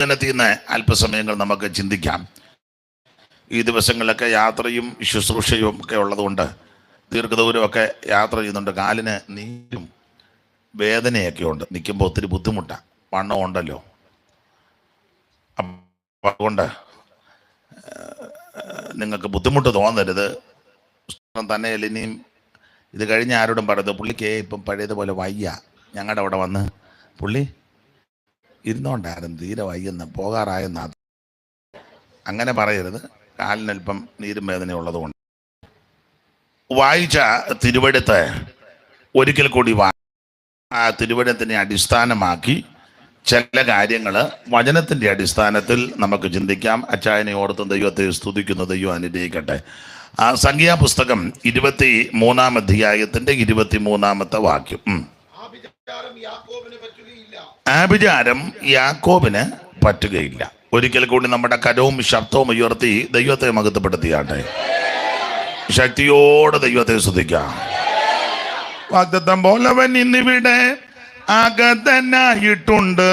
ദിനത്തിൽ നിന്ന് അല്പസമയങ്ങൾ നമുക്ക് ചിന്തിക്കാം. ഈ ദിവസങ്ങളിലൊക്കെ യാത്രയും ശുശ്രൂഷയും ഒക്കെ ഉള്ളതുകൊണ്ട് ദീർഘദൂരമൊക്കെ യാത്ര ചെയ്യുന്നുണ്ട്. കാലിന് നീരും വേദനയൊക്കെ ഉണ്ട്. നിൽക്കുമ്പോൾ ഒത്തിരി ബുദ്ധിമുട്ടാണ്. വണ്ണം ഉണ്ടല്ലോ. അതുകൊണ്ട് നിങ്ങൾക്ക് ബുദ്ധിമുട്ട് തോന്നരുത്. തന്നെയല്ല, ഇനിയും ഇത് കഴിഞ്ഞ് ആരോടും പറയുന്നത് പുള്ളിക്ക് ഇപ്പം പഴയതുപോലെ വയ്യ. ഞങ്ങളുടെ അവിടെ വന്ന് പുള്ളി ഇരുന്നോണ്ടായിരുന്നു, തീരെ വയ്യെന്ന്, പോകാറായെന്ന്. അങ്ങനെ പറയരുത്. കാലിനൽപ്പം നീരും വേദന ഉള്ളതുകൊണ്ട്. വായിച്ച തിരുവെഴുത്ത് ഒരിക്കൽ കൂടി ആ തിരുവെഴുത്തിനെ അടിസ്ഥാനമാക്കി ചില കാര്യങ്ങൾ വചനത്തിൻ്റെ അടിസ്ഥാനത്തിൽ നമുക്ക് ചിന്തിക്കാം. അച്ചായനെ ഓർത്തും ദൈവത്തെ സ്തുതിക്കുന്നു. ദൈവം അനുഗ്രഹിക്കട്ടെ. ആ സംഖ്യാപുസ്തകം 23-ാം അധ്യായത്തിൻ്റെ 23-ാമത്തെ വാക്യം. ആഭിചാരം യാക്കോബിന് പറ്റുകയില്ല. ഒരിക്കൽ കൂടി നമ്മുടെ കരവും ശബ്ദവും ഉയർത്തി ദൈവത്തെ മഹത്വപ്പെടുത്തിയാട്ടെ. ശക്തിയോടെ ദൈവത്തെ സ്തുതിക്കാം. വാഗ്ദത്തം പോലവൻ ഇന്നിവിടെ ആഗതനായിട്ടുണ്ട്.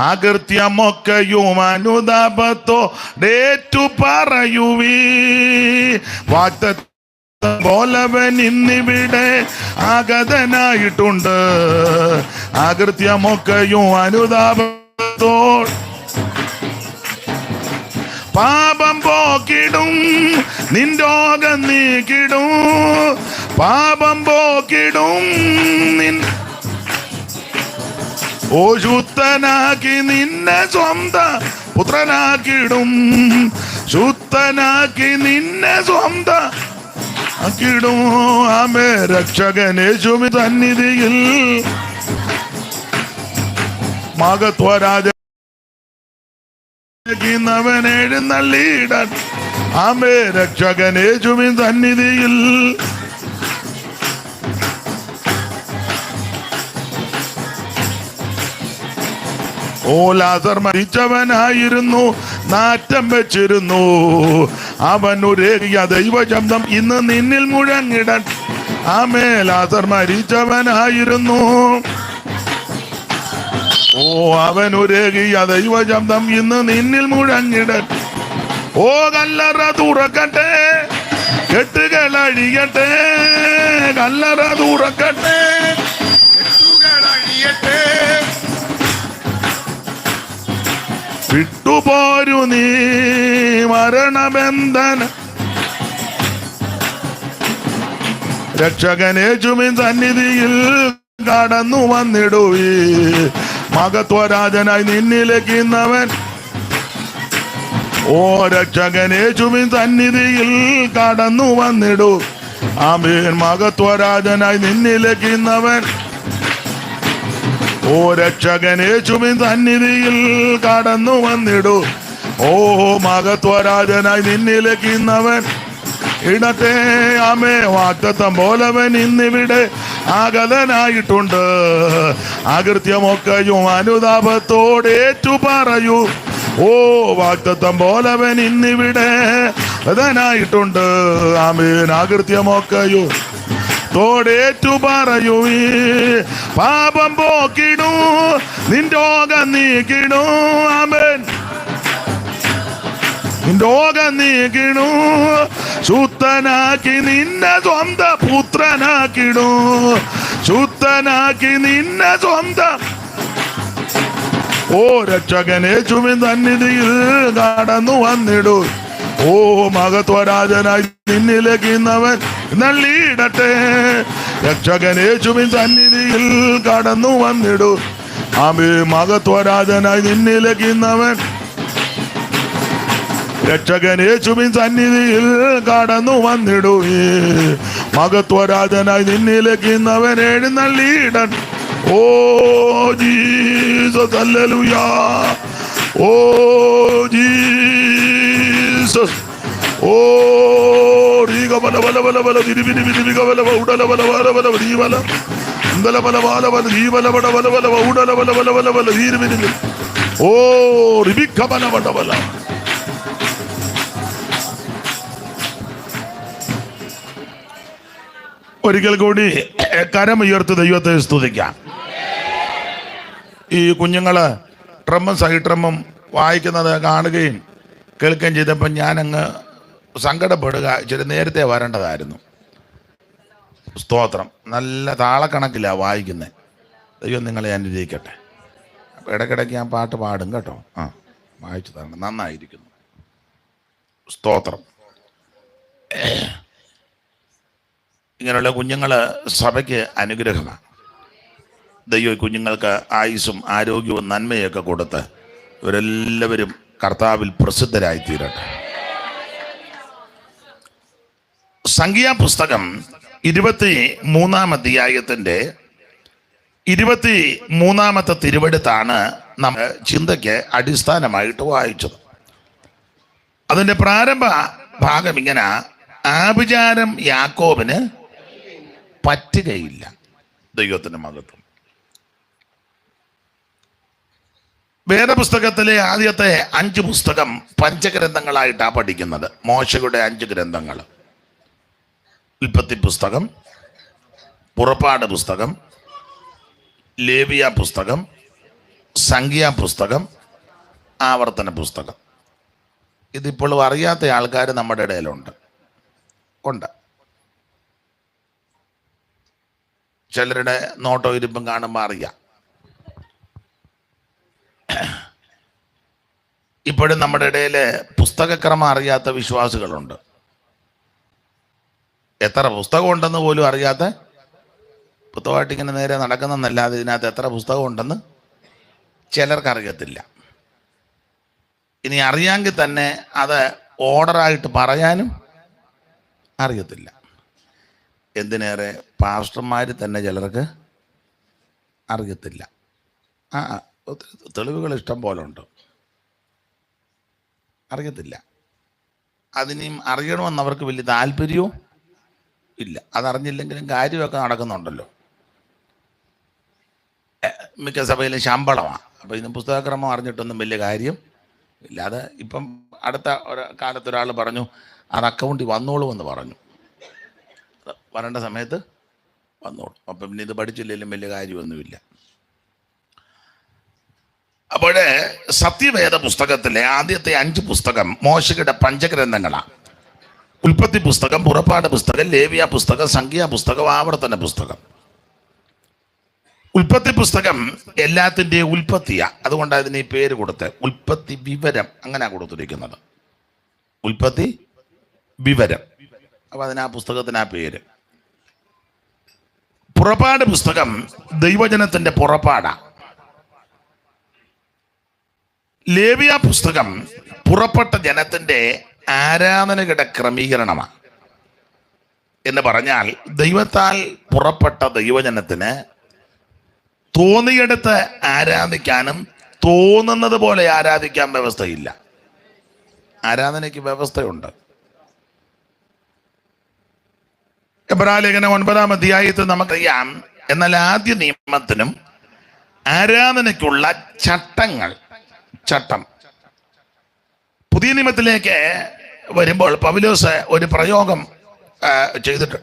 അകൃത്യമൊക്കെയും അനുതാപത്തോടേറ്റു പറയുവീ. വാഗ്ദത്തം പോലവൻ ഇന്നിവിടെ ആഗതനായിട്ടുണ്ട്. അകൃത്യമൊക്കെയും അനുതാപത്തോ പാപം പോക്കിടും, നിൻ രോഗം നീക്കിടും. പാപം പോക്കിടും, നിൻ ശുദ്ധനാക്കി നിന്നെ സ്വന്തം പുത്രനാക്കിടും. ശുദ്ധനാക്കി നിന്നെ സ്വന്തം ആക്കിടും. ആമേ രക്ഷകനേശുവിൻ സന്നിധിയിൽ മഹത്വരാജ എഴുന്നള്ളിയിടാൻ. ആമേ രക്ഷകനേശുവിൻ സന്നിധിയിൽ ലാസർ മരിച്ചവനായിരുന്നു, നാറ്റം വെച്ചിരുന്നു. അവനുരേകിയ ദൈവശബ്ദം ഇന്ന് നിന്നിൽ മുഴങ്ങിടാൻ. ആമേ ലാസർ മരിച്ചവനായിരുന്നു. അവനുരേകിയ ദൈവശബ്ദം ഇന്ന് നിന്നിൽ മുഴങ്ങിടാൻ. കല്ലറ തുറക്കട്ടെ, കെട്ടുകൾ അഴിയട്ടെ. കല്ലറ തുറക്കട്ടെ, കെട്ടുകൾ അഴിയട്ടെ. വിട്ടുപോരു നീ മരണബന്ധന. രക്ഷകനേശുവിൻ സന്നിധിയിൽ കടന്നു വന്നിടുവീ. മഹത്വരാജനായി നിന്നിലേക്കുന്നവൻ. രക്ഷകനേശുവിൻ സന്നിധിയിൽ കടന്നു വന്നിടൂ. ആമേൻ. മഹത്വരാജനായി നിന്നിലേക്കുന്നവൻ. രക്ഷകനേശുവിൻ സന്നിധിയിൽ കടന്നു വന്നിടൂ. മഹത്വരാജനായി നിന്നിലേക്കുന്നവൻ ഇടട്ടെ. ആമേ. വാഗ്ദത്തം പോലവൻ ഇന്നിവിടെ ആഗതനായിട്ടുണ്ട്. അകൃത്യമൊക്കെയും അനുതാപത്തോടേറ്റു പറയൂ. വാഗ്ദത്തം പോലവൻ ഇന്നിവിടെ ആഗതനായിട്ടുണ്ട്. ആമേൻ. അകൃത്യമൊക്കെയും തോടേറ്റു പറയൂ. പാപം പോക്കിടൂ, നിൻ രോഗം നീക്കിടൂ. ആമേൻ. നിൻ രോഗം നീക്കിടൂ. ശുദ്ധനാക്കി നിന്നെ സ്വന്തം പുത്രനാക്കിടൂ. ശുദ്ധനാക്കി നിന്നെ സ്വന്തം. രക്ഷകനേശുവിൻ സന്നിധിയിൽ കടന്നു വന്നിടൂ. മഹത്വരാജനായി നിന്നിലേക്കുന്നവൻ നള്ളിയിടട്ടെ. രക്ഷകനേശുവിൻ സന്നിധിയിൽ കടന്നു വന്നിടൂ. ആമേ. മഹത്വരാജനായി നിന്നിലേക്കുന്നവൻ. രക്ഷകനേശുവിൻ സന്നിധിയിൽ കടന്നു വന്നിടൂ. മഹത്വരാജനായി നിന്നിലേക്കുന്നവൻ എഴുന്നള്ളിയിടൻ. ജീസസ്. ഹല്ലേലൂയ. ജീസസ്. ഒരിക്കൽ കൂടി കരമുയർത്ത് ദൈവത്തെ സ്തുതിക്കാം. ഈ കുഞ്ഞുങ്ങള് ട്രമ്മും സൈഡ് ട്രമ്മും വായിക്കുന്നത് കാണുകയും കേൾക്കുകയും ചെയ്തപ്പോൾ ഞാനങ്ങ് സങ്കടപ്പെടുക. ഇച്ചിരി നേരത്തെ വരേണ്ടതായിരുന്നു. സ്തോത്രം. നല്ല താളക്കണക്കിലാണ് വായിക്കുന്നത്. ദൈവം നിങ്ങളെ അനുഗ്രഹിക്കട്ടെ. അപ്പോൾ ഇടയ്ക്കിടയ്ക്ക് ഞാൻ പാട്ട് പാടും കേട്ടോ. വായിച്ചു തരണം. നന്നായിരിക്കുന്നു. സ്തോത്രം. ഇങ്ങനെയുള്ള കുഞ്ഞുങ്ങൾ സഭയ്ക്ക് അനുഗ്രഹമാണ്. ദൈവം കുഞ്ഞുങ്ങൾക്ക് ആയുസ്സും ആരോഗ്യവും നന്മയൊക്കെ കൊടുത്ത് ഇവരെല്ലാവരും കർത്താവിൽ പ്രസിദ്ധരായി തീരട്ടെ. സംഖ്യാപുസ്തകം 23-ാം അധ്യായത്തിൻ്റെ 23-ാമത്തെ തിരുവെടുത്താണ് നമ്മൾ ചിന്തയ്ക്ക് അടിസ്ഥാനമായിട്ട് വായിച്ചത്. അതിൻ്റെ പ്രാരംഭ ഭാഗം ഇങ്ങനെ: ആഭിചാരം യാക്കോബിന് പറ്റുകയില്ല. ദൈവത്തിൻ്റെ മഹത്വം. വേദപുസ്തകത്തിലെ ആദ്യത്തെ 5 പുസ്തകം പഞ്ചഗ്രന്ഥങ്ങളായിട്ടാണ് പഠിക്കുന്നത്. മോശയുടെ 5 ഗ്രന്ഥങ്ങൾ: ഉൽപ്പത്തി പുസ്തകം, പുറപ്പാട് പുസ്തകം, ലേവിയ പുസ്തകം, സംഖ്യാ പുസ്തകം, ആവർത്തന പുസ്തകം. ഇതിപ്പോഴും അറിയാത്ത ആൾക്കാർ നമ്മുടെ ഇടയിലുണ്ട്. ചിലരുടെ നോട്ടോ ഇരിപ്പും കാണുമ്പോൾ അറിയാം. ഇപ്പോഴും നമ്മുടെ ഇടയിൽ പുസ്തകക്രമം അറിയാത്ത വിശ്വാസികളുണ്ട്. എത്ര പുസ്തകം ഉണ്ടെന്ന് പോലും അറിയാത്ത, പുസ്തകമായിട്ട് ഇങ്ങനെ നേരെ നടക്കുന്നതെന്നല്ലാതെ ഇതിനകത്ത് എത്ര പുസ്തകം ഉണ്ടെന്ന് ചിലർക്കറിയത്തില്ല. ഇനി അറിയാമെങ്കിൽ തന്നെ അത് ഓർഡറായിട്ട് പറയാനും അറിയത്തില്ല. എന്തിനേറെ പാസ്റ്റർമാർ തന്നെ ചിലർക്ക് അറിയത്തില്ല. തെളിവുകൾ ഇഷ്ടം പോലെ ഉണ്ട്. അറിയത്തില്ല. അതിനെയും അറിയണമെന്നവർക്ക് വലിയ താല്പര്യവും ഇല്ല. അതറിഞ്ഞില്ലെങ്കിലും കാര്യമൊക്കെ നടക്കുന്നുണ്ടല്ലോ. മിക്ക സഭയിലും ശമ്പളമാണ്. അപ്പോൾ ഇന്ന് പുസ്തകക്രമം അറിഞ്ഞിട്ടൊന്നും വലിയ കാര്യം ഇല്ല. അത് ഇപ്പം അടുത്ത കാലത്തൊരാൾ പറഞ്ഞു അത് അക്കൗണ്ടിൽ വന്നോളുമെന്ന് പറഞ്ഞു. വരേണ്ട സമയത്ത് വന്നോളും. അപ്പം പിന്നെ ഇത് പഠിച്ചില്ലെങ്കിലും വലിയ കാര്യമൊന്നുമില്ല. അപ്പോൾ സത്യവേദ പുസ്തകത്തിലെ ആദ്യത്തെ 5 പുസ്തകം മോശയുടെ പഞ്ചഗ്രന്ഥങ്ങളാണ്. ഉൽപ്പത്തി പുസ്തകം, പുറപ്പാട് പുസ്തകം, ലേവിയ പുസ്തകം, സംഖ്യാ പുസ്തകം, ആവർത്തന പുസ്തകം. ഉൽപ്പത്തി പുസ്തകം എല്ലാത്തിൻ്റെയും ഉൽപ്പത്തിയാണ്. അതുകൊണ്ട് അതിന് ഈ പേര് കൊടുത്ത് ഉൽപ്പത്തി വിവരം അങ്ങനെ കൊടുത്തിരിക്കുന്നത്. ഉൽപ്പത്തി വിവരം. അപ്പം അതിന് ആ പുസ്തകത്തിന് ആ പേര്. പുറപ്പാട് പുസ്തകം ദൈവജനത്തിൻ്റെ പുറപ്പാടാണ്. ലേവിയ പുസ്തകം പുറപ്പെട്ട ജനത്തിൻ്റെ ആരാധനയുടെ ക്രമീകരണമാണ്. എന്ന് പറഞ്ഞാൽ ദൈവത്താൽ പുറപ്പെട്ട ദൈവജനത്തിന് തോന്നിയെടുത്ത് ആരാധിക്കാനും തോന്നുന്നത് പോലെ ആരാധിക്കാൻ വ്യവസ്ഥയില്ല. ആരാധനയ്ക്ക് വ്യവസ്ഥയുണ്ട്. എബ്രായലേഖനം 9-ാം അധ്യായത്തിൽ നമുക്കറിയാം. എന്നാൽ ആദ്യ നിയമത്തിനും ആരാധനയ്ക്കുള്ള ചട്ടം പുതിയ നിയമത്തിലേക്ക് വരുമ്പോൾ പൗലോസ് ഒരു പ്രയോഗം ചെയ്തിട്ട്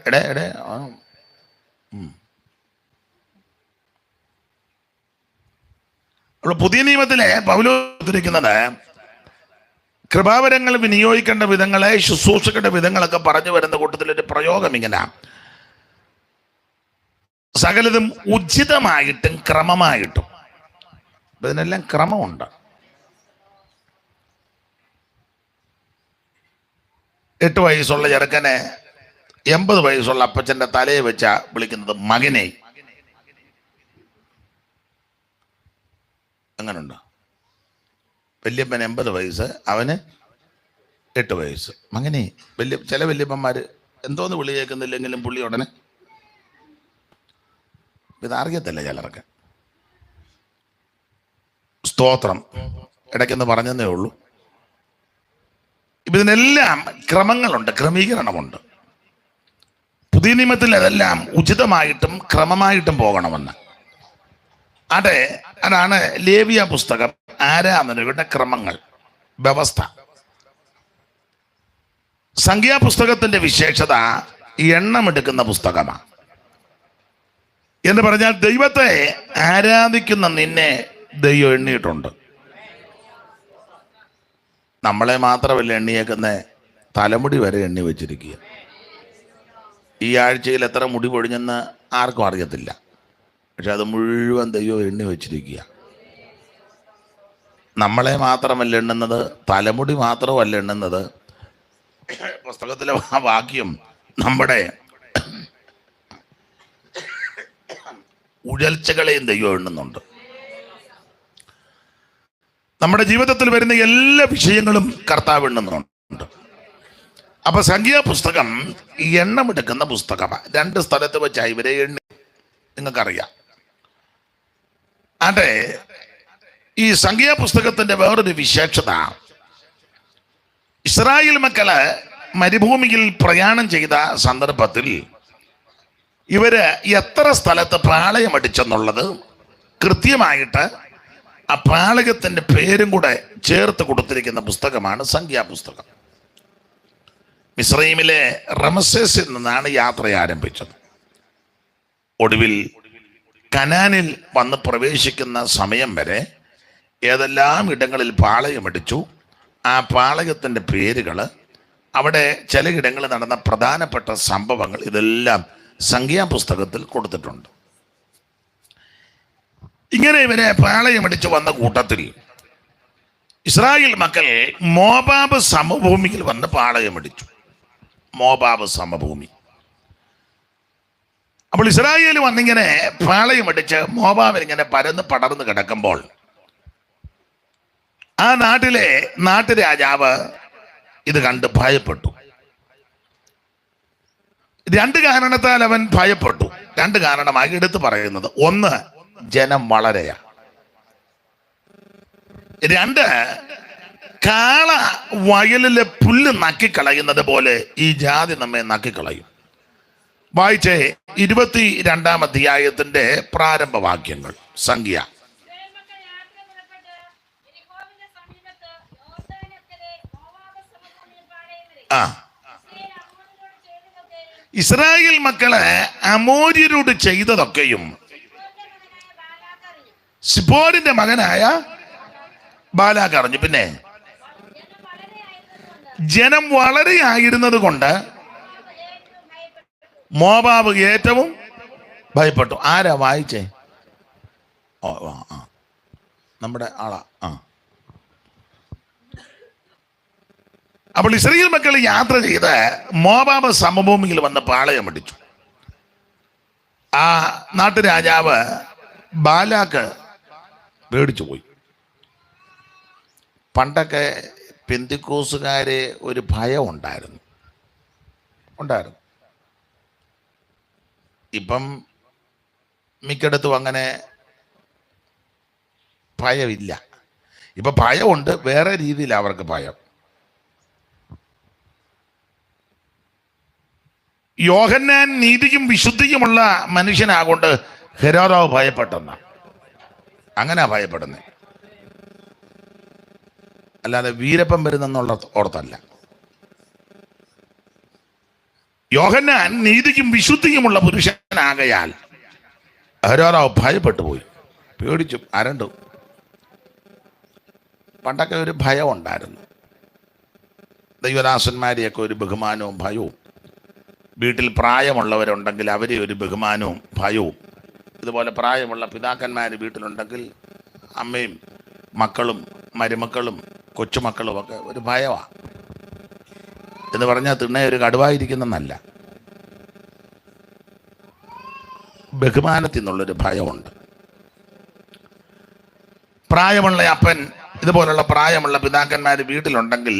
പുതിയ നിയമത്തിലെ പൗലോസ് ഇരിക്കുന്നത് കൃപാവരങ്ങൾ വിനിയോഗിക്കേണ്ട വിധങ്ങളെ, ശുശ്രൂഷിക്കേണ്ട വിധങ്ങളൊക്കെ പറഞ്ഞു വരുന്ന കൂട്ടത്തിലൊരു പ്രയോഗം ഇങ്ങനെ: സകലതും ഉചിതമായിട്ടും ക്രമമായിട്ടും. ഇതിനെല്ലാം ക്രമമുണ്ട്. 8 വയസ്സുള്ള ചെറുക്കനെ 80 വയസ്സുള്ള അപ്പച്ചൻ്റെ തലയെ വെച്ച വിളിക്കുന്നത് മകനെ. അങ്ങനുണ്ട്. വല്യപ്പൻ 80 വയസ്സ്, അവന് 8 വയസ്സ്. മകനെ. ചില വല്യപ്പന്മാർ എന്തോന്ന് വിളി കേൾക്കുന്നില്ലെങ്കിലും പുള്ളി ഉടനെ. ഇതറിയത്തില്ല ചിലർക്ക്. സ്തോത്രം. ഇടയ്ക്കെന്ന് പറഞ്ഞതേ ഉള്ളൂ. ഇതിനെല്ലാം ക്രമങ്ങളുണ്ട്, ക്രമീകരണമുണ്ട്. പുതിയ നിയമത്തിൽ അതെല്ലാം ഉചിതമായിട്ടും ക്രമമായിട്ടും പോകണമെന്ന്. അതാണ് ലേവിയ പുസ്തകം ആരാധനയുടെ ക്രമങ്ങൾ, വ്യവസ്ഥ. സംഖ്യാപുസ്തകത്തിന്റെ വിശേഷത എണ്ണമെടുക്കുന്ന പുസ്തകമാണ്. എന്ന് പറഞ്ഞാൽ ദൈവത്തെ ആരാധിക്കുന്ന നിന്നെ ദൈവം എണ്ണിയിട്ടുണ്ട്. നമ്മളെ മാത്രമല്ല എണ്ണിയേക്കുന്ന തലമുടി വരെ എണ്ണി വെച്ചിരിക്കുക. ഈ ആഴ്ചയിൽ എത്ര മുടി പൊഴിഞ്ഞെന്ന് ആർക്കും അറിയത്തില്ല, പക്ഷെ അത് മുഴുവൻ ദൈവം എണ്ണി വെച്ചിരിക്കുക. നമ്മളെ മാത്രമല്ല എണ്ണുന്നത്, തലമുടി മാത്രമല്ല എണ്ണുന്നത്. പുസ്തകത്തിലെ ആ വാക്യം നമ്മുടെ ഉഴൽച്ചകളെയും ദൈവം എണ്ണുന്നുണ്ട്. നമ്മുടെ ജീവിതത്തിൽ വരുന്ന എല്ലാ വിഷയങ്ങളും കർത്താവ് എണ്ണുന്നുണ്ട്. അപ്പൊ സംഖ്യാപുസ്തകം ഈ എണ്ണമെടുക്കുന്ന പുസ്തകമാണ്. 2 സ്ഥലത്ത് വെച്ചാൽ ഇവരെ എണ്ണി, നിങ്ങൾക്കറിയാം. അതെ, ഈ സംഖ്യാപുസ്തകത്തിന്റെ വേറൊരു വിശേഷത, ഇസ്രായേൽ മക്കള് മരുഭൂമിയിൽ പ്രയാണം ചെയ്ത സന്ദർഭത്തിൽ ഇവര് എത്ര സ്ഥലത്ത് പാളയമടിച്ചെന്നുള്ളത് കൃത്യമായിട്ട് ആ പാളയത്തിന്റെ പേരും കൂടെ ചേർത്ത് കൊടുത്തിരിക്കുന്ന പുസ്തകമാണ് സംഖ്യാപുസ്തകം. മിസ്രൈമിലെ റമസേസിൽ നിന്നാണ് യാത്ര ആരംഭിച്ചത്. ഒടുവിൽ കനാനിൽ വന്ന് പ്രവേശിക്കുന്ന സമയം വരെ ഏതെല്ലാം ഇടങ്ങളിൽ പാളയമടിച്ചു, ആ പാളയത്തിൻ്റെ പേരുകൾ, അവിടെ ചിലയിടങ്ങളിൽ നടന്ന പ്രധാനപ്പെട്ട സംഭവങ്ങൾ, ഇതെല്ലാം സംഖ്യാപുസ്തകത്തിൽ കൊടുത്തിട്ടുണ്ട്. ഇങ്ങനെ ഇവരെ പാളയമടിച്ചു വന്ന കൂട്ടത്തിൽ ഇസ്രായേൽ മക്കൾ മോവാബ് സമഭൂമിയിൽ വന്ന് പാളയമടിച്ചു. മോവാബ് സമഭൂമി. അപ്പോൾ ഇസ്രായേൽ വന്നിങ്ങനെ പാളയമടിച്ച് മോവാബ് ഇങ്ങനെ പരന്ന് പടർന്ന് കിടക്കുമ്പോൾ ആ നാട്ടുരാജാവ് ഇത് കണ്ട് ഭയപ്പെട്ടു. 2 കാരണത്താൽ അവൻ ഭയപ്പെട്ടു. 2 കാരണമായി എടുത്തു പറയുന്നത്, 1, ജനം വളരെയാ. 2, കാള വയലിലെ പുല്ല് നക്കിക്കളയുന്നത് പോലെ ഈ ജാതി നമ്മെ നക്കിക്കളയും. വായിച്ചേ 22-ാം അധ്യായത്തിന്റെ പ്രാരംഭവാക്യങ്ങൾ. സംഖ്യ. ഇസ്രായേൽ മക്കള് അമോര്യരോട് ചെയ്തതൊക്കെയും സിപ്പോരിന്റെ മകനായ ബാലാക്ക് അറിഞ്ഞു. പിന്നെ ജനം വളരെ ആയിരുന്നത് കൊണ്ട് മോവാബ് ഏറ്റവും ഭയപ്പെട്ടു. ആരാ വായിച്ചേ? നമ്മുടെ ആളാ. അപ്പോൾ ഇസ്രായേൽ മക്കൾ യാത്ര ചെയ്ത് മോവാബ് സമഭൂമിയിൽ വന്ന് പാളയമടിച്ചു. ആ നാട്ടുരാജാവ് ബാലാക്ക് പേടിച്ചു പോയി. പണ്ടൊക്കെ പെന്തിക്കോസുകാരെ ഒരു ഭയം ഉണ്ടായിരുന്നു. ഇപ്പം മിക്കയിടത്തും അങ്ങനെ ഭയമില്ല. ഇപ്പം ഭയമുണ്ട്, വേറെ രീതിയിൽ അവർക്ക് ഭയം. യോഹന്നാൻ നീതിയും വിശുദ്ധിയുമുള്ള മനുഷ്യനാകൊണ്ട് ഹെരോദാവ് ഭയപ്പെട്ടെന്ന, അങ്ങനെ ഭയപ്പെടുന്നത്, അല്ലാതെ വീരപ്പൻ വരുന്നെന്നുള്ള ഓർത്തല്ല. യോഹന്നാൻ നീതിയും വിശുദ്ധിയുമുള്ള പുരുഷനാകയാൽ ഹെരോദാവ് ഭയപ്പെട്ടു പോയി, പേടിച്ചു, അരണ്ടു. പണ്ടൊക്കെ ഒരു ഭയം ഉണ്ടായിരുന്നു. ദൈവദാസന്മാരെയൊക്കെ ഒരു ബഹുമാനവും ഭയവും, വീട്ടിൽ പ്രായമുള്ളവരുണ്ടെങ്കിൽ അവരെ ഒരു ബഹുമാനവും ഭയവും, ഇതുപോലെ പ്രായമുള്ള പിതാക്കന്മാർ വീട്ടിലുണ്ടെങ്കിൽ അമ്മയും മക്കളും മരുമക്കളും കൊച്ചുമക്കളും ഒക്കെ ഒരു ഭയമാണ്. എന്ന് പറഞ്ഞാൽ തിണ്ണ ഒരു കടുവായിരിക്കുന്നല്ല, ബഹുമാനത്തിൽ നിന്നുള്ളൊരു ഭയമുണ്ട്. പ്രായമുള്ള അപ്പൻ, ഇതുപോലുള്ള പ്രായമുള്ള പിതാക്കന്മാർ വീട്ടിലുണ്ടെങ്കിൽ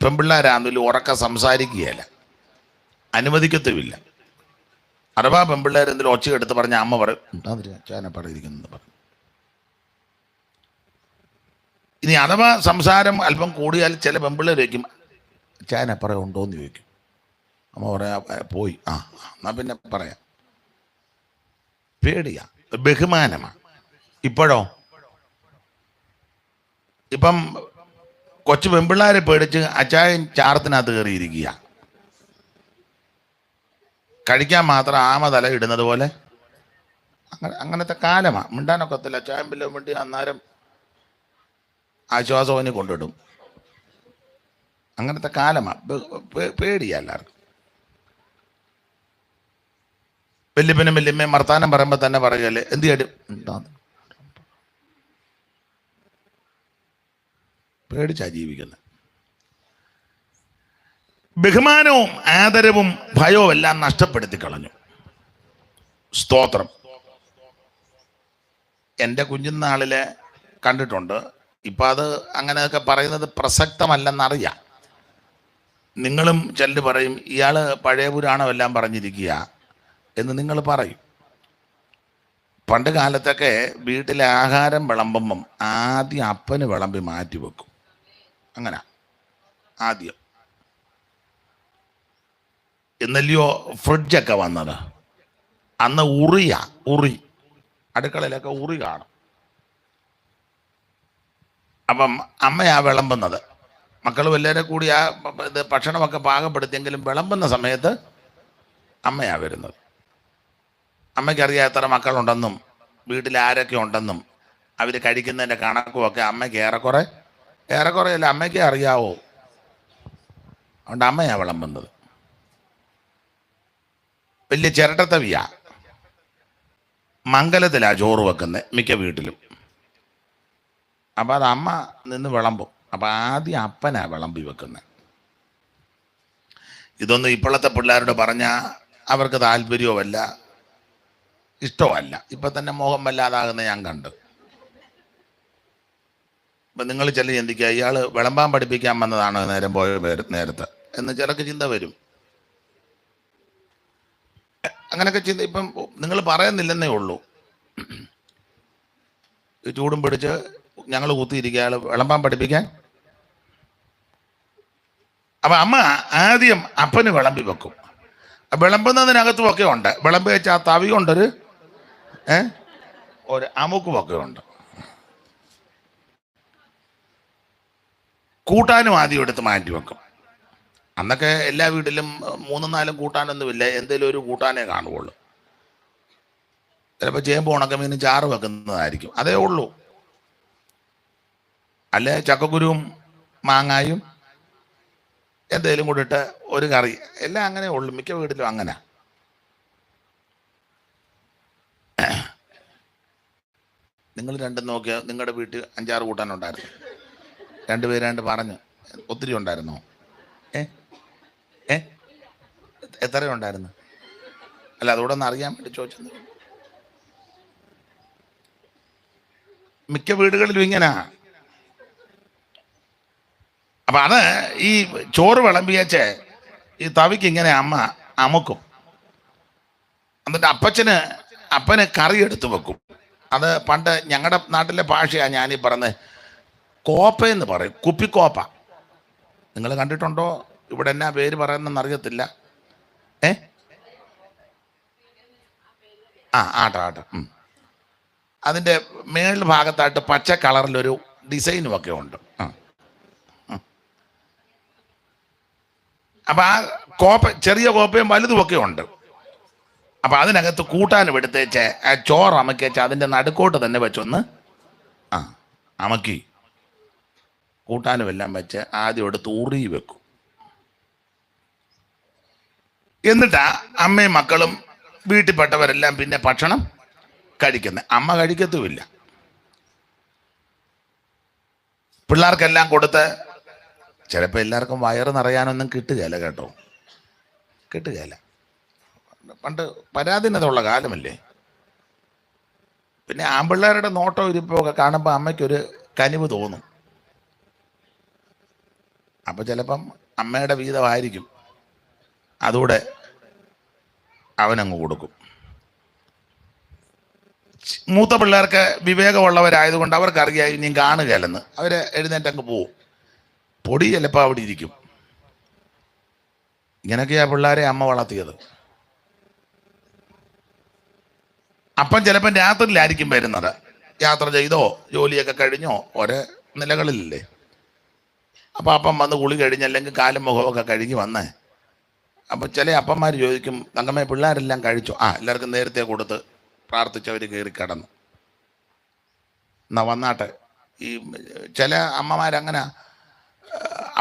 പെൺപിള്ളേരാണെങ്കിലും ഉറക്കം സംസാരിക്കുകയല്ല, അനുവദിക്കത്തുമില്ല. അഥവാ പെൺപിള്ളേരെന്തെങ്കിലും ഒച്ചയെടുത്ത് പറഞ്ഞ അമ്മ പറയും ചാനപ്പാടിരിക്കുന്നു പറഞ്ഞു. ഇനി അഥവാ സംസാരം അല്പം കൂടിയാൽ ചില പെൺപിള്ളേർ വയ്ക്കും ചാനപ്പറ ഉണ്ടോയെന്ന് ചോദിക്കും. അമ്മ പറയാ പോയി, എന്നാ പിന്നെ പറയാം. പേടിയാ, ബഹുമാനമാണ്. ഇപ്പോഴോ ഇപ്പം കൊച്ചു പെൺപിള്ളേരെ പേടിച്ച് അച്ചായൻ ചാറത്തിനകത്ത് കയറിയിരിക്കുക, കഴിക്കാൻ മാത്രം ആമ തല ഇടുന്നത് പോലെ. അങ്ങനത്തെ കാലമാണ്. മിണ്ടാനൊക്കത്തില്ല. ചായമ്പില്ലോ വേണ്ടി അന്നേരം ആശ്വാസവന് കൊണ്ടിടും. അങ്ങനത്തെ കാലമാണ്. പേടിയാ എല്ലാവർക്കും. വല്യപ്പനും വല്യമ്മയും വർത്താനം പറയുമ്പോൾ തന്നെ പറയുകയല്ലേ, എന്ത് കാര്യം പേടിച്ചാ ജീവിക്കുന്നത്. ബഹുമാനവും ആദരവും ഭയവും എല്ലാം നഷ്ടപ്പെടുത്തി കളഞ്ഞു. സ്തോത്രം. എൻ്റെ കുഞ്ഞുനാളില് കണ്ടിട്ടുണ്ട്. ഇപ്പം അത് അങ്ങനെയൊക്കെ പറയുന്നത് പ്രസക്തമല്ലെന്നറിയാം. നിങ്ങളും ചിലർ പറയും ഇയാള് പഴയ പുരാണം എല്ലാം പറഞ്ഞിരിക്കുക എന്ന് നിങ്ങൾ പറയും. പണ്ട് കാലത്തൊക്കെ വീട്ടിലെ ആഹാരം വിളമ്പുമ്പം ആദ്യം അപ്പന് വിളമ്പി മാറ്റി വെക്കും. അങ്ങനെ ആദ്യം. എന്നല്ലയോ ഫ്രിഡ്ജൊക്കെ വന്നത്. അന്ന് ഉറി അടുക്കളയിലൊക്കെ ഉറി കാണും. അപ്പം അമ്മയാ വിളമ്പുന്നത്. മക്കൾ എല്ലാവരും കൂടി ആ ഇത് ഭക്ഷണമൊക്കെ പാകപ്പെടുത്തിയെങ്കിലും വിളമ്പുന്ന സമയത്ത് അമ്മയാ വരുന്നത്. അമ്മയ്ക്കറിയാം എത്ര മക്കളുണ്ടെന്നും വീട്ടിൽ ആരൊക്കെ ഉണ്ടെന്നും അവർ കഴിക്കുന്നതിൻ്റെ കണക്കുമൊക്കെ അമ്മയ്ക്ക് ഏറെക്കുറെ അല്ല അമ്മയ്ക്കേ അറിയാവോ. അതുകൊണ്ട് അമ്മയാ വിളമ്പുന്നത്. വലിയ ചിരട്ടത്തവിയാ. മംഗലത്തിലാ ചോറ് വെക്കുന്നത് മിക്ക വീട്ടിലും. അപ്പം അത് അമ്മ നിന്ന് വിളമ്പും. അപ്പം ആദ്യം അപ്പനാ വിളമ്പി വെക്കുന്നത്. ഇതൊന്നും ഇപ്പോഴത്തെ പിള്ളേരോട് പറഞ്ഞാൽ അവർക്ക് താല്പര്യമല്ല, ഇഷ്ടമല്ല. ഇപ്പം തന്നെ മോഹം വല്ലാതാകുന്ന ഞാൻ കണ്ട്. ഇപ്പം നിങ്ങൾ ചില ചിന്തിക്കുക ഇയാൾ വിളമ്പാൻ പഠിപ്പിക്കാൻ വന്നതാണ് നേരം പോയ നേരത്തെ എന്ന് ചിലക്ക് ചിന്ത വരും. അങ്ങനെയൊക്കെ ചിന്ത ഇപ്പം നിങ്ങൾ പറയുന്നില്ലെന്നേ ഉള്ളൂ. ചൂടും പിടിച്ച് ഞങ്ങൾ കുത്തിയിരിക്കുക അയാൾ വിളമ്പാൻ പഠിപ്പിക്കാൻ. അപ്പം അമ്മ ആദ്യം അപ്പന് വിളമ്പി വെക്കും. വിളമ്പുന്നതിനകത്തുമൊക്കെ ഉണ്ട്. വിളമ്പി വെച്ച ആ തവി കൊണ്ടൊരു അമുക്കുമൊക്കെ ഉണ്ട്. കൂട്ടാനും ആദ്യം എടുത്ത് മാറ്റി വെക്കും. അന്നൊക്കെ എല്ലാ വീട്ടിലും 3-4 കൂട്ടാനൊന്നുമില്ല. എന്തെങ്കിലും ഒരു കൂട്ടാനേ കാണുകയുള്ളൂ. ചിലപ്പോൾ ചേമ്പ് ഉണക്കമീൻ ചാറ് വെക്കുന്നതായിരിക്കും, അതേ ഉള്ളൂ. അല്ലെ ചക്കക്കുരുവും മാങ്ങായും എന്തെങ്കിലും കൂടി ഇട്ട് ഒരു കറി, എല്ലാം അങ്ങനെ ഉള്ളു. മിക്ക വീട്ടിലും അങ്ങനെ. നിങ്ങൾ രണ്ടും നോക്കിയാൽ നിങ്ങളുടെ വീട്ടിൽ 5-6 കൂട്ടാനുണ്ടായിരുന്നു. 2 പേരാണ്ട് പറഞ്ഞു. ഒത്തിരി ഉണ്ടായിരുന്നോ? എത്രയുണ്ടായിരുന്നു? അല്ല, അതുകൂടെ ഒന്ന് അറിയാൻ വേണ്ടി ചോദിച്ചത്. മിക്ക വീടുകളിലും ഇങ്ങനെ. അപ്പം അത് ഈ ചോറ് വിളമ്പിയച്ച് ഈ തവിക്ക് ഇങ്ങനെ അമ്മ അമുക്കും. എന്നിട്ട് അപ്പന് കറി എടുത്ത് വെക്കും. അത് പണ്ട് ഞങ്ങളുടെ നാട്ടിലെ ഭാഷയാണ് ഞാനീ പറഞ്ഞത്. കോപ്പയെന്ന് പറയും, കുപ്പിക്കോപ്പ. നിങ്ങൾ കണ്ടിട്ടുണ്ടോ? ഇവിടെ എന്നാ പേര് പറയുന്നതെന്ന് അറിയത്തില്ല. ആട്ട. അതിൻ്റെ മേൾ ഭാഗത്തായിട്ട് പച്ച കളറിലൊരു ഡിസൈനും ഒക്കെ ഉണ്ട്. അപ്പം ആ കോപ്പ, ചെറിയ കോപ്പയും വലുതുമൊക്കെ ഉണ്ട്. അപ്പം അതിനകത്ത് കൂട്ടാനും എടുത്തേച്ച് ആ ചോറ് അമക്കിച്ച് അതിൻ്റെ നടുക്കോട്ട് തന്നെ വെച്ചൊന്ന് അമക്കി കൂട്ടാനും എല്ലാം വെച്ച് ആദ്യം എടുത്ത് ഉറി വെക്കും. എന്നിട്ടാ അമ്മയും മക്കളും വീട്ടിൽപ്പെട്ടവരെല്ലാം പിന്നെ ഭക്ഷണം കഴിക്കുന്നത്. അമ്മ കഴിക്കത്തുമില്ല. പിള്ളേർക്കെല്ലാം കൊടുത്ത് ചിലപ്പോൾ എല്ലാവർക്കും വയറ് നിറയാനൊന്നും കിട്ടുകയില്ല കേട്ടോ, കിട്ടുകയില്ല. പണ്ട് പരാധീനതയുള്ള കാലമല്ലേ. പിന്നെ ആൺപിള്ളേരുടെ നോട്ടം ഇരിപ്പൊക്കെ കാണുമ്പോൾ അമ്മയ്ക്കൊരു കനിവ് തോന്നും. അപ്പം ചിലപ്പം അമ്മയുടെ വീതമായിരിക്കും, അതുകൂടെ അവനങ്ങ് കൊടുക്കും. മൂത്ത പിള്ളേർക്ക് വിവേകമുള്ളവരായതുകൊണ്ട് അവർക്കറിയാം ഇനിയും കാണുകയല്ലെന്ന്. അവർ എഴുന്നേറ്റങ്ങ് പോവും. പൊടി ചിലപ്പോൾ അവിടെ ഇരിക്കും. ഇങ്ങനെയൊക്കെയാ പിള്ളേരെ അമ്മ വളർത്തിയത്. അപ്പം ചിലപ്പം രാത്രിയിലായിരിക്കും വരുന്നത്. യാത്ര ചെയ്തോ ജോലിയൊക്കെ കഴിഞ്ഞോ ഓരോ നിലകളിലല്ലേ. അപ്പം അപ്പം വന്ന് കുളി കഴിഞ്ഞ് അല്ലെങ്കിൽ കാലും മുഖമൊക്കെ കഴുകി വന്നേ. അപ്പം ചില അപ്പന്മാർ ചോദിക്കും, തങ്കമ്മേ പിള്ളേരെല്ലാം കഴിച്ചോ? എല്ലാവർക്കും നേരത്തെ കൊടുത്ത് പ്രാർത്ഥിച്ചവർ കയറി കിടന്നു. എന്നാ വന്നാട്ടെ. ഈ ചില അമ്മമാരങ്ങനെ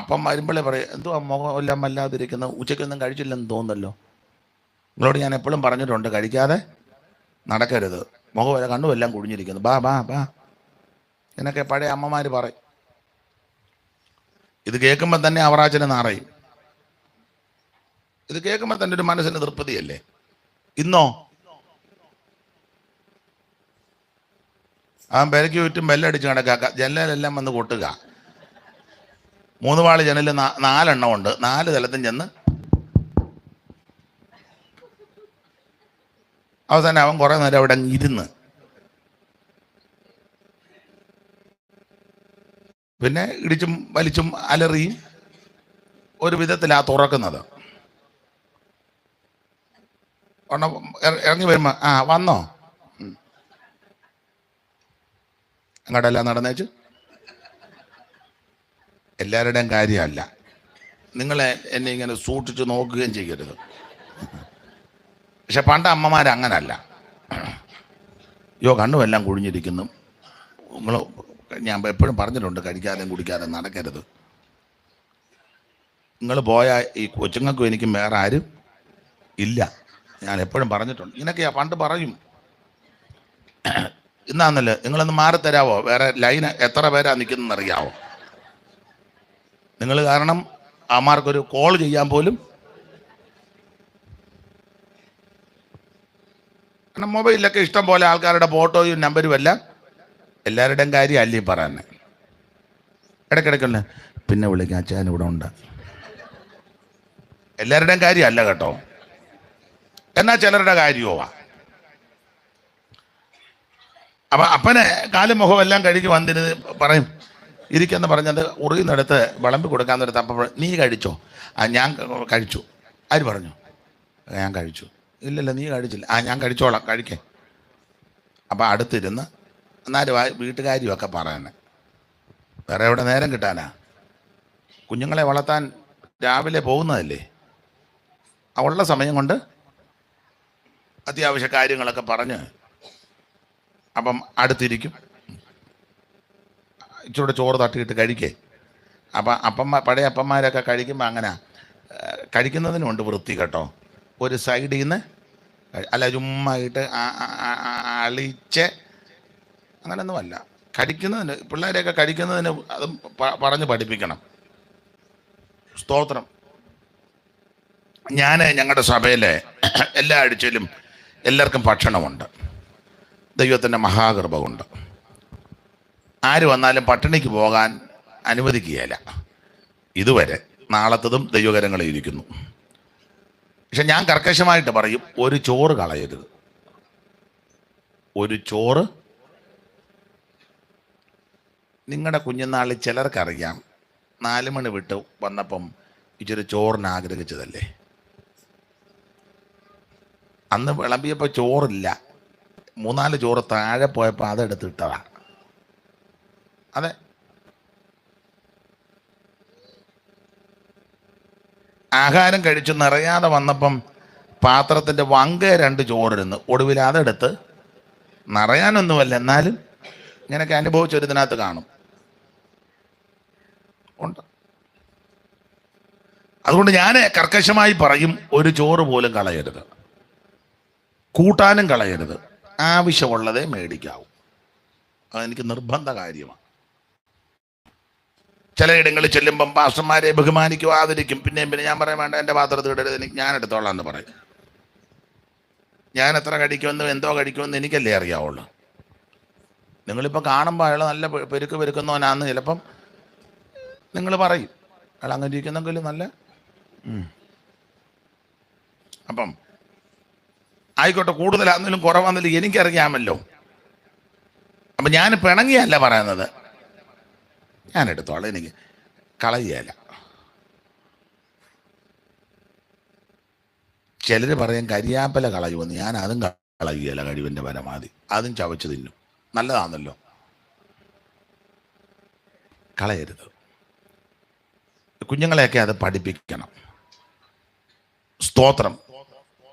അപ്പം വരുമ്പോഴേ പറയും എന്തുവാ മുഖമെല്ലാം വല്ലാതിരിക്കുന്നത്, ഉച്ചയ്ക്കൊന്നും കഴിച്ചില്ലെന്ന് തോന്നുന്നല്ലോ. നിങ്ങളോട് ഞാൻ എപ്പോഴും പറഞ്ഞിട്ടുണ്ട് കഴിക്കാതെ നടക്കരുത്, മുഖം കണ്ണുമെല്ലാം കുഴിഞ്ഞിരിക്കുന്നു, ബാ ബാ ബാ എന്നൊക്കെ പഴയ അമ്മമാർ പറയും. ഇത് കേൾക്കുമ്പോൾ തന്നെ അവറാച്ചന് നാറയും. ഇത് കേൾക്കുമ്പോൾ തന്നെ ഒരു മനസ്സിന് തൃപ്തിയല്ലേ? ഇന്നോ അവൻ പെരയ്ക്ക് ചുറ്റും ബെല്ലടിച്ച് കിടക്കുക, ജനലിലെല്ലാം വന്ന് കൊട്ടുക. 3 വാള് ജനലിൽ 4 ഉണ്ട്. 4 തലത്തും ചെന്ന് അവസാനം അവൻ കുറേ നേരം അവിടെ ഇരുന്ന് പിന്നെ ഇടിച്ചും വലിച്ചും അലറിയും ഒരു വിധത്തിലാ തുറക്കുന്നത്. ഇറങ്ങി വരുമ്പോ വന്നോ, അങ്ങോട്ടെല്ലാം നടന്നേച്ച്. എല്ലാവരുടെയും കാര്യമല്ല, നിങ്ങളെ എന്നെ ഇങ്ങനെ സൂക്ഷിച്ച് നോക്കുകയും ചെയ്യരുത്. പക്ഷെ പണ്ട് അമ്മമാരങ്ങനല്ല. കണ്ണുമെല്ലാം കുഴിഞ്ഞിരിക്കുന്നു. നിങ്ങൾ, ഞാൻ എപ്പോഴും പറഞ്ഞിട്ടുണ്ട് കഴിക്കാതെയും കുടിക്കാതെയും നടക്കരുത്. നിങ്ങൾ പോയാൽ ഈ കൊച്ചുങ്ങൾക്കും എനിക്കും വേറെ ആരും ഇല്ല. ഞാൻ എപ്പോഴും പറഞ്ഞിട്ടുണ്ട്. ഇങ്ങനെയൊക്കെയാ പണ്ട് പറയും. ഇന്നാന്നല്ലേ നിങ്ങളൊന്ന് മാറിത്തരാവോ, വേറെ ലൈന് എത്ര പേരാ നിൽക്കുന്നതെന്ന് അറിയാവോ? നിങ്ങൾ കാരണം അമ്മമാർക്കൊരു കോൾ ചെയ്യാൻ പോലും, കാരണം മൊബൈലിലൊക്കെ ഇഷ്ടം പോലെ ആൾക്കാരുടെ ഫോട്ടോയും നമ്പരും എല്ലാം. എല്ലാവരുടെയും കാര്യം അല്ലേ പറയാൻ. ഇടയ്ക്കിടയ്ക്കല്ലേ പിന്നെ വിളിക്കാം, അച്ഛൻ ഇവിടെ ഉണ്ട്. എല്ലാവരുടെയും കാര്യമല്ല കേട്ടോ, എന്നാ ചിലരുടെ കാര്യമോ. അപ്പം അപ്പനെ കാലും മുഖം എല്ലാം കഴുകി വന്നിരുന്ന് പറയും ഇരിക്കെന്ന് പറഞ്ഞത് ഉറിയുന്നിടത്ത് വിളമ്പി കൊടുക്കാൻ നേരത്ത് അപ്പം നീ കഴിച്ചോ? ഞാൻ കഴിച്ചു. ആര് പറഞ്ഞു? ഞാൻ കഴിച്ചു. ഇല്ലല്ല നീ കഴിച്ചില്ല. ഞാൻ കഴിച്ചോളാം, കഴിക്കേ. അപ്പം അടുത്തിരുന്ന് എന്നാലും വീട്ടുകാരിയൊക്കെ പറയാനെ. വേറെ എവിടെ നേരം കിട്ടാനാ? കുഞ്ഞുങ്ങളെ വളർത്താൻ രാവിലെ പോകുന്നതല്ലേ, ഉള്ള സമയം കൊണ്ട് അത്യാവശ്യ കാര്യങ്ങളൊക്കെ പറഞ്ഞ് അപ്പം അടുത്തിരിക്കും. ഇച്ചിരൂടെ ചോറ് തട്ടിയിട്ട് കഴിക്കേ. അപ്പം പഴയ അപ്പന്മാരൊക്കെ കഴിക്കുമ്പോൾ അങ്ങനെ കഴിക്കുന്നതിനുണ്ട് വൃത്തി കേട്ടോ. ഒരു സൈഡിൽ നിന്ന് അല്ല ചുമ്മായിട്ട് അളിച്ച് അങ്ങനെയൊന്നുമല്ല. കഴിക്കുന്നതിന് പിള്ളേരെയൊക്കെ കഴിക്കുന്നതിന് അത് പറഞ്ഞ് പഠിപ്പിക്കണം. സ്തോത്രം. ഞങ്ങളുടെ സഭയിലെ എല്ലാ ആഴ്ചയിലും എല്ലാവർക്കും ഭക്ഷണമുണ്ട്. ദൈവത്തിൻ്റെ മഹാകൃപ കൊണ്ട് ആര് വന്നാലും പട്ടിണിക്ക് പോകാൻ അനുവദിക്കുകയില്ല ഇതുവരെ. നാളത്തതും ദൈവകരങ്ങളിൽ ഇരിക്കുന്നു. പക്ഷെ ഞാൻ കർക്കശമായിട്ട് പറയും, ഒരു ചോറ് കളയരുത്. ഒരു ചോറ്. നിങ്ങളുടെ കുഞ്ഞുനാളിൽ ചിലർക്കറിയാം 4 മണി വിട്ട് വന്നപ്പം ഇച്ചിരി ചോറിന് ആഗ്രഹിച്ചതല്ലേ. അന്ന് വിളമ്പിയപ്പോൾ ചോറില്ല, 3-4 ചോറ് താഴെ പോയപ്പോൾ അതെടുത്തിട്ടതാ. അതെ, ആഹാരം കഴിച്ചു നിറയാതെ വന്നപ്പം പാത്രത്തിൻ്റെ വങ്കേ 2 ചോറിരുന്ന്. ഒടുവിൽ അതെടുത്ത് നിറയാനൊന്നുമല്ല, എന്നാലും ഇങ്ങനെയൊക്കെ അനുഭവിച്ചൊരിതിനകത്ത് കാണും. ഉണ്ട്. അതുകൊണ്ട് ഞാൻ കർക്കശമായി പറയും, ഒരു ചോറ് പോലും കളയരുത്, കൂട്ടാനും കളയരുത്. ആവശ്യമുള്ളതേ മേടിക്കാവൂ. അതെനിക്ക് നിർബന്ധ കാര്യമാണ്. ചിലയിടങ്ങളിൽ ചെല്ലുമ്പം പാസ്റ്റർമാരെ ബഹുമാനിക്കും, ആദരിക്കും. പിന്നെയും പിന്നെ ഞാൻ പറയാൻ വേണ്ട, എൻ്റെ പാത്രത്തിൽ ഇടരുത്, എനിക്ക് ഞാൻ എടുത്തോളാം എന്ന് പറയും. ഞാൻ എത്ര കഴിക്കുമെന്നും എന്തോ കഴിക്കുമെന്ന് എനിക്കല്ലേ അറിയാവുള്ളൂ. നിങ്ങളിപ്പോൾ കാണുമ്പോൾ അയാൾ നല്ല പെരുക്കുന്നവനാന്ന് ചിലപ്പം നിങ്ങൾ പറയും, അയാൾ അങ്ങനെ ഇരിക്കുന്നെങ്കിലും നല്ല. അപ്പം ആയിക്കോട്ടെ, കൂടുതലാണെങ്കിലും കുറവാണെങ്കിലും എനിക്കറിയാമല്ലോ. അപ്പം ഞാൻ പിണങ്ങിയല്ല പറയുന്നത്, ഞാൻ എടുത്തോളാം, എനിക്ക് കളയുകയല്ല. ചിലർ പറയും കരിയാപ്പല കളയുമെന്ന്. ഞാൻ അതും കളയുകയല്ല, കഴിവിൻ്റെ പരമാവധി. അതും ചവച്ച് തിന്നും, നല്ലതാണല്ലോ. കളയരുത്. കുഞ്ഞുങ്ങളെയൊക്കെ അത് പഠിപ്പിക്കണം. സ്തോത്രം.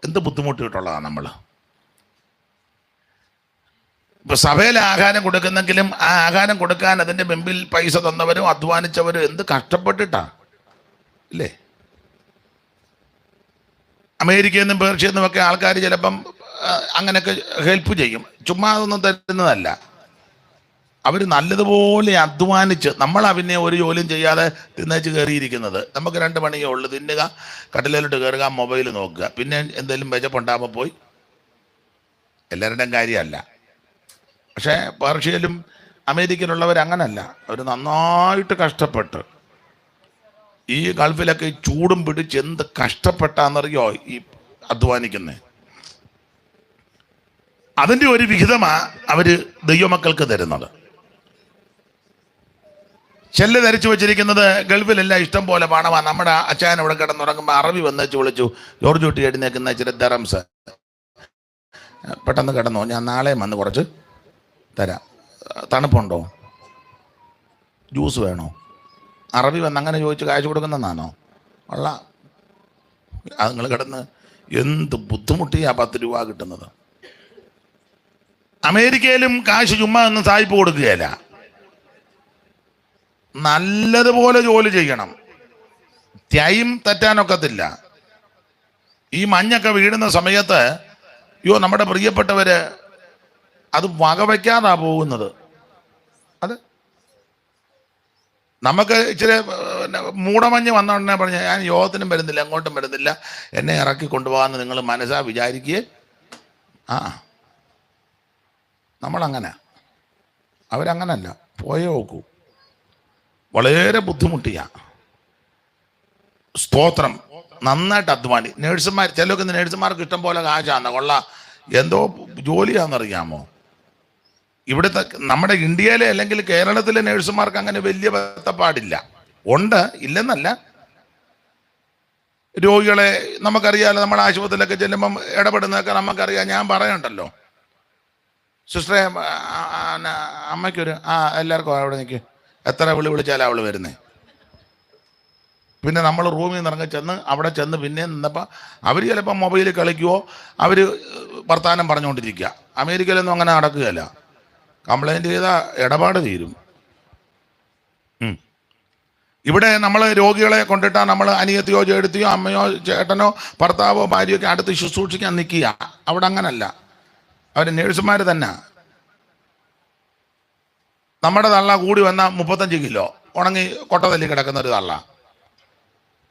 എന്ത് ബുദ്ധിമുട്ടിയിട്ടുള്ളതാണ് നമ്മൾ. ഇപ്പൊ സഭയിൽ ആഹാരം കൊടുക്കുന്നെങ്കിലും ആ ആഹാരം കൊടുക്കാൻ അതിൻ്റെ മുമ്പിൽ പൈസ തന്നവരും അധ്വാനിച്ചവരും എന്ത് കഷ്ടപ്പെട്ടിട്ടാ. ഇല്ലേ? അമേരിക്കയിൽ നിന്നും പേർഷ്യയിൽ നിന്നുമൊക്കെ ആൾക്കാർ ചിലപ്പം അങ്ങനെയൊക്കെ ഹെൽപ്പ് ചെയ്യും, ചുമ്മാ അതൊന്നും തരുന്നതല്ല. അവർ നല്ലതുപോലെ അധ്വാനിച്ച്, നമ്മളാ പിന്നെ ഒരു ജോലിയും ചെയ്യാതെ തിന്നേച്ച് കയറിയിരിക്കുന്നത്. നമുക്ക് 2 പണിയേ ഉള്ളൂ: തിന്നുക, കട്ടിലോട്ട് കയറുക, മൊബൈൽ നോക്കുക, പിന്നെ എന്തെങ്കിലും വിശപ്പുണ്ടാകുമ്പോൾ പോയി. എല്ലാവരുടെയും കാര്യമല്ല. പക്ഷേ പേർഷ്യയിലും അമേരിക്കയിലുള്ളവർ അങ്ങനല്ല. അവർ നന്നായിട്ട് കഷ്ടപ്പെട്ട്, ഈ ഗൾഫിലൊക്കെ ഈ ചൂടും പിടിച്ച് എന്ത് കഷ്ടപ്പെട്ടാന്നറിയോ ഈ അധ്വാനിക്കുന്നത്. അതിൻ്റെ ഒരു വിഹിതമാണ് അവർ ദൈവമക്കൾക്ക് തരുന്നത്. ചെല്ല് ധരിച്ചു വെച്ചിരിക്കുന്നത് ഗൾഫിലെല്ലാം ഇഷ്ടം പോലെ പണമാണ്. നമ്മുടെ അച്ചായൻ ഇവിടെ കിടന്നുറങ്ങുമ്പോൾ അറബി വന്നേച്ച് വിളിച്ചു, ജോർജ് കുട്ടി എഴുന്നേക്കുന്ന ഇച്ചിരി ദറംസ് പെട്ടെന്ന് കിടന്നോ, ഞാൻ നാളെ വന്ന് കുറച്ച് തരാം. തണുപ്പുണ്ടോ, ജ്യൂസ് വേണോ? അറബി വന്ന് അങ്ങനെ ചോദിച്ച് കാശ് കൊടുക്കുന്നതാണോ? ഉള്ള അത് നിങ്ങൾ കിടന്ന് എന്ത് ബുദ്ധിമുട്ടിയാ 10 രൂപ കിട്ടുന്നത്. അമേരിക്കയിലും കാശ് ചുമ്മാ ഒന്നും സായിപ്പ് കൊടുക്കുകയല്ല, നല്ലതുപോലെ ജോലി ചെയ്യണം, ടൈം തെറ്റാനൊക്കത്തില്ല. ഈ മഞ്ഞൊക്കെ വീഴുന്ന സമയത്ത് നമ്മുടെ പ്രിയപ്പെട്ടവര് അത് വകവയ്ക്കാതാ പോകുന്നത്. അത് നമുക്ക് ഇച്ചിരി മൂടമഞ്ഞ് വന്ന ഉടനെ പറഞ്ഞ, ഞാൻ യോഗത്തിനും വരുന്നില്ല, എങ്ങോട്ടും വരുന്നില്ല, എന്നെ ഇറക്കി കൊണ്ടുപോകാമെന്ന് നിങ്ങൾ മനസ്സാ വിചാരിക്കുകയെ. നമ്മളങ്ങനെ, അവരങ്ങനല്ല. പോയേ നോക്കൂ, വളരെ ബുദ്ധിമുട്ടിയ. സ്തോത്രം, നന്നായിട്ട് അധ്വാനി. നേഴ്സുമാർ, ചിലർക്ക് നേഴ്സുമാർക്ക് ഇഷ്ടം പോലെ കാശാന്ന് കൊള്ള, എന്തോ ജോലിയാണെന്നറിയാമോ? ഇവിടുത്തെ നമ്മുടെ ഇന്ത്യയിലെ അല്ലെങ്കിൽ കേരളത്തിലെ നേഴ്സുമാർക്ക് അങ്ങനെ വലിയ ബന്ധപ്പാടില്ല. ഉണ്ട്, ഇല്ലെന്നല്ല. രോഗികളെ നമുക്കറിയാമല്ലോ, നമ്മുടെ ആശുപത്രിയിലൊക്കെ ചെല്ലുമ്പം ഇടപെടുന്നതൊക്കെ നമുക്കറിയാം. ഞാൻ പറയണ്ടല്ലോ, സിസ്റ്ററെ അമ്മയ്ക്കൊരു എല്ലാവർക്കും അവിടെ നിൽക്കും, എത്ര വിളിച്ചാലും അവൾ വരുന്നേ. പിന്നെ നമ്മൾ റൂമിൽ നിന്ന് ഇറങ്ങി ചെന്ന് അവിടെ ചെന്ന് പിന്നെ നിന്നപ്പോൾ അവർ ചിലപ്പോൾ മൊബൈലിൽ കളിക്കുവോ, അവർ വർത്തമാനം പറഞ്ഞുകൊണ്ടിരിക്കുക. അമേരിക്കയിലൊന്നും അങ്ങനെ നടക്കുകയല്ല. കംപ്ലൈൻറ്റ് ചെയ്താൽ ഇടപാട് തീരും. ഇവിടെ നമ്മൾ രോഗികളെ കൊണ്ടിട്ടാൽ നമ്മൾ അനിയത്തിയോ ചേട്ടത്തിയോ അമ്മയോ ചേട്ടനോ ഭർത്താവോ ഭാര്യയോ ഒക്കെ അടുത്ത് ശുശ്രൂഷിക്കാൻ നിൽക്കുക. അവിടെ അങ്ങനല്ല, അവർ നേഴ്സുമാർ തന്നെ. നമ്മുടെ തള്ള കൂടി വന്നാൽ 35 കിലോ ഉണങ്ങി കൊട്ട തല്ലി കിടക്കുന്ന ഒരു തള്ള.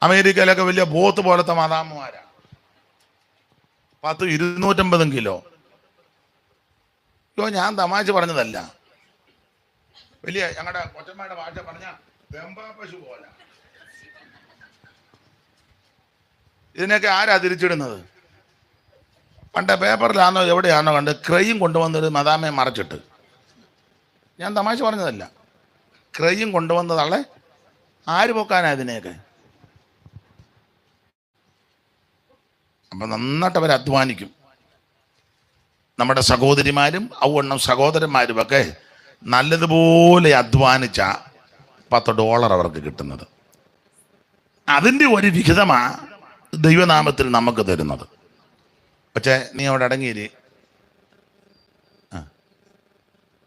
അമേരിക്കയിലൊക്കെ വലിയ ബോത്ത് പോലത്തെ മാതാമ്മമാരാണ്, 250 കിലോ. ഞാൻ തമാശ പറഞ്ഞതല്ല, വലിയ ഞങ്ങളുടെ കൊച്ചമ്മയുടെ ഭാഷ പറഞ്ഞ വെമ്പാ പശു പോലെ. ഇതിനൊക്കെ ആരാ തിരിച്ചിടുന്നത്? പണ്ട് പേപ്പറിലാണോ എവിടെയാണോ കണ്ട് ക്രൈം കൊണ്ടുവന്നൊരു മദാമയെ മറച്ചിട്ട്. ഞാൻ തമാശ പറഞ്ഞതല്ല, ക്രൈം കൊണ്ടുവന്നതാളെ ആര് പോക്കാനാ ഇതിനെയൊക്കെ? അപ്പം നന്നായിട്ട് അവർ അധ്വാനിക്കും. നമ്മുടെ സഹോദരിമാരും ഔവണ്ണം സഹോദരന്മാരും ഒക്കെ നല്ലതുപോലെ അധ്വാനിച്ച $10 അവർക്ക് കിട്ടുന്നത്. അതിൻ്റെ ഒരു വിഹിതമാണ് ദൈവനാമത്തിൽ നമുക്ക് തരുന്നത്. പക്ഷേ നീ അവിടെ അടങ്ങിയിരി,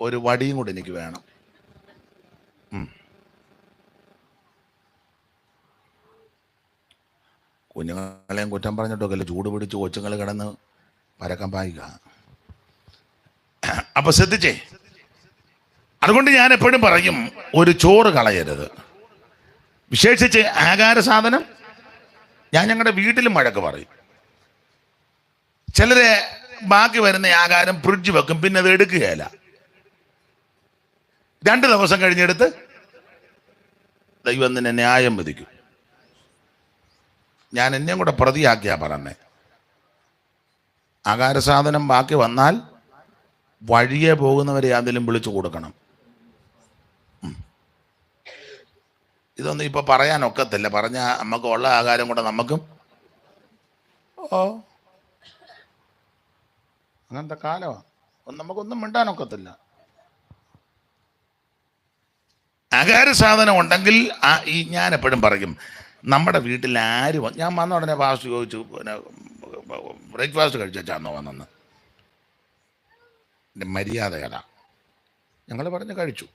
ഒരു വടിയും കൂടി എനിക്ക് വേണം. കുഞ്ഞുങ്ങളെയും കുറ്റം പറഞ്ഞിട്ടൊക്കെ അല്ലേ ചൂട് പിടിച്ച് കൊച്ചുങ്ങൾ കിടന്ന് പരക്കം പായിക്കുക. അപ്പൊ ശ്രദ്ധിച്ചേ, അതുകൊണ്ട് ഞാൻ എപ്പോഴും പറയും, ഒരു ചോറ് കളയരുത്, വിശേഷിച്ച് ആഹാര സാധനം. ഞാൻ ഞങ്ങളുടെ വീട്ടിലും വഴക്ക് പറയും. ചിലരെ ബാക്കി വരുന്ന ആഹാരം ഫ്രിഡ്ജ് വെക്കും, പിന്നെ അത് എടുക്കുകയില്ല. 2 ദിവസം കഴിഞ്ഞെടുത്ത് ദൈവം നിന്നെ ന്യായം വിധിക്കും. ഞാൻ എന്നെയും കൂടെ പ്രതിയാക്കിയാ പറഞ്ഞേ. ആഹാര സാധനം ബാക്കി വന്നാൽ വഴിയെ പോകുന്നവരെ അതിലും വിളിച്ചു കൊടുക്കണം. ഇതൊന്നും ഇപ്പൊ പറയാനൊക്കത്തില്ല. പറഞ്ഞ നമുക്ക് ഉള്ള ആഹാരം കൂടെ നമുക്കും അങ്ങനത്തെ കാലമാണ്. നമുക്കൊന്നും മിണ്ടാനൊക്കത്തില്ല. ആഹാര സാധനം ഉണ്ടെങ്കിൽ ഞാൻ എപ്പോഴും പറയും, നമ്മുടെ വീട്ടിൽ ആരും, ഞാൻ വന്ന ഉടനെ ഫാസ്റ്റ് ചോദിച്ചു, പിന്നെ ബ്രേക്ക്ഫാസ്റ്റ് കഴിച്ചാന്നോ വന്നെന്ന്. എൻ്റെ മര്യാദ അതാ. ഞങ്ങൾ പറഞ്ഞ് കഴിച്ചു,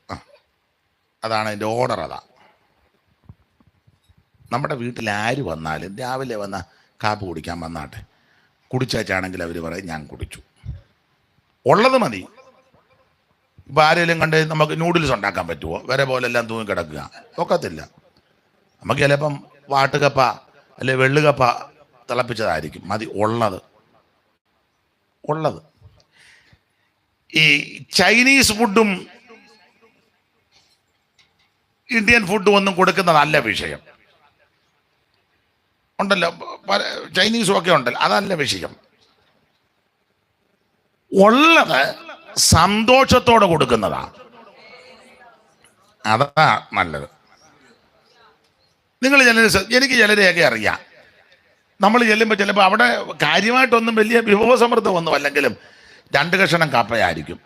അതാണ് എൻ്റെ ഓർഡർ. അതാ നമ്മുടെ വീട്ടിൽ ആര് വന്നാലും രാവിലെ വന്ന കാപ്പി കുടിക്കാൻ വന്നാട്ടെ, കുടിച്ചാണെങ്കിൽ അവർ പറയും ഞാൻ കുടിച്ചു, ഉള്ളത് മതി. ഇപ്പം ആരെങ്കിലും കണ്ട് നമുക്ക് നൂഡിൽസ് ഉണ്ടാക്കാൻ പറ്റുമോ? വരെ പോലെ എല്ലാം തൂങ്ങി കിടക്കുക ഒക്കത്തില്ല. നമുക്ക് ചിലപ്പം വാട്ടുകപ്പ അല്ലെ വെള്ളുകപ്പ തിളപ്പിച്ചതായിരിക്കും മതി, ഉള്ളത്. ഈ ചൈനീസ് ഫുഡും ഇന്ത്യൻ ഫുഡും ഒന്നും കൊടുക്കുന്നതല്ല വിഷയം. ഉണ്ടല്ലോ ചൈനീസും ഒക്കെ ഉണ്ടല്ലോ, അതല്ല വിഷയം. ഉള്ളത് സന്തോഷത്തോടെ കൊടുക്കുന്നതാ, അതാ നല്ലത്. നിങ്ങൾ എനിക്ക് ചിലരെയൊക്കെ അറിയാം, നമ്മൾ ചെല്ലുമ്പോൾ ചിലപ്പോൾ അവിടെ കാര്യമായിട്ടൊന്നും വലിയ വിഭവസമൃദ്ധമൊന്നും അല്ലെങ്കിലും 2 കഷണം കപ്പയായിരിക്കും,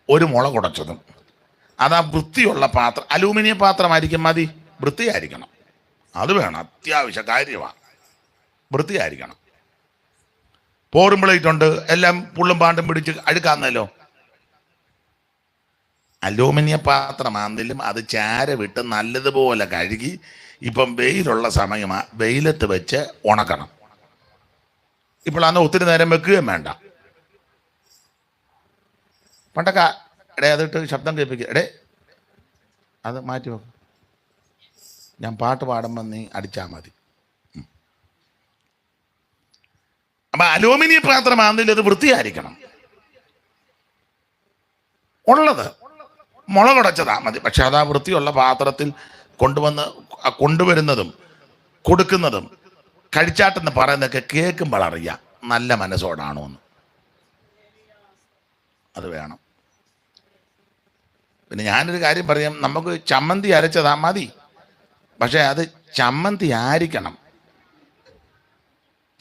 ഒരു മുള കുടച്ചതും. അതാ വൃത്തിയുള്ള പാത്രം, അലൂമിനിയം പാത്രമായിരിക്കും മതി, വൃത്തിയായിരിക്കണം. അത് വേണം, അത്യാവശ്യ കാര്യമാണ്, വൃത്തിയായിരിക്കണം. പോറും പ്ലേറ്റ് ഉണ്ട്, എല്ലാം പുള്ളും പാണ്ടും പിടിച്ച് അഴുക്കാന്നല്ലോ. അലൂമിനിയം പാത്രമാണെങ്കിലും അത് ചാര വിട്ട് നല്ലതുപോലെ കഴുകി, ഇപ്പം വെയിലുള്ള സമയമാണ്, വെയിലത്ത് വെച്ച് ഉണക്കണം. ഇപ്പോഴാണ് ഒത്തിരി നേരം വെക്കുകയും വേണ്ട. പണ്ടൊക്കെ അതിട്ട് ശബ്ദം കേൾപ്പിക്കുക, അത് മാറ്റി വെക്കും, ഞാൻ പാട്ട് പാടുമ്പോൾ നീ അടിച്ചാൽ മതി. അപ്പം അലൂമിനിയം പാത്രമാണെങ്കിലും അത് വൃത്തിയായിരിക്കണം, ഉള്ളത് മുള കുടച്ചതാ മതി. പക്ഷെ അതാ വൃത്തിയുള്ള പാത്രത്തിൽ കൊണ്ടുവരുന്നതും കൊടുക്കുന്നതും കഴിച്ചാട്ടെന്ന് പറയുന്നതൊക്കെ കേൾക്കുമ്പോൾ അറിയാം നല്ല മനസ്സോടാണോ എന്ന്. അത് വേണം. പിന്നെ ഞാനൊരു കാര്യം പറയാം, നമുക്ക് ചമ്മന്തി അരച്ചതാ മതി, പക്ഷെ അത് ചമ്മന്തി ആയിരിക്കണം.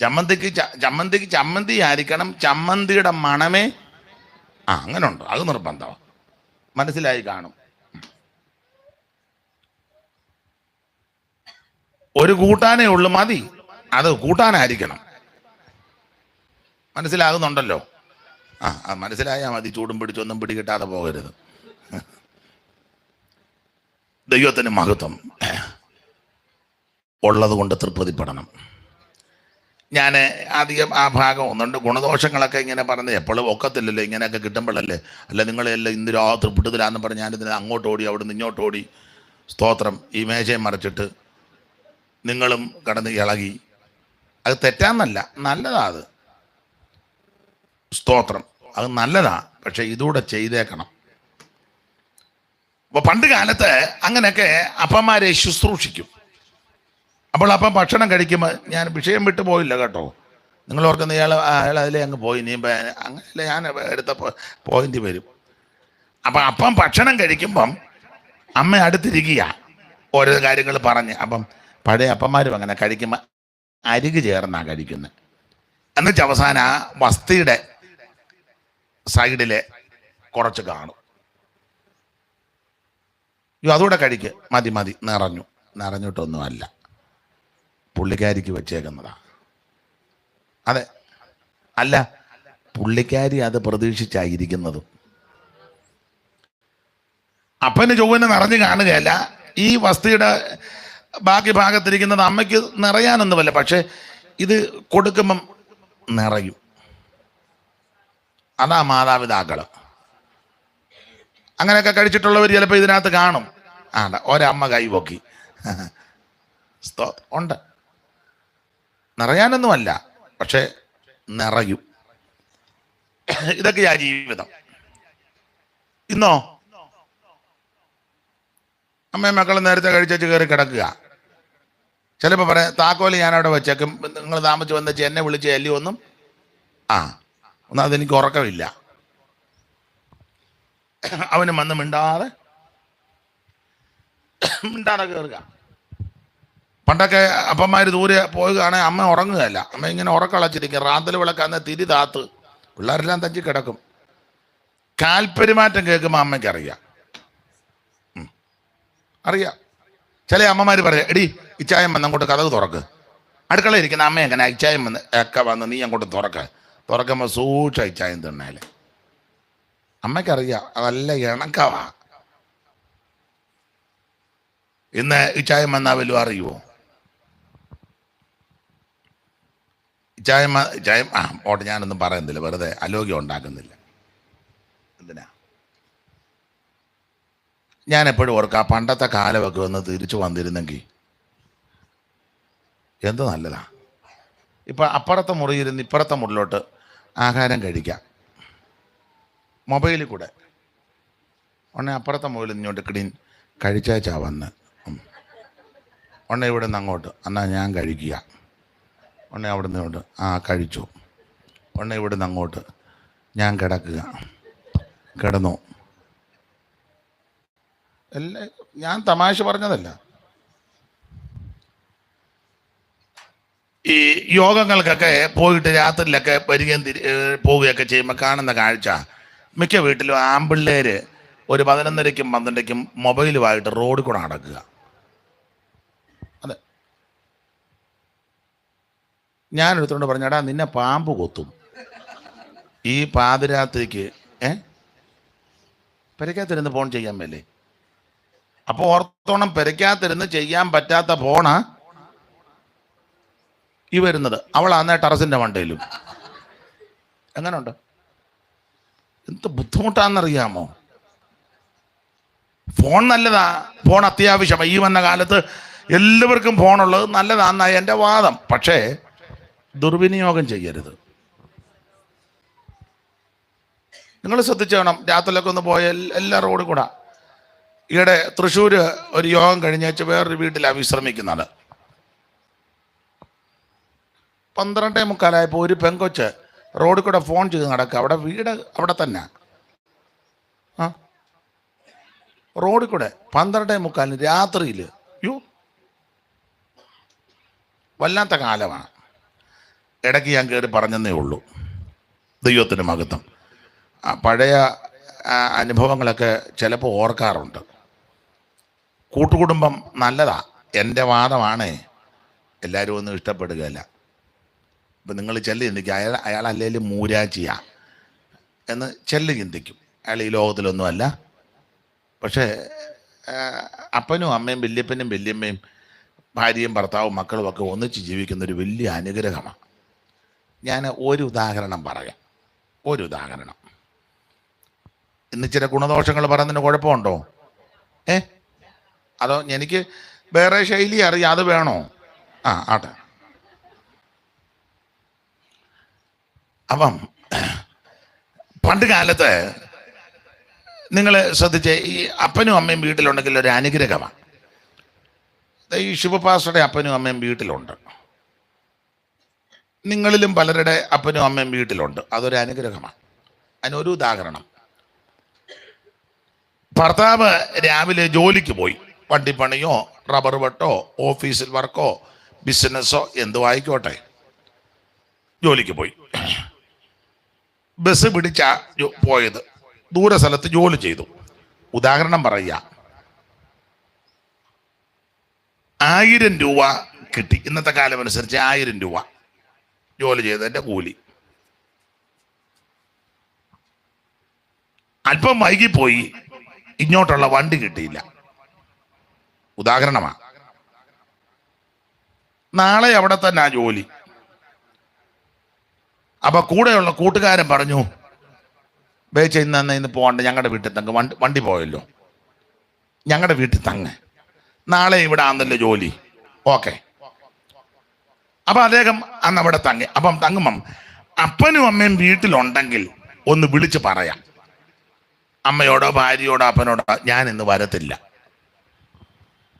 ചമ്മന്തിക്ക് ചമ്മന്തി ആയിരിക്കണം, ചമ്മന്തിയുടെ മണമേ അങ്ങനെ ഉണ്ട്, അത് നിർബന്ധമാണ്. മനസ്സിലായി കാണും. ഒരു കൂട്ടാനേ ഉള്ളു മതി, അത് കൂട്ടാനായിരിക്കണം. മനസ്സിലാകുന്നുണ്ടല്ലോ? അത് മനസ്സിലായാൽ മതി, ചൂടും പിടിച്ചൊന്നും പിടികിട്ടാതെ പോകരുത്. ദൈവത്തിന് മഹത്വം. ഉള്ളത് കൊണ്ട് തൃപ്തിപ്പെടണം. ഞാൻ അധികം ആ ഭാഗം ഒന്നുണ്ട്, ഗുണദോഷങ്ങളൊക്കെ ഇങ്ങനെ പറഞ്ഞ് എപ്പോഴും ഒക്കത്തില്ലല്ലോ, ഇങ്ങനെയൊക്കെ കിട്ടുമ്പോഴല്ലേ. അല്ല നിങ്ങളെല്ലാം ഇന്ന് രാത്രി പിടുതലാന്ന് പറഞ്ഞ് ഞാനിതിന് അങ്ങോട്ട് ഓടി, അവിടെ നിന്ന് ഇങ്ങോട്ട് ഓടി. സ്തോത്രം. ഈ മേശയും മറിച്ചിട്ട് നിങ്ങളും കടന്ന് ഇളകി. അത് തെറ്റാന്നല്ല, നല്ലതാ അത്, സ്തോത്രം, അത് നല്ലതാ. പക്ഷെ ഇതൂടെ ചെയ്തേക്കണം. അപ്പോൾ പണ്ട് കാലത്ത് അങ്ങനെയൊക്കെ അപ്പന്മാരെ ശുശ്രൂഷിക്കും. അപ്പോൾ അപ്പം ഭക്ഷണം കഴിക്കുമ്പോൾ, ഞാൻ വിഷയം വിട്ടു പോയില്ല കേട്ടോ, നിങ്ങൾ ഓർക്കുന്ന അയാൾ അതിലേ അങ്ങ് പോയി, നീ അങ്ങനെയല്ലേ ഞാൻ എടുത്ത പോയിന്റ് വരും. അപ്പം അപ്പം ഭക്ഷണം കഴിക്കുമ്പം അമ്മ അടുത്തിരിക്കുക, ഓരോ കാര്യങ്ങൾ പറഞ്ഞ്. അപ്പം പഴയ അപ്പന്മാരും അങ്ങനെ കഴിക്കുമ്പോൾ അരികു ചേർന്നാണ് കഴിക്കുന്നത്. എന്നുവെച്ചാൽ അവസാനം ആ വസ്തിയുടെ സൈഡിലെ കുറച്ച് കാണും. അതുകൂടെ കഴിക്ക്, മതി, നിറഞ്ഞിട്ടൊന്നുമല്ല, പുള്ളിക്കാരിക്ക് വെച്ചേക്കുന്നതാ. അതെ, അല്ല പുള്ളിക്കാരി അത് പ്രതീക്ഷിച്ചായിരിക്കുന്നതും. അപ്പന് ചൊവ്വന് നിറഞ്ഞു കാണുകയല്ല, ഈ വസ്തിയുടെ ബാക്കി ഭാഗത്തിരിക്കുന്നത് അമ്മയ്ക്ക് നിറയാനൊന്നുമല്ല, പക്ഷെ ഇത് കൊടുക്കുമ്പം നിറയും. അതാ മാതാപിതാക്കൾ. അങ്ങനെയൊക്കെ കഴിച്ചിട്ടുള്ളവർ ചിലപ്പോൾ ഇതിനകത്ത് കാണും. ഒരമ്മ കൈപൊക്കി, ഉണ്ട്, നിറയാനൊന്നുമല്ല, പക്ഷെ നിറയും. ഇതൊക്കെയാ ജീവിതം. ഇന്നോ അമ്മയും മക്കളും നേരത്തെ കഴിച്ചു കയറി കിടക്കുക. ചിലപ്പോൾ പറയാം, താക്കോല് ഞാനവിടെ വെച്ചേക്കും, നിങ്ങൾ താമസിച്ച് വന്നേച്ച് എന്നെ വിളിച്ച് എല്ലി ഒന്നും അതെനിക്ക് ഉറക്കമില്ല. അവനും വന്ന് മിണ്ടാതെ കയറുക. പണ്ടൊക്കെ അപ്പന്മാർ ദൂരെ പോവുകയാണെങ്കിൽ അമ്മ ഉറങ്ങുകയല്ല, അമ്മ ഇങ്ങനെ ഉറക്കളച്ചിരിക്കും. റാന്തൽ വിളക്കാന്ന് തിരി താത്ത് പിള്ളേരെല്ലാം തഞ്ചി കിടക്കും. കാൽപ്പെരുമാറ്റം കേൾക്കുമ്പോൾ അമ്മയ്ക്ക് അറിയാം. ചില അമ്മമാർ പറയാം, എടി ഇച്ചായം വന്ന് അങ്ങോട്ട് കഥക് തുറക്ക്. അടുക്കള ഇരിക്കുന്ന അമ്മ എങ്ങനെ ഇച്ചായം വന്ന് ഒക്കെ വന്ന് നീ അങ്ങോട്ട് തുറക്കുമ്പോൾ സൂക്ഷിച്ച ഇച്ചായം തിണ്ണേല്. അമ്മയ്ക്കറിയാം, അതല്ല ഇണക്കവാ. ഇന്ന് ഇച്ചായം വന്നാൽ വല്ലതും അറിയുമോ? ചായ ഓട്ടെ, ഞാനൊന്നും പറയുന്നില്ല, വെറുതെ അലോഗ്യം ഉണ്ടാക്കുന്നില്ല. എന്തിനാ? ഞാൻ എപ്പോഴും ഓർക്കാം, പണ്ടത്തെ കാലമൊക്കെ ഒന്ന് തിരിച്ചു വന്നിരുന്നെങ്കിൽ എന്ത് നല്ലതാ. ഇപ്പം അപ്പുറത്തെ മുറിയിരുന്ന് ഇപ്പുറത്തെ മുറിലോട്ട് ആഹാരം കഴിക്കാം മൊബൈലിൽ കൂടെ. ഉടനെ അപ്പുറത്തെ മുറിയിൽ ഇങ്ങോട്ട് ക്ലീൻ കഴിച്ചാച്ചാ വന്ന് ഉടനെ ഇവിടെ നിന്ന് അങ്ങോട്ട് എന്നാൽ ഞാൻ കഴിക്കുക. ഉടനെ അവിടെ നിന്ന് ഇങ്ങോട്ട് കഴിച്ചു. ഉടനെ ഇവിടെ നിന്ന് അങ്ങോട്ട് ഞാൻ കിടക്കുക, കിടന്നു. ഞാൻ തമാശ പറഞ്ഞതല്ല. ഈ യോഗങ്ങൾക്കൊക്കെ പോയിട്ട് രാത്രിയിലൊക്കെ വരികയും പോവുകയൊക്കെ ചെയ്യുമ്പോൾ കാണുന്ന കാഴ്ച, മിക്ക വീട്ടിലും ആമ്പിള്ളേര് ഒരു 11:30-ക്കും 12:00-ക്കും മൊബൈലുമായിട്ട് റോഡിൽ കൂടെ നടക്കുക. അതെ, ഞാനെടുത്തോണ്ട് പറഞ്ഞാടാ, നിന്നെ പാമ്പ് കൊത്തും ഈ പാതിരാത്രിക്ക്. പെരയ്ക്കകത്തിരുന്ന് ഫോൺ ചെയ്യാൻ മേലേ? അപ്പോൾ ഓർത്തോണം, പെരയ്ക്കകത്തിരുന്ന് ചെയ്യാൻ പറ്റാത്ത ഫോണാ ഈ വരുന്നത്. അവളാന്നേ ടെറസിൻ്റെ മണ്ടയിലും. എങ്ങനെയുണ്ട്? എന്ത് ബുദ്ധിമുട്ടാണെന്നറിയാമോ? ഫോൺ നല്ലതാ, ഫോൺ അത്യാവശ്യമാണ്. ഈ വന്ന കാലത്ത് എല്ലാവർക്കും ഫോണുള്ളത് നല്ലതാണെന്നാണ് എൻ്റെ വാദം. പക്ഷേ ദുർവിനിയോഗം ചെയ്യരുത്. നിങ്ങൾ ശ്രദ്ധിച്ചു വേണം. രാത്രിയിലൊക്കെ ഒന്ന് പോയ എല്ലാ റോഡും കൂടെ. ഈയിടെ തൃശ്ശൂർ ഒരു യോഗം കഴിഞ്ഞേച്ച് വേറൊരു വീട്ടിലാണ് വിശ്രമിക്കുന്നത്. 12:45 ഒരു പെങ്കൊച്ച് റോഡിൽ കൂടെ ഫോൺ ചെയ്ത് നടക്കുക. അവിടെ വീട് അവിടെ തന്നെ. റോഡിൽ കൂടെ 12:45 രാത്രിയിൽ. വല്ലാത്ത കാലമാണ്. ഇടയ്ക്ക് ഞാൻ കയറി പറഞ്ഞതേ ഉള്ളൂ. ദൈവത്തിന് മഹത്വം. പഴയ അനുഭവങ്ങളൊക്കെ ചിലപ്പോൾ ഓർക്കാറുണ്ട്. കൂട്ടുകുടുംബം നല്ലതാ, എൻ്റെ വാദമാണേ. എല്ലാവരും ഒന്നും ഇഷ്ടപ്പെടുകയില്ല. ഇപ്പം നിങ്ങൾ ചെല്ലി ചിന്തിക്കും, അയാൾ അല്ലെങ്കിലും മൂരാച്ചിയാ എന്ന് ചെല്ലി ചിന്തിക്കും. അയാൾ ഈ ലോകത്തിലൊന്നുമല്ല. പക്ഷേ അപ്പനും അമ്മയും വല്യപ്പനും വല്യമ്മയും ഭാര്യയും ഭർത്താവും മക്കളും ഒക്കെ ഒന്നിച്ച് ജീവിക്കുന്നൊരു വലിയ അനുഗ്രഹമാണ്. ഞാൻ ഒരു ഉദാഹരണം പറയാം. ഒരു ഉദാഹരണം. ഇന്ന് ചില ഗുണദോഷങ്ങൾ പറയുന്നതിന് കുഴപ്പമുണ്ടോ? അതോ എനിക്ക് വേറെ ശൈലി അറിയാം, അത് വേണോ? ആട്ടെ. അപ്പം പണ്ട് കാലത്ത് നിങ്ങൾ ശ്രദ്ധിച്ച്, ഈ അപ്പനും അമ്മയും വീട്ടിലുണ്ടെങ്കിൽ ഒരു അനുഗ്രഹമാണ്. ഈ ശുഭപാസ്റ്ററുടെ അപ്പനും അമ്മയും വീട്ടിലുണ്ട്. നിങ്ങളിലും പലരുടെ അപ്പനും അമ്മയും വീട്ടിലുണ്ട്. അതൊരു അനുഗ്രഹമാണ്. അതിനൊരു ഉദാഹരണം. ഭർത്താവ് രാവിലെ ജോലിക്ക് പോയി. വണ്ടിപ്പണിയോ റബ്ബർ വെട്ടോ ഓഫീസിൽ വർക്കോ ബിസിനസ്സോ എന്തോ ആയിക്കോട്ടെ, ജോലിക്ക് പോയി. ബസ് പിടിച്ചാ പോയത്. ദൂര സ്ഥലത്ത് ജോലി ചെയ്തു. ഉദാഹരണം പറയുക, 1000 രൂപ കിട്ടി. ഇന്നത്തെ കാലം അനുസരിച്ച് 1000 രൂപ ജോലി ചെയ്തതിൻ്റെ കൂലി. അല്പം വൈകിപ്പോയി, ഇങ്ങോട്ടുള്ള വണ്ടി കിട്ടിയില്ല. ഉദാഹരണമാണ്. നാളെ അവിടെ തന്നെ ആ ജോലി. അപ്പൊ കൂടെയുള്ള കൂട്ടുകാരൻ പറഞ്ഞു, ബേച്ച ഇന്ന് പോകണ്ട, ഞങ്ങളുടെ വീട്ടിൽ തങ്ങ്, വണ്ടി പോയല്ലോ, ഞങ്ങളുടെ വീട്ടിൽ തങ്ങ്, നാളെ ഇവിടെ ആന്നല്ലോ ജോലി. ഓക്കെ. അപ്പൊ അദ്ദേഹം അന്ന് അവിടെ തങ്ങി. അപ്പം തങ്ങുമ്പം അപ്പനും അമ്മയും വീട്ടിലുണ്ടെങ്കിൽ ഒന്ന് വിളിച്ച് പറയാം, അമ്മയോടോ ഭാര്യയോടോ അപ്പനോടോ, ഞാൻ ഇന്ന് വരത്തില്ല.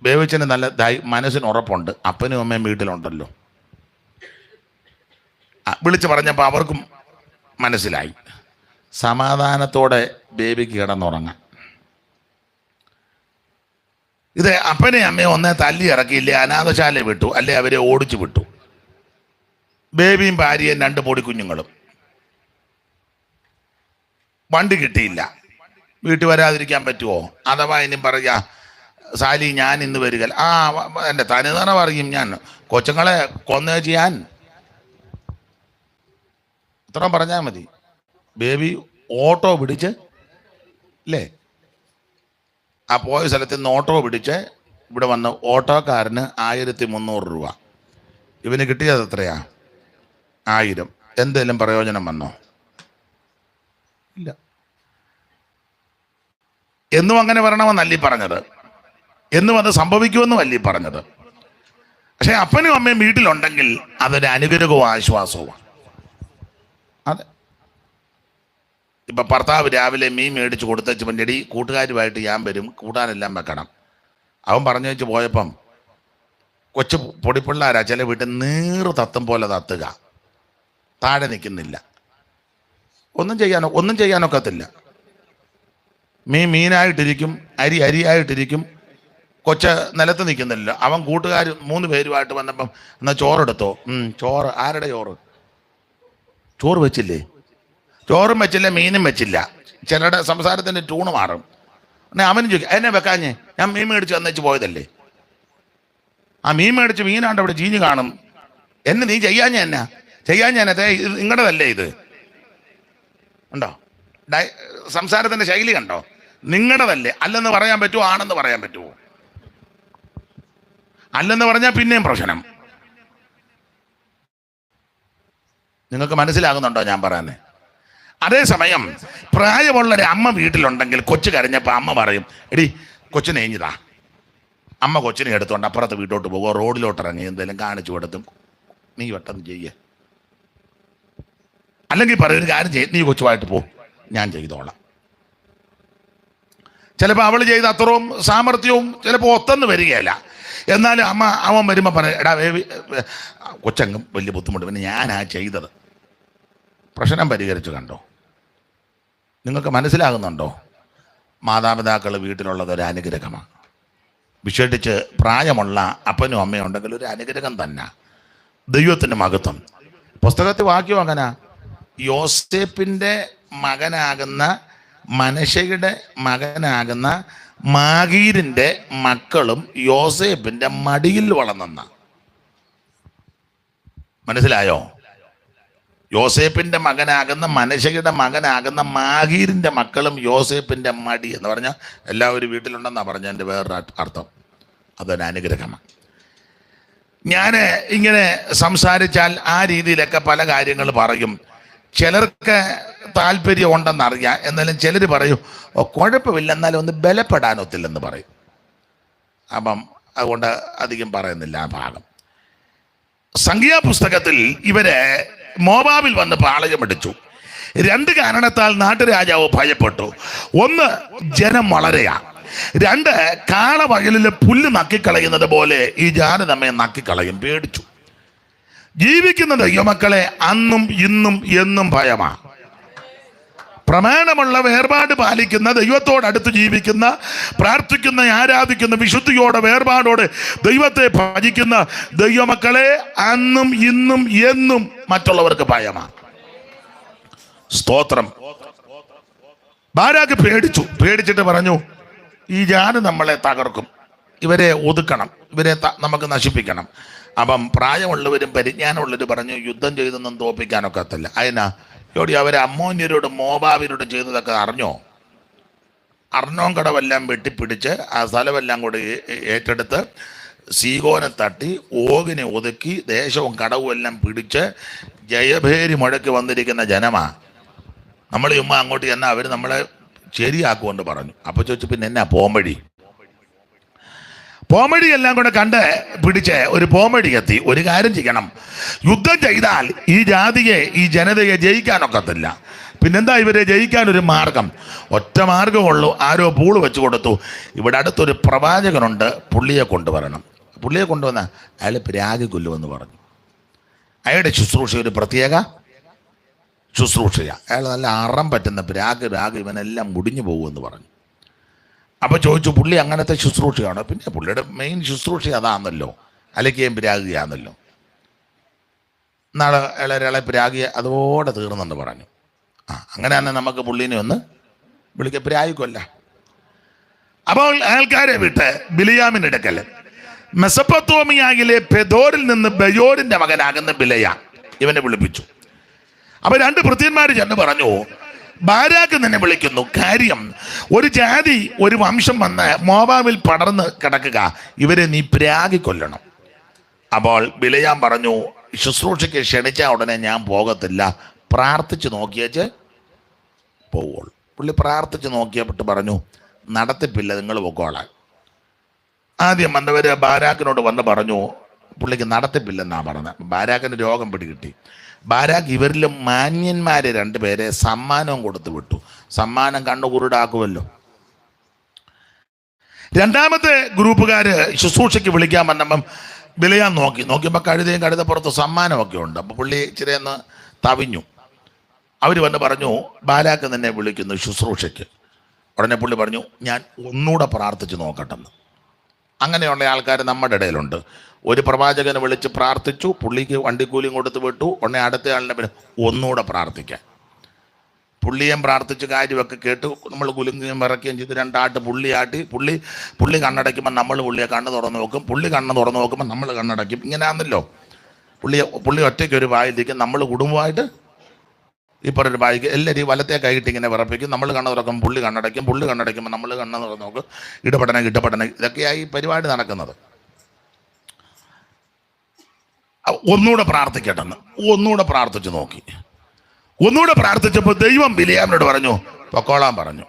ബേവിച്ചന് നല്ല മനസ്സിന് ഉറപ്പുണ്ട്, അപ്പനും അമ്മയും വീട്ടിലുണ്ടല്ലോ. വിളിച്ച് പറഞ്ഞപ്പോൾ അവർക്കും മനസ്സിലായി. സമാധാനത്തോടെ ബേബിക്ക് കിടന്നുറങ്ങാം. ഇത് അപ്പനെ അമ്മയെ ഒന്നേ തല്ലി ഇറക്കിയില്ലേ, അനാഥശാല വിട്ടു, അല്ലെ അവരെ ഓടിച്ചു വിട്ടു. ബേബിയും ഭാര്യയും 2 പൊടിക്കുഞ്ഞുങ്ങളും. വണ്ടി കിട്ടിയില്ല. വീട്ടിൽ വരാതിരിക്കാൻ പറ്റുമോ? അഥവാ ഇനി പറയാ, സാലി ഞാൻ ഇന്ന് വരിക, എൻ്റെ തനിനിറ പറയും, ഞാൻ കൊച്ചുങ്ങളെ കൊന്നേ ചെയ്യാൻ. ഇത്ര പറഞ്ഞാൽ മതി. ബേബി ഓട്ടോ പിടിച്ച്, അല്ലേ, ആ പോയ സ്ഥലത്ത് നിന്ന് ഓട്ടോ പിടിച്ച് ഇവിടെ വന്ന് ഓട്ടോക്കാരന് 1300 രൂപ. ഇവന് കിട്ടിയത് എത്രയാ? 1000. എന്തേലും പ്രയോജനം വന്നോ? ഇല്ല. എന്നും അങ്ങനെ വരണമെന്നല്ലീ പറഞ്ഞത്, എന്നും അത് സംഭവിക്കുമെന്നും അല്ലീ പറഞ്ഞത്. പക്ഷെ അപ്പനും അമ്മയും വീട്ടിലുണ്ടെങ്കിൽ അതൊരു അനുഗ്രഹവും ആശ്വാസവുമാണ്. അതെ. ഇപ്പൊ ഭർത്താവ് രാവിലെ മീൻ മേടിച്ച് കൊടുത്തച്ച് പണ്ടടി കൂട്ടുകാരുമായിട്ട് ഞാൻ വരും, കൂട്ടാനെല്ലാം വെക്കണം. അവൻ പറഞ്ഞു വെച്ച് പോയപ്പം കൊച്ചു പൊടിപ്പിള്ളാരാ ചില വീട്ടിൽ നീറ് തത്തും പോലെ തത്തുക, താഴെ നിൽക്കുന്നില്ല. ഒന്നും ചെയ്യാനൊക്കത്തില്ല. മീനായിട്ടിരിക്കും, അരിയായിട്ടിരിക്കും. കൊച്ച് നിലത്ത് നിൽക്കുന്നില്ല. അവൻ കൂട്ടുകാർ 3 പേരുമായിട്ട് വന്നപ്പം എന്നാൽ ചോറെടുത്തോ? ചോറ്. ആരുടെ ചോറ്? ചോറ് വെച്ചില്ലേ? ചോറും വെച്ചില്ല, മീനും വെച്ചില്ല. ചിലരുടെ സംസാരത്തിൻ്റെ ട്യൂണ് മാറും. അവനും ചോദിക്കും, എന്നെ വെക്കാഞ്ഞേ? ഞാൻ മീൻ മേടിച്ച് വന്നേച്ച് പോയതല്ലേ. ആ മീൻ മേടിച്ച് മീനാണ്ട് അവിടെ ചീഞ്ഞ് കാണും. എന്നെ നീ ചെയ്യാഞ്ഞ നിങ്ങളുടേതല്ലേ ഇത്? ഉണ്ടോ സംസാരത്തിൻ്റെ ശൈലി കണ്ടോ? നിങ്ങളുടേതല്ലേ. അല്ലെന്ന് പറയാൻ പറ്റുമോ? ആണെന്ന് പറയാൻ പറ്റുമോ? അല്ലെന്ന് പറഞ്ഞാൽ പിന്നെയും പ്രശ്നം. നിങ്ങൾക്ക് മനസ്സിലാകുന്നുണ്ടോ ഞാൻ പറയാൻ? അതേസമയം പ്രായമുള്ളൊരു അമ്മ വീട്ടിലുണ്ടെങ്കിൽ കൊച്ചു കരഞ്ഞപ്പോൾ അമ്മ പറയും, എടി കൊച്ചിനെ എഞ്ഞിതാ. അമ്മ കൊച്ചിനെ എടുത്തുകൊണ്ട് അപ്പുറത്ത് വീട്ടോട്ട് പോകുമോ, റോഡിലോട്ട് ഇറങ്ങി എന്തെങ്കിലും കാണിച്ചു കൊടുത്തും നീ പെട്ടെന്ന് ചെയ്യേ. അല്ലെങ്കിൽ പറയും, ഒരു കാര്യം നീ കൊച്ചുമായിട്ട് പോ, ഞാൻ ചെയ്തോളാം. ചിലപ്പോൾ അവൾ ചെയ്ത അത്രയും സാമർഥ്യവും ചിലപ്പോൾ ഒത്തെന്ന് വരികയല്ല. എന്നാലും അവൻ വരുമ്പോൾ പറയും, എടാ കൊച്ചങ്ങും വലിയ ബുദ്ധിമുട്ട്, പിന്നെ ഞാനാ ചെയ്തത്. പ്രശ്നം പരിഹരിച്ചു. കണ്ടോ? നിങ്ങൾക്ക് മനസ്സിലാകുന്നുണ്ടോ? മാതാപിതാക്കൾ വീട്ടിലുള്ളത് ഒരു അനുഗ്രഹമാണ്. വിശേഷിച്ച് പ്രായമുള്ള അപ്പനും അമ്മയും ഉണ്ടെങ്കിൽ ഒരു അനുഗ്രഹം തന്നെ. ദൈവത്തിൻ്റെ മഹത്വം. പുസ്തകത്തിൽ വാക്യം അങ്ങനെ, യോസേപ്പിൻ്റെ മകനാകുന്ന മനശ്ശയുടെ മകനാകുന്ന മാഗീരിൻ്റെ മക്കളും യോസേപ്പിൻ്റെ മടിയിൽ വളർന്നെന്ന. മനസ്സിലായോ? യോസേപ്പിൻ്റെ മകനാകുന്ന മനശ്ശയുടെ മകനാകുന്ന മാഗീരിൻ്റെ മക്കളും യോസേപ്പിൻ്റെ മടി എന്ന് പറഞ്ഞാൽ എല്ലാവരും വീട്ടിലുണ്ടെന്നാണ് പറഞ്ഞ എൻ്റെ വേറൊരു അർത്ഥം. അതൊരു അനുഗ്രഹമാണ്. ഞാൻ ഇങ്ങനെ സംസാരിച്ചാൽ ആ രീതിയിലൊക്കെ പല കാര്യങ്ങൾ പറയും. ചിലർക്ക് താല്പര്യം ഉണ്ടെന്നറിയാം. എന്നാലും ചിലർ പറയും, കുഴപ്പമില്ല, എന്നാലും ഒന്ന് ബലപ്പെടാനൊത്തില്ലെന്ന് പറയും. അപ്പം അതുകൊണ്ട് അധികം പറയുന്നില്ല ആ ഭാഗം. സംഖ്യാപുസ്തകത്തിൽ ഇവരെ മോവാബിൽ വന്ന് പാളയമടിച്ചു. 2 കാരണത്താൽ നാട്ടുരാജാവ് ഭയപ്പെട്ടു. 1, ജനം വളരെയാ. 2, കാളവയലിലെ പുല്ല് നക്കിക്കളയുന്നത് പോലെ ഈ ജാതി നമ്മെ നക്കിക്കളയും. പേടിച്ചു. ജീവിക്കുന്ന ദൈവമക്കളെ അന്നും ഇന്നും എന്നും ഭയമാ. പ്രമാണമുള്ള വേർപാട് പാലിക്കുന്ന, ദൈവത്തോടടുത്ത് ജീവിക്കുന്ന, പ്രാർത്ഥിക്കുന്ന, ആരാധിക്കുന്ന, വിശുദ്ധിയോടെ വേർപാടോടെ ദൈവത്തെ ഭജിക്കുന്ന ദൈവമക്കളെ അന്നും ഇന്നും എന്നും മറ്റുള്ളവർക്ക് ഭയമാണ്. സ്തോത്രം. ബാരാക്ക് പേടിച്ചിട്ട് പറഞ്ഞു, ഈ ജാതി നമ്മളെ തകർക്കും, ഇവരെ ഒതുക്കണം, ഇവരെ നമുക്ക് നശിപ്പിക്കണം. അപ്പം പ്രായമുള്ളവരും പരിജ്ഞാനമുള്ളവർ പറഞ്ഞു, യുദ്ധം ചെയ്തൊന്നും തോൽപ്പിക്കാനൊക്കത്തില്ല. അതിനാ ോടി അവരെ അമ്മോന്യരോടും മോവാബിനോടും ചെയ്തതൊക്കെ അറിഞ്ഞോ? അർണോൻ കടവെല്ലാം വെട്ടിപ്പിടിച്ച് ആ സ്ഥലമെല്ലാം കൂടി ഏറ്റെടുത്ത് സീഗോനെ തട്ടി ഓഗിനെ ഒതുക്കി ദേശവും കടവും എല്ലാം പിടിച്ച് ജയഭേരി മുഴക്കി വന്നിരിക്കുന്ന ജനമാ. നമ്മൾ ചുമ്മാ അങ്ങോട്ട് ചെന്നാൽ അവർ നമ്മളെ ശരിയാക്കുമെന്ന് പറഞ്ഞു. അപ്പോൾ ചോദിച്ചു, പിന്നെ എന്നാ പോംവഴി? പോംവഴി എല്ലാം കൂടെ കണ്ട് പിടിച്ച് ഒരു പോംവഴി എത്തി. ഒരു കാര്യം ചെയ്യണം, യുദ്ധം ചെയ്താൽ ഈ ജാതിയെ, ഈ ജനതയെ ജയിക്കാനൊക്കത്തില്ല. പിന്നെന്താ ഇവരെ ജയിക്കാനൊരു മാർഗം? ഒറ്റ മാർഗമുള്ളൂ. ആരോ പൂള് വെച്ച് കൊടുത്തു, ഇവിടെ അടുത്തൊരു പ്രവാചകനുണ്ട്, പുള്ളിയെ കൊണ്ടുവരണം. പുള്ളിയെ കൊണ്ടുവന്ന അയാൾ പ്രാഗ് കൊല്ലുമെന്ന് പറഞ്ഞു. അയാളുടെ ശുശ്രൂഷ ഒരു പ്രത്യേക ശുശ്രൂഷയാണ്. അയാൾ നല്ല അറം പറ്റുന്ന പ്രാഗ് ഇവനെല്ലാം മുടിഞ്ഞു പോകുമെന്ന് പറഞ്ഞു. അപ്പോൾ ചോദിച്ചു, പുള്ളി അങ്ങനത്തെ ശുശ്രൂഷയാണോ? പിന്നെ പുള്ളിയുടെ മെയിൻ ശുശ്രൂഷ അതാണല്ലോ, അലക്കുകയും പ്രാഗിയാണല്ലോ. നാളെ ഇളരെ പ്രാഗിയ അതോടെ തീർന്നെന്ന് പറഞ്ഞു. അങ്ങനെ തന്നെ നമുക്ക് പുള്ളീനെ ഒന്ന് വിളിക്കുക, പ്രാഗിക്കൊല്ല. അപ്പോൾ ആൾക്കാരെ വിട്ട് ബിലിയാമിൻ്റെ അടുക്കൽ മെസൊപ്പൊത്താമിയയിലെ പെദോരിൽ നിന്ന് ബയോരിൻ്റെ മകനാകുന്ന ബിലയ ഇവനെ വിളിപ്പിച്ചു. അപ്പോൾ 2 ഭൃത്യന്മാർ ചെന്ന് പറഞ്ഞു, ബാരാക്ക് നിന്നെ വിളിക്കുന്നു. കാര്യം, ഒരു ജാതി, ഒരു വംശം വന്ന് മോവാബിൽ പടർന്ന് കിടക്കുക, ഇവരെ നീ പ്രാഗി കൊല്ലണം. അപ്പോൾ ബിലയാം പറഞ്ഞു, ശുശ്രൂഷയ്ക്ക് ക്ഷണിച്ച ഉടനെ ഞാൻ പോകത്തില്ല, പ്രാർത്ഥിച്ച് നോക്കിയേച്ച് പോവുള്ളൂ. പുള്ളി പ്രാർത്ഥിച്ച് നോക്കിയപ്പെട്ട് പറഞ്ഞു, നടത്തിപ്പില്ല, നിങ്ങൾ പൊക്കോളാൻ. ആദ്യം വന്നവര് ബാരാക്കിനോട് വന്ന് പറഞ്ഞു, പുള്ളിക്ക് നടത്തിപ്പില്ലെന്നാ പറഞ്ഞത്. ബാരാക്കിന് രോഗം പിടികിട്ടി. ബാരാക്ക് ഇവരിലും മാന്യന്മാരെ രണ്ടുപേരെ സമ്മാനവും കൊടുത്തു വിട്ടു. സമ്മാനം കണ്ണു കുരുടാക്കുമല്ലോ. രണ്ടാമത്തെ ഗ്രൂപ്പുകാര് ശുശ്രൂഷയ്ക്ക് വിളിക്കാൻ വന്നപ്പം വിലയാൻ നോക്കിയപ്പോൾ കഴുതയും കഴുതപ്പുറത്ത് സമ്മാനമൊക്കെ ഉണ്ട്. അപ്പോൾ പുള്ളി ഇച്ചിരി ഒന്ന് തവിഞ്ഞു. അവർ വന്ന് പറഞ്ഞു, ബാരാക്ക് നിന്നെ വിളിക്കുന്നു ശുശ്രൂഷയ്ക്ക്. ഉടനെ പുള്ളി പറഞ്ഞു, ഞാൻ ഒന്നുകൂടെ പ്രാർത്ഥിച്ച് നോക്കട്ടെന്ന്. അങ്ങനെയുള്ള ആൾക്കാർ നമ്മുടെ ഇടയിലുണ്ട്. ഒരു പ്രവാചകനെ വിളിച്ച് പ്രാർത്ഥിച്ചു, പുള്ളിക്ക് വണ്ടിക്കൂലിയും കൊടുത്ത് വിട്ടു. ഉടനെ അടുത്ത ആളിനെ പിന്നെ ഒന്നുകൂടെ പ്രാർത്ഥിക്കാൻ. പുള്ളിയും പ്രാർത്ഥിച്ച് കാര്യമൊക്കെ കേട്ട് നമ്മൾ കുലുങ്ങുകയും വിറയ്ക്കുകയും ചെയ്ത് രണ്ടാട്ട് പുള്ളിയാട്ടി പുള്ളി കണ്ണടയ്ക്കുമ്പോൾ നമ്മൾ പുള്ളിയെ കണ്ണ് തുറന്ന് നോക്കും, പുള്ളി കണ്ണ് തുറന്ന് നോക്കുമ്പോൾ നമ്മൾ കണ്ണടയ്ക്കും. ഇങ്ങനെയാണല്ലോ. പുള്ളി ഒറ്റയ്ക്ക് ഒരു വായിലിരിക്കും, നമ്മൾ കുടുംബമായിട്ട് ഇപ്പോൾ ഒരു ബായിക്ക് എല്ലാവരും വലത്തെ കൈയിട്ട് ഇങ്ങനെ വിറപ്പിക്കും. നമ്മൾ കണ്ണ് തുറക്കും, പുള്ളി കണ്ണടയ്ക്കും, പുള്ളി കണ്ണടയ്ക്കുമ്പോൾ നമ്മൾ കണ്ണ് തുറന്ന് നോക്കും. ഇടപെടണം ഇതൊക്കെയായി പരിപാടി നടക്കുന്നത്. ഒന്നുകൂടെ പ്രാർത്ഥിക്കട്ടെന്ന് ഒന്നുകൂടെ പ്രാർത്ഥിച്ച് നോക്കി. ഒന്നുകൂടെ പ്രാർത്ഥിച്ചപ്പോൾ ദൈവം ബിലിയാമിനോട് പറഞ്ഞു, പൊക്കോളാൻ പറഞ്ഞു.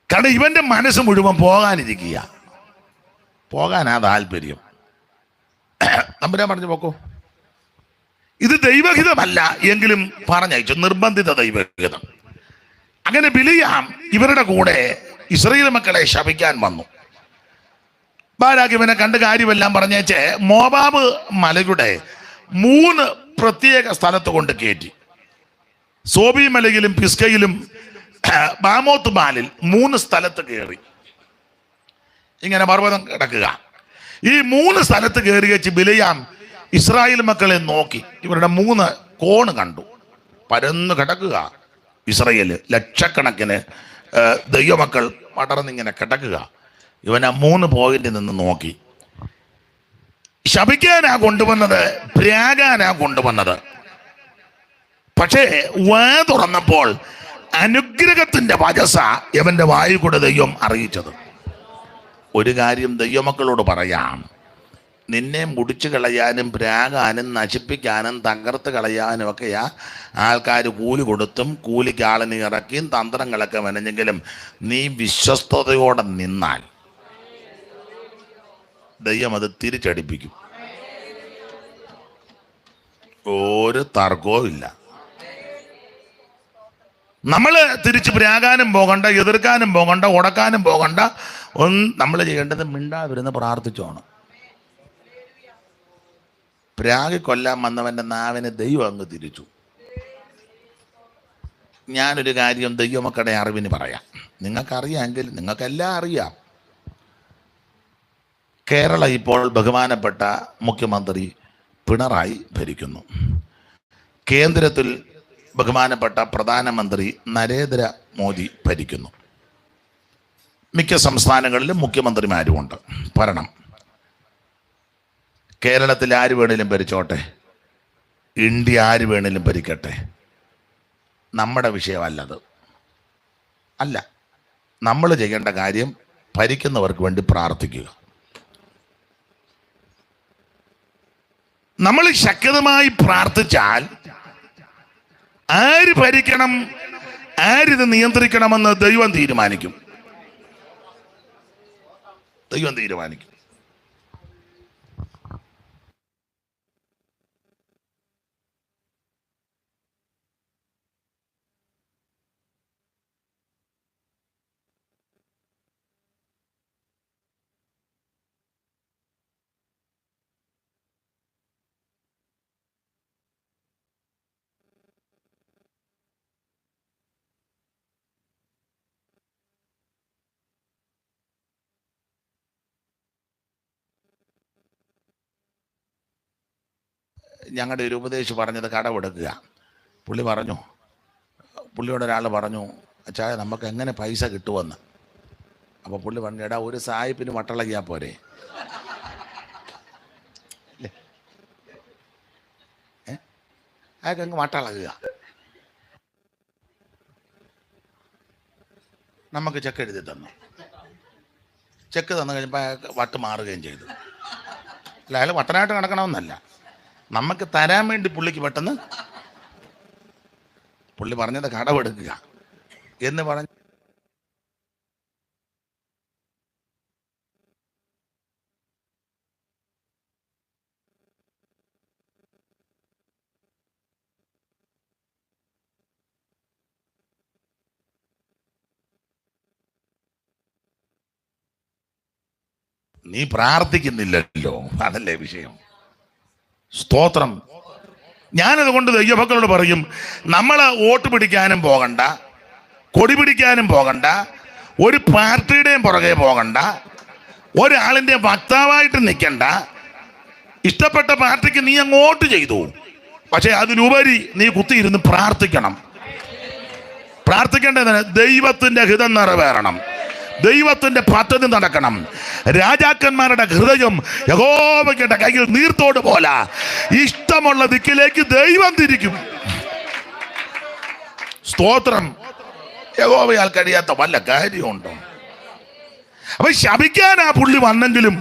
കാരണം ഇവന്റെ മനസ്സ് മുഴുവൻ പോകാനിരിക്കുക, പോകാനാ താല്പര്യം. തമ്പുരാൻ പറഞ്ഞു, പൊക്കോ. ഇത് ദൈവഹിതമല്ല എങ്കിലും പറഞ്ഞയച്ചു, നിർബന്ധിത ദൈവഹിതം. അങ്ങനെ ബിലിയാം ഇവരുടെ കൂടെ ഇസ്രായേൽ മക്കളെ ശപിക്കാൻ വന്നു. ബാരാക്ക് ഇവനെ കണ്ട് കാര്യമെല്ലാം പറഞ്ഞേച്ച് മോവാബ് മലയുടെ 3 പ്രത്യേക സ്ഥലത്ത് കൊണ്ട് കയറ്റി. സോബി മലയിലും പിസ്കയിലും ബാമോത്ത് ബാലിൽ 3 സ്ഥലത്ത് കയറി. ഇങ്ങനെ പർവ്വതം കിടക്കുക. ഈ 3 സ്ഥലത്ത് കയറി വെച്ച് ബിലിയാം ഇസ്രായേൽ മക്കളെ നോക്കി. ഇവരുടെ 3 കോണ് കണ്ടു. പരന്ന് കിടക്കുക ഇസ്രായേൽ. ലക്ഷക്കണക്കിന് ദൈവമക്കൾ പടർന്നിങ്ങനെ കിടക്കുക. ഇവൻ ആ 3 പോയിന്റിൽ നിന്ന് നോക്കി. ശപിക്കാനാ കൊണ്ടുവന്നത്, പ്രാകാനാ കൊണ്ടുവന്നത്. പക്ഷേ വാ തുറന്നപ്പോൾ അനുഗ്രഹത്തിന്റെ വചസ ഇവന്റെ വായു കൂടെ ദൈവം അറിയിച്ചത്. ഒരു കാര്യം ദൈവമക്കളോട് പറയാം, നിന്നെ മുടിച്ചു കളയാനും പ്രാകാനും നശിപ്പിക്കാനും തകർത്ത് കളയാനും ഒക്കെയാ ആൾക്കാർ കൂലി കൊടുത്തും കൂലിക്ക് ആളിനെ ഇറക്കിയും തന്ത്രങ്ങളൊക്കെ വനഞ്ഞെങ്കിലും നീ വിശ്വസ്തയോടെ നിന്നാൽ ദൈവം അത് തിരിച്ചടിപ്പിക്കും. ഒരു തർക്കവും ഇല്ല. നമ്മള് തിരിച്ച് പ്രാകാനും പോകണ്ട, എതിർക്കാനും പോകണ്ട, ഉടക്കാനും പോകണ്ട. നമ്മൾ ചെയ്യേണ്ടത് മിണ്ടാതിരുന്ന് പ്രാർത്ഥിച്ചോണം. പ്രാഗി കൊല്ലാൻ വന്നവന്റെ നാവിനെ ദൈവം അങ്ങ് തിരിച്ചു. ഞാനൊരു കാര്യം ദൈവമക്കളുടെ അറിവിന് പറയാം. നിങ്ങൾക്കറിയാമെങ്കിൽ നിങ്ങൾക്കെല്ലാം അറിയാം. കേരള ഇപ്പോൾ ബഹുമാനപ്പെട്ട മുഖ്യമന്ത്രി പിണറായി ഭരിക്കുന്നു. കേന്ദ്രത്തിൽ ബഹുമാനപ്പെട്ട പ്രധാനമന്ത്രി നരേന്ദ്ര മോദി ഭരിക്കുന്നു. മിക്ക സംസ്ഥാനങ്ങളിലും മുഖ്യമന്ത്രിമാരുമുണ്ട്, ഭരണം. കേരളത്തിൽ ആര് വേണേലും ഭരിച്ചോട്ടെ, ഇന്ത്യ ആര് വേണേലും ഭരിക്കട്ടെ, നമ്മുടെ വിഷയമല്ലത്. അല്ല, നമ്മൾ ചെയ്യേണ്ട കാര്യം ഭരിക്കുന്നവർക്ക് വേണ്ടി പ്രാർത്ഥിക്കുക. നമ്മൾ ശക്തമായി പ്രാർത്ഥിച്ചാൽ ആര് ഭരിക്കണം, ആരിത് നിയന്ത്രിക്കണമെന്ന് ദൈവം തീരുമാനിക്കും. ഞങ്ങളുടെ ഒരു ഉപദേശി പറഞ്ഞത് കടമെടുക്കുക. പുള്ളിയോട് ഒരാൾ പറഞ്ഞു, അച്ചായ നമുക്ക് എങ്ങനെ പൈസ കിട്ടുമെന്ന്. അപ്പോൾ പുള്ളി പറഞ്ഞു, എടാ ഒരു സായിപ്പിന് വട്ടളകിയാൽ പോരെ. അയാൾക്ക് അങ്ങ് വട്ടളകുക. നമുക്ക് ചെക്ക് എഴുതി തന്നു. ചെക്ക് തന്നു കഴിയുമ്പോൾ അയാൾക്ക് വട്ട് മാറുകയും ചെയ്തു. അല്ല, അയാൾ വട്ടനായിട്ട് നടക്കണമെന്നല്ല, നമുക്ക് തരാൻ വേണ്ടി പുള്ളിക്ക് പെട്ടെന്ന് പുള്ളി പറഞ്ഞത് കടമെടുക്കുക എന്ന് പറഞ്ഞു. നീ പ്രാർത്ഥിക്കുന്നില്ലല്ലോ, അതല്ലേ വിഷയം. സ്തോത്രം. ഞാനതുകൊണ്ട് ദൈവമക്കളോട് പറയും, നമ്മൾ വോട്ട് പിടിക്കാനും പോകണ്ട, കൊടി പിടിക്കാനും പോകണ്ട, ഒരു പാർട്ടിയുടെയും പുറകെ പോകണ്ട, ഒരാളിൻ്റെ വക്താവായിട്ട് നിൽക്കണ്ട. ഇഷ്ടപ്പെട്ട പാർട്ടിക്ക് നീ അങ്ങോട്ട് ചെയ്തു, പക്ഷെ അതിനുപരി നീ കുത്തിയിരുന്ന് പ്രാർത്ഥിക്കണം. പ്രാർത്ഥിക്കേണ്ടതിന് ദൈവത്തിൻ്റെ ഹിതം നിറവേറണം, ദൈവത്തിന്റെ പദ്ധതി നടക്കണം. രാജാക്കന്മാരുടെ ഹൃദയം യഹോവയുടെ കയ്യിൽ നീർത്തോട് പോലെ ഇഷ്ടമുള്ള ദിക്കിലേക്ക് ദൈവം തിരിക്കും. സ്തോത്രം. യഹോവയാൽ കഴിയാത്ത വല്ല കാര്യമുണ്ടോ? അപ്പൊ ശപിക്കാൻ ആ പുള്ളി വന്നെങ്കിലും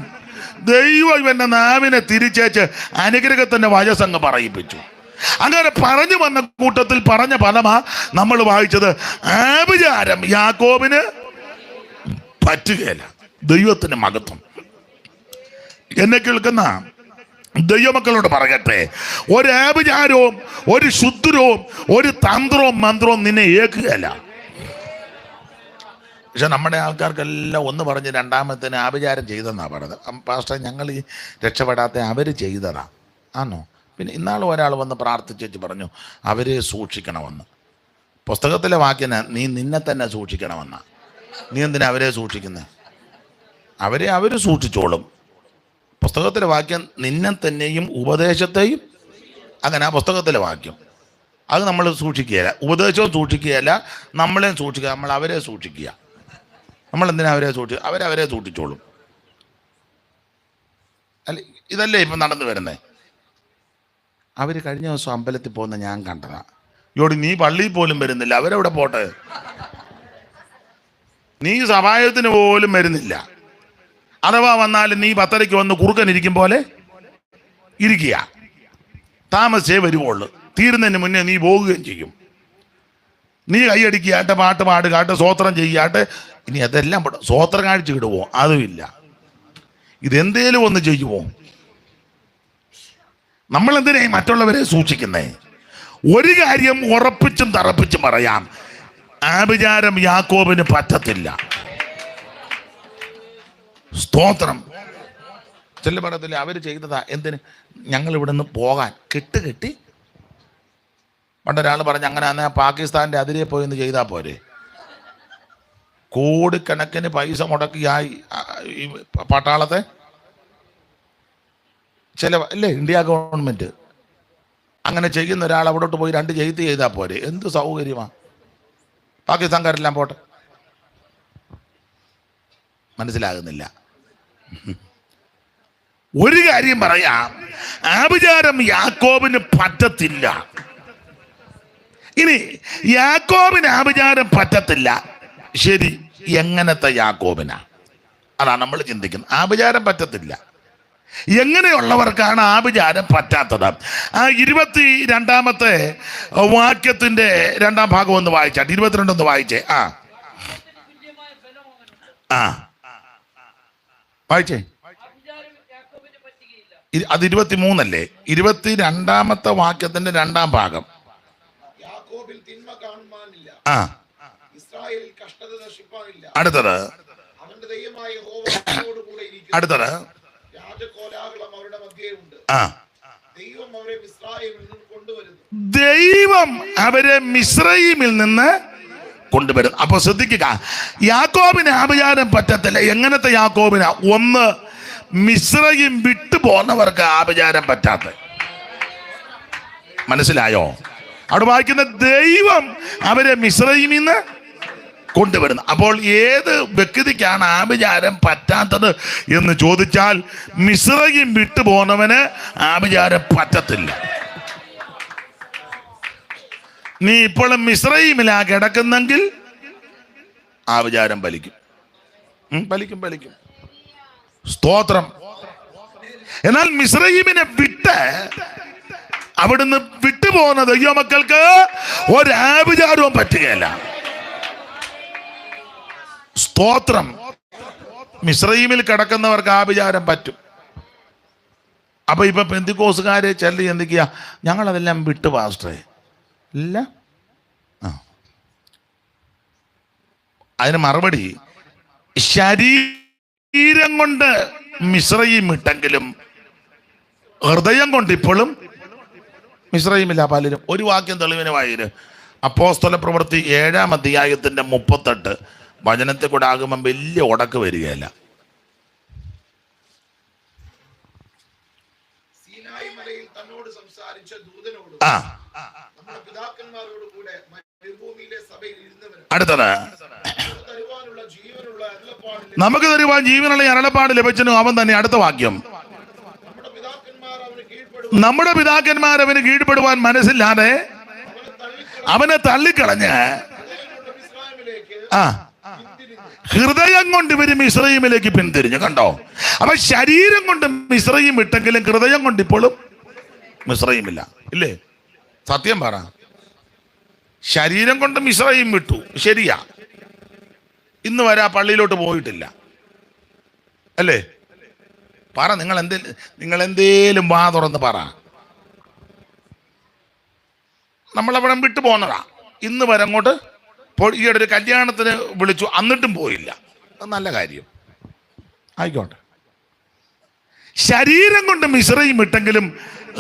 ദൈവം ഇവന്റെ നാവിനെ തിരിച്ചേച്ച് അനുഗ്രഹത്തിന്റെ വചസ്സങ്ങ് പറയിപ്പിച്ചു. അങ്ങനെ പറഞ്ഞു വന്ന കൂട്ടത്തിൽ പറഞ്ഞ പദമാ നമ്മൾ വായിച്ചത്. ആഭിചാരം യാക്കോബിന് പറ്റുകയില്ല. ദൈവത്തിന്റെ മഹത്വം. എന്നെ കേൾക്കുന്ന ദൈവമക്കളോട് പറയട്ടെ, ഒരു ആഭിചാരവും ഒരു ശുദ്രവും ഒരു തന്ത്രവും മന്ത്രവും നിന്നെ ഏക്കുകയല്ല. പക്ഷെ നമ്മുടെ ആൾക്കാർക്കെല്ലാം ഒന്ന് പറഞ്ഞ് രണ്ടാമത്തേന് ആഭിചാരം ചെയ്തെന്നാണ് പറഞ്ഞത്. പാസ്റ്റർ, ഞങ്ങൾ ഈ രക്ഷപ്പെടാത്ത അവർ ചെയ്തതാ ആണോ? പിന്നെ ഇന്നാൾ ഒരാൾ വന്ന് പ്രാർത്ഥിച്ചു പറഞ്ഞു അവരെ സൂക്ഷിക്കണമെന്ന്. പുസ്തകത്തിലെ വാക്യന നീ നിന്നെ തന്നെ സൂക്ഷിക്കണമെന്ന. നീ എന്തിനാ അവരെ സൂക്ഷിക്കുന്നത്? അവർ സൂക്ഷിച്ചോളും. പുസ്തകത്തിലെ വാക്യം നിന്നെ തന്നെയും ഉപദേശത്തെയും, അങ്ങനെ ആ പുസ്തകത്തിലെ വാക്യം അത് നമ്മൾ സൂക്ഷിക്കുകയില്ല. ഉപദേശവും സൂക്ഷിക്കുകയല്ല, നമ്മളെയും സൂക്ഷിക്കുക. നമ്മൾ അവരെ സൂക്ഷിക്കുക. നമ്മളെന്തിനാ അവരെ സൂക്ഷിക്കുക? അവരെ സൂക്ഷിച്ചോളും. അല്ല, ഇതല്ലേ ഇപ്പം നടന്നു വരുന്നത്. അവർ കഴിഞ്ഞ ദിവസം അമ്പലത്തിൽ പോകുന്ന ഞാൻ കണ്ടതാ. ഇയോടി നീ പള്ളിയിൽ പോലും വരുന്നില്ല, അവരെവിടെ പോട്ടെ? നീ സഭായത്തിന് പോലും വരുന്നില്ല. അഥവാ വന്നാലും നീ 10:30 വന്ന് കുറുക്കനിരിക്കും പോലെ ഇരിക്കുക. താമസിച്ചേ വരുവുള്ളൂ. തീരുന്നതിന് മുന്നേ നീ പോകുകയും ചെയ്യും. നീ കൈയടിക്കുകയാട്ടെ, പാട്ട് പാടുകയാട്ടെ, സ്വോത്രം ചെയ്യുകയാട്ടെ. ഇനി അതെല്ലാം സ്വോത്രം കാഴ്ച ഇടുവോ? അതുമില്ല. ഇതെന്തേലും ഒന്ന് ചെയ്യുമോ? നമ്മളെന്തിനായി മറ്റുള്ളവരെ സൂക്ഷിക്കുന്നേ? ഒരു കാര്യം ഉറപ്പിച്ചും തറപ്പിച്ചും പറയാം, ആഭിചാരം യാക്കോബിന് പറ്റത്തില്ല. സ്തോത്രം. ചെല്ലു പറയത്തില്ല അവർ ചെയ്തതാ. എന്തിന്? ഞങ്ങൾ ഇവിടെ നിന്ന് പോകാൻ കെട്ടി. പണ്ടൊരാൾ പറഞ്ഞ് അങ്ങനെ അന്ന് പാകിസ്ഥാൻ്റെ അതിരെ പോയെന്ന് ചെയ്താൽ പോരെ? കോടിക്കണക്കിന് പൈസ മുടക്കിയായി ഈ പട്ടാളത്തെ അല്ലേ ഇന്ത്യ ഗവൺമെൻറ്. അങ്ങനെ ചെയ്യുന്ന ഒരാൾ അവിടോട്ട് പോയി 2 ജെയ്ത്ത് ചെയ്താൽ പോരെ? എന്ത് സൗകര്യമാണ്. പാകിസ്ഥാൻകാരെല്ലാം പോട്ടെ. മനസ്സിലാകുന്നില്ല. ഒരു കാര്യം പറയാം, ആഭിചാരം യാക്കോബിന് പറ്റത്തില്ല. ഇനി യാക്കോബിന് ആഭിചാരം പറ്റത്തില്ല. ശരി, എങ്ങനത്തെ യാക്കോബിനാ? അതാണ് നമ്മൾ ചിന്തിക്കുന്നത്. ആഭിചാരം പറ്റത്തില്ല. എങ്ങനെയുള്ളവർക്കാണ് ആഭിചാരം പറ്റാത്തത്? ആ 22-ാമത്തെ വാക്യത്തിന്റെ 2-ാം ഭാഗം ഒന്ന് വായിച്ചാട്ടെ. 22 ഒന്ന് വായിച്ചേ. വായിച്ചേ. അത് 23 അല്ലേ? 22-ാമത്തെ വാക്യത്തിന്റെ 2-ാം ഭാഗം. അടുത്തത് ദൈവം അവരെ മിസ്രയീമിൽ നിന്ന് കൊണ്ടുവരും. അപ്പൊ ശ്രദ്ധിക്കുക, യാക്കോബിന് ആഭിചാരം പറ്റത്തില്ല. എങ്ങനത്തെ യാക്കോബിനാ? ഒന്ന്, മിസ്രയീം വിട്ടു പോന്നവർക്ക് ആഭിചാരം പറ്റാത്ത. മനസ്സിലായോ? അവിടെ വായിക്കുന്ന ദൈവം അവരെ മിസ്രയീമിൽ നിന്ന് കൊണ്ടുവരുന്നു. അപ്പോൾ ഏത് വ്യക്തിക്കാണ് ആഭിചാരം പറ്റാത്തത് എന്ന് ചോദിച്ചാൽ മിസ്രയീം വിട്ടു പോന്നവന് ആഭിചാരം പറ്റത്തില്ല. നീ ഇപ്പോഴും മിസ്രയീമിലാ കിടക്കുന്നെങ്കിൽ ആഭിചാരം ഫലിക്കും. സ്തോത്രം. എന്നാൽ മിസ്രയീമിനെ വിട്ട് അവിടുന്ന് വിട്ടുപോകുന്ന ദൈവമക്കൾക്ക് ഒരാഭിചാരവും പറ്റുകയില്ല. സ്തോത്രം. മിസ്രയീമിൽ കിടക്കുന്നവർക്ക് ആഭിചാരം പറ്റും. അപ്പൊ ഇപ്പൊ പെന്തിക്കോസുകാരെ ചെല്ലി എന്തൊക്കെയാ, ഞങ്ങളതെല്ലാം വിട്ടു പാസ്റ്ററേ. ഇല്ല. അതിന് മറുപടി, ശരീരം കൊണ്ട് മിസ്രയീം വിട്ടെങ്കിലും ഹൃദയം കൊണ്ട് ഇപ്പോഴും മിസ്രയീമില്ല പലരും. ഒരു വാക്യം തെളിവിന് വായിര്. അപ്പോസ്തല പ്രവൃത്തി 7-ാം അധ്യായത്തിന്റെ 38 വചനത്തിൽ കൂടെ ആകുമ്പം വലിയ ഉടക്ക് വരികയല്ല. അടുത്തത്, നമുക്ക് തരുവാൻ ജീവനുള്ള അരുളപ്പാട് ലഭിച്ചനും അവൻ തന്നെ. അടുത്ത വാക്യം, നമ്മുടെ പിതാക്കന്മാർ അവന് കീഴ്പ്പെടുവാൻ മനസ്സില്ലാതെ അവനെ തള്ളിക്കളഞ്ഞ് ഹൃദയം കൊണ്ട് ഇവര് മിസ്രയീമിലേക്ക് പിന്തിരിഞ്ഞു. കണ്ടോ? അപ്പൊ ശരീരം കൊണ്ട് മിസ്രയീം വിട്ടെങ്കിലും ഹൃദയം കൊണ്ട് ഇപ്പോഴും മിസ്രയീമില്ല. ഇല്ലേ? സത്യം പറ. ശരീരം കൊണ്ട് മിസ്രയീം വിട്ടു, ശരിയാ. ഇന്ന് വരെ ആ പള്ളിയിലോട്ട് പോയിട്ടില്ല, അല്ലേ? പറ, നിങ്ങൾ എന്തേലും വാ തുറന്ന് പറ. നമ്മളവിടെ വിട്ടു പോന്നതാ. ഇന്ന് വരെ അങ്ങോട്ട് ഈയിടെ ഒരു കല്യാണത്തിന് വിളിച്ചു, എന്നിട്ടും പോയില്ല. അത് നല്ല കാര്യം, ആയിക്കോട്ടെ. ശരീരം കൊണ്ട് മിസ്രയീം വിട്ടെങ്കിലും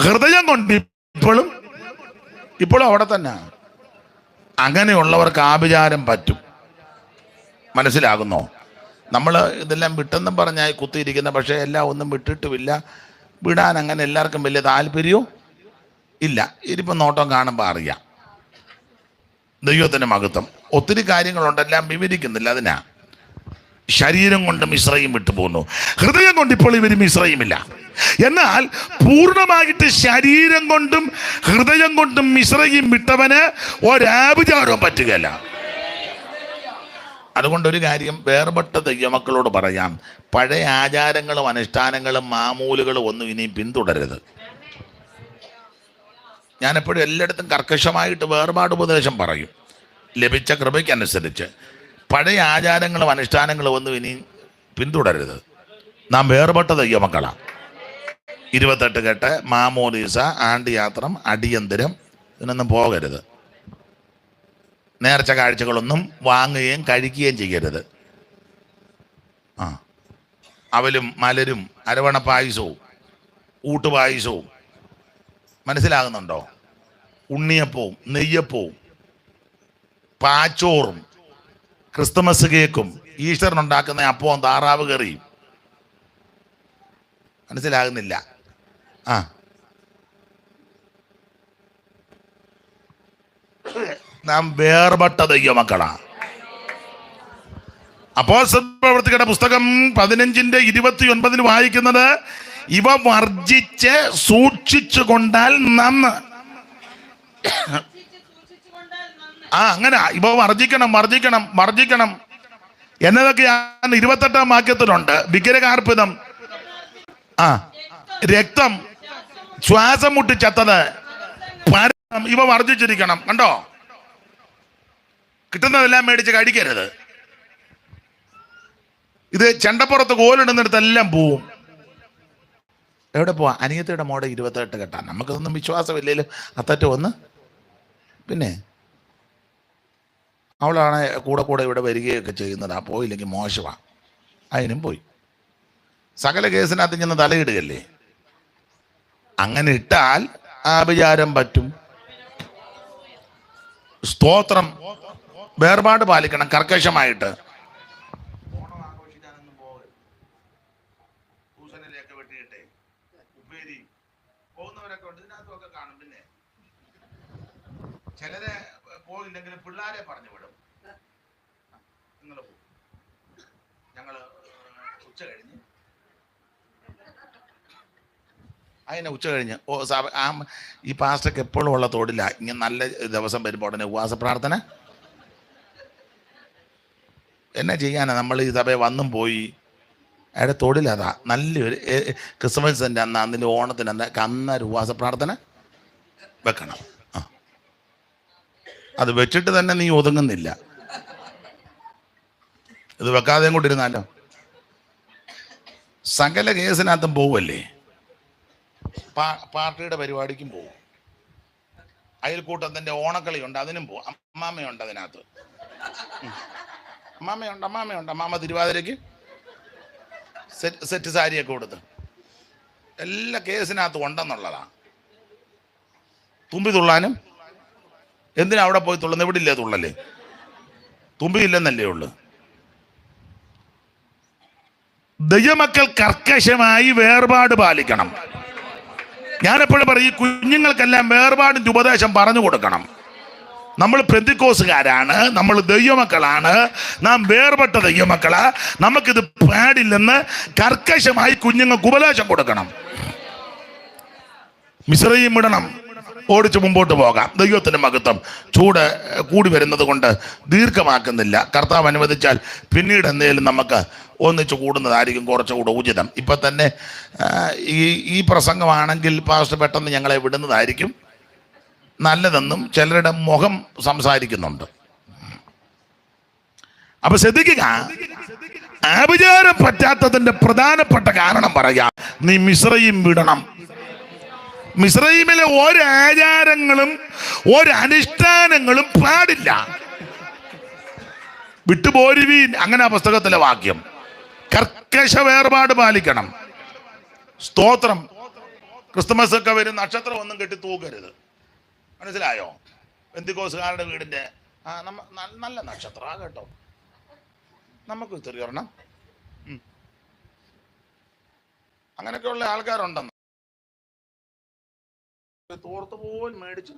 ഹൃദയം കൊണ്ട് ഇപ്പോഴും അവിടെ തന്നെ. അങ്ങനെയുള്ളവർക്ക് ആഭിചാരം പറ്റും. മനസ്സിലാകുന്നോ? നമ്മൾ ഇതെല്ലാം വിട്ടെന്നും പറഞ്ഞാൽ കുത്തിയിരിക്കുന്ന, പക്ഷേ എല്ലാം ഒന്നും വിട്ടിട്ടുമില്ല. വിടാൻ അങ്ങനെ എല്ലാവർക്കും വലിയ താല്പര്യവും ഇല്ല. ഇതിപ്പം നോട്ടം കാണുമ്പോൾ അറിയാം. ദൈവത്തിൻ്റെ മഹത്വം. ഒത്തിരി കാര്യങ്ങളുണ്ട്, എല്ലാം വിവരിക്കുന്നില്ല. അതിനാ ശരീരം കൊണ്ട് മിസ്രയീം വിട്ടു പോകുന്നു, ഹൃദയം കൊണ്ട് ഇപ്പോൾ ഇവർ മിസ്രയീമില്ല. എന്നാൽ പൂർണ്ണമായിട്ട് ശരീരം കൊണ്ടും ഹൃദയം കൊണ്ടും മിസ്രയീം വിട്ടവന് ഒരാഭിചാരവും പറ്റുകയില്ല. അതുകൊണ്ടൊരു കാര്യം വേർപെട്ട ദൈവമക്കളോട് പറയാം, പഴയ ആചാരങ്ങളും അനുഷ്ഠാനങ്ങളും മാമൂലുകളും ഒന്നും ഇനിയും പിന്തുടരരുത്. ഞാനെപ്പോഴും എല്ലായിടത്തും കർക്കശമായിട്ട് വേർപാട് ഉപദേശം പറയും, ലഭിച്ച കൃപയ്ക്കനുസരിച്ച്. പഴയ ആചാരങ്ങളും അനുഷ്ഠാനങ്ങളും ഒന്നും ഇനി പിന്തുടരരുത്. നാം വേർപെട്ട ദൈവമക്കളാണ്. 28 കെട്ട്, മാമോദീസ, ആണ്ടിയാത്രം, അടിയന്തരം, ഇതിനൊന്നും പോകരുത്. നേർച്ച കാഴ്ചകളൊന്നും വാങ്ങുകയും കഴിക്കുകയും ചെയ്യരുത്. അവലും മലരും അരവണ പായസവും ഊട്ടുപായസവും, മനസ്സിലാകുന്നുണ്ടോ? ഉണ്ണിയപ്പവും നെയ്യപ്പവും പാച്ചോറും ക്രിസ്തുമസ് കേക്കും ഈസ്റ്ററിനുണ്ടാക്കുന്ന അപ്പവും താറാവ് കറിയും. മനസ്സിലാകുന്നില്ല? നാം വേർപെട്ട ദൈവമക്കളാ. അപ്പോസ്തലപ്രവൃത്തികളുടെ പുസ്തകം 15:29 വായിക്കുന്നത്, ഇവ വർജിച്ച് സൂക്ഷിച്ചു കൊണ്ടാൽ നന്ന്. അങ്ങനെ ഇവ വർജിക്കണം. എന്നതൊക്കെയാണ് 28-ാം വാക്യത്തിലുണ്ട്. വിഗ്രഹാർപ്പിതം, രക്തം, ശ്വാസം മുട്ടിച്ചത്തത്, ഇവ വർജിച്ചിരിക്കണം. കണ്ടോ? കിട്ടുന്നതെല്ലാം മേടിച്ച് കഴിക്കരുത്. ഇത് ചെണ്ടപ്പുറത്ത് കോലിടുന്നിടത്തെല്ലാം പോവും. എവിടെ പോവാ? അനിയത്തിയുടെ മോടെ 28 കെട്ടാൻ. നമുക്കൊന്നും വിശ്വാസമില്ലെങ്കിലും അത്തറ്റ് വന്ന്, പിന്നെ അവളാണ് കൂടെ ഇവിടെ വരികയൊക്കെ ചെയ്യുന്നത്. പോയില്ലെങ്കിൽ മോശമാണ്. അതിനും പോയി. സകല കേസിനകത്ത് ചെന്ന് തലയിടുകയല്ലേ. അങ്ങനെ ഇട്ടാൽ ആഭിചാരം പറ്റും. സ്തോത്രം. വേർപാട് പാലിക്കണം കർക്കശമായിട്ട്. ചിലരെ പോയില്ലെങ്കിലും പിള്ളേരെ പറഞ്ഞു വിടും. നിങ്ങൾ പോകും, ഞങ്ങള് ഉച്ച കഴിഞ്ഞ് ഉച്ച കഴിഞ്ഞ് ഈ പാസ്റ്റർക്ക് എപ്പോഴും ഉള്ള തോടില്ല. ഇങ്ങനെ നല്ല ദിവസം വരുമ്പോൾ ഉടനെ ഉപവാസ പ്രാർത്ഥന. എന്നാ ചെയ്യാനാ? നമ്മൾ ഈ സഭയെ വന്നും പോയി. അയാളുടെ തൊഴിലതാ. നല്ലൊരു ക്രിസ്മസിൻ്റെ അന്ന്, ഓണത്തിന് അന്നൊരു ഉപവാസ പ്രാർത്ഥന വെക്കണം. ആ, അത് വെച്ചിട്ട് തന്നെ നീ ഒതുങ്ങുന്നില്ല. ഇത് വെക്കാതെയും കൊണ്ടിരുന്നാലോ സകല കേസിനകത്തും പോവല്ലേ. പാർട്ടിയുടെ പരിപാടിക്കും പോവും, അയൽക്കൂട്ടത്തിൻ്റെ ഓണക്കളിയുണ്ട് അതിനും പോവും. അമ്മാമ്മയുണ്ട് അതിനകത്ത്, അമ്മാമ്മയുണ്ട്. അമ്മാമ്മ തിരുവാതിരയ്ക്ക് സെറ്റ് സാരിയൊക്കെ കൊടുത്ത് എല്ലാ കേസിനകത്തും ഉണ്ടെന്നുള്ളതാണ്. തുമ്പി തുള്ളാനും എന്തിനാ അവിടെ പോയി തുള്ളുന്നത്? ഇവിടെ ഇല്ലേ തുള്ളല്ലേ? തുമ്പി ഇല്ലെന്നല്ലേ ഉള്ളു. ദൈവമക്കൾ കർക്കശമായി വേർപാട് പാലിക്കണം. ഞാനെപ്പോഴും പറയും, ഈ കുഞ്ഞുങ്ങൾക്കെല്ലാം വേർപാടിൻ്റെ ഉപദേശം പറഞ്ഞു കൊടുക്കണം. നമ്മൾ പെന്തിക്കോസുകാരാണ്, നമ്മൾ ദൈവമക്കളാണ്, നാം വേർപെട്ട ദൈവമക്കളാ, നമുക്കിത് പാടില്ലെന്ന് കർക്കശമായി കുഞ്ഞുങ്ങൾക്ക് ഉപദേശം കൊടുക്കണം. മിസ്രയീം വിടണം, ഓടിച്ച് മുമ്പോട്ട് പോകാം. ദൈവത്തിൻ്റെ മഹത്വം ചൂട് കൂടി വരുന്നത് കൊണ്ട് ദീർഘമാക്കുന്നില്ല. കർത്താവ് അനുവദിച്ചാൽ പിന്നീട് എന്തെങ്കിലും നമുക്ക് ഒന്നിച്ച് കൂടുന്നതായിരിക്കും കുറച്ചുകൂടെ ഉചിതം. ഇപ്പം തന്നെ ഈ പ്രസംഗമാണെങ്കിൽ പാസ്റ്റർ പെട്ടെന്ന് ഞങ്ങളെ വിടുന്നതായിരിക്കും നല്ലതെന്നും ചിലരുടെ മുഖം സംസാരിക്കുന്നുണ്ട്. അപ്പൊ ശ്രദ്ധിക്കുക, ആഭിചാരം പറ്റാത്തതിന്റെ പ്രധാനപ്പെട്ട കാരണം പറയാം, നീ മിസ്രയീം വിടണം. മിസ്രയീമിലെ ഒരാചാരങ്ങളും ഒരനുഷ്ഠാനങ്ങളും പാടില്ല. വിട്ടുപോരുവീൻ, അങ്ങനെ ആ പുസ്തകത്തിലെ വാക്യം. കർക്കശ വേർപാട് പാലിക്കണം. സ്തോത്രം. ക്രിസ്തുമസ് ഒക്കെ വരും, നക്ഷത്രം ഒന്നും കെട്ടി തൂക്കരുത്. മനസ്സിലായോ? പെന്തിക്കോസുകാരുടെ വീടിന്റെ നല്ല നക്ഷത്രം കേട്ടോ, നമുക്ക് തിരിയണം. അങ്ങനെയൊക്കെയുള്ള ആൾക്കാരുണ്ടെന്ന് തോർത്ത് പോലും മേടിച്ചു.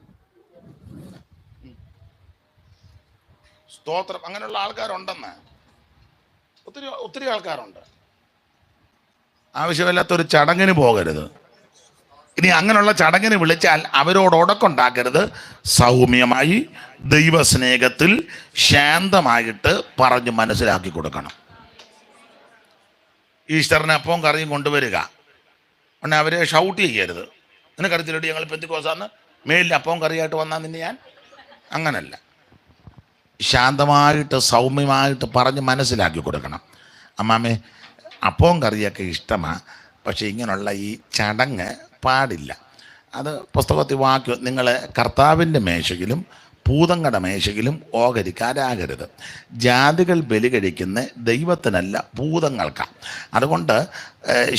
സ്തോത്രം. അങ്ങനെയുള്ള ആൾക്കാരുണ്ടെന്ന് ഒത്തിരി ആൾക്കാരുണ്ട്. ആവശ്യമില്ലാത്തൊരു ചടങ്ങിന് പോകരുത്. ഇനി അങ്ങനെയുള്ള ചടങ്ങിന് വിളിച്ചാൽ അവരോട് ഉടക്കുണ്ടാക്കരുത്. സൗമ്യമായി ദൈവസ്നേഹത്തിൽ ശാന്തമായിട്ട് പറഞ്ഞ് മനസ്സിലാക്കി കൊടുക്കണം. ഈസ്റ്ററിന് അപ്പവും കറിയും കൊണ്ടുവരിക, പിന്നെ അവരെ ഷൗട്ട് ചെയ്യരുത്. നിനക്കറിച്ചില്ലടി ഞങ്ങൾ പെന്തിക്കോസാന്ന്, മേലിൽ അപ്പവും കറിയായിട്ട് വന്നാൽ നിന്നെ ഞാൻ. അങ്ങനല്ല, ശാന്തമായിട്ട് സൗമ്യമായിട്ട് പറഞ്ഞ് മനസ്സിലാക്കി കൊടുക്കണം. അമ്മാമ്മേ, അപ്പവും കറിയൊക്കെ ഇഷ്ടമാണ്, പക്ഷേ ഇങ്ങനെയുള്ള ഈ ചടങ്ങ് പാടില്ല. അത് പുസ്തകത്തിൽ വാക്യം, നിങ്ങൾ കർത്താവിൻ്റെ മേശയിലും ഭൂതങ്ങളുടെ മേശയിലും ഓഹരിക്കാരാകരുത്. ജാതികൾ ബലി കഴിക്കുന്ന ദൈവത്തിനല്ല, ഭൂതങ്ങൾക്കാണ്. അതുകൊണ്ട്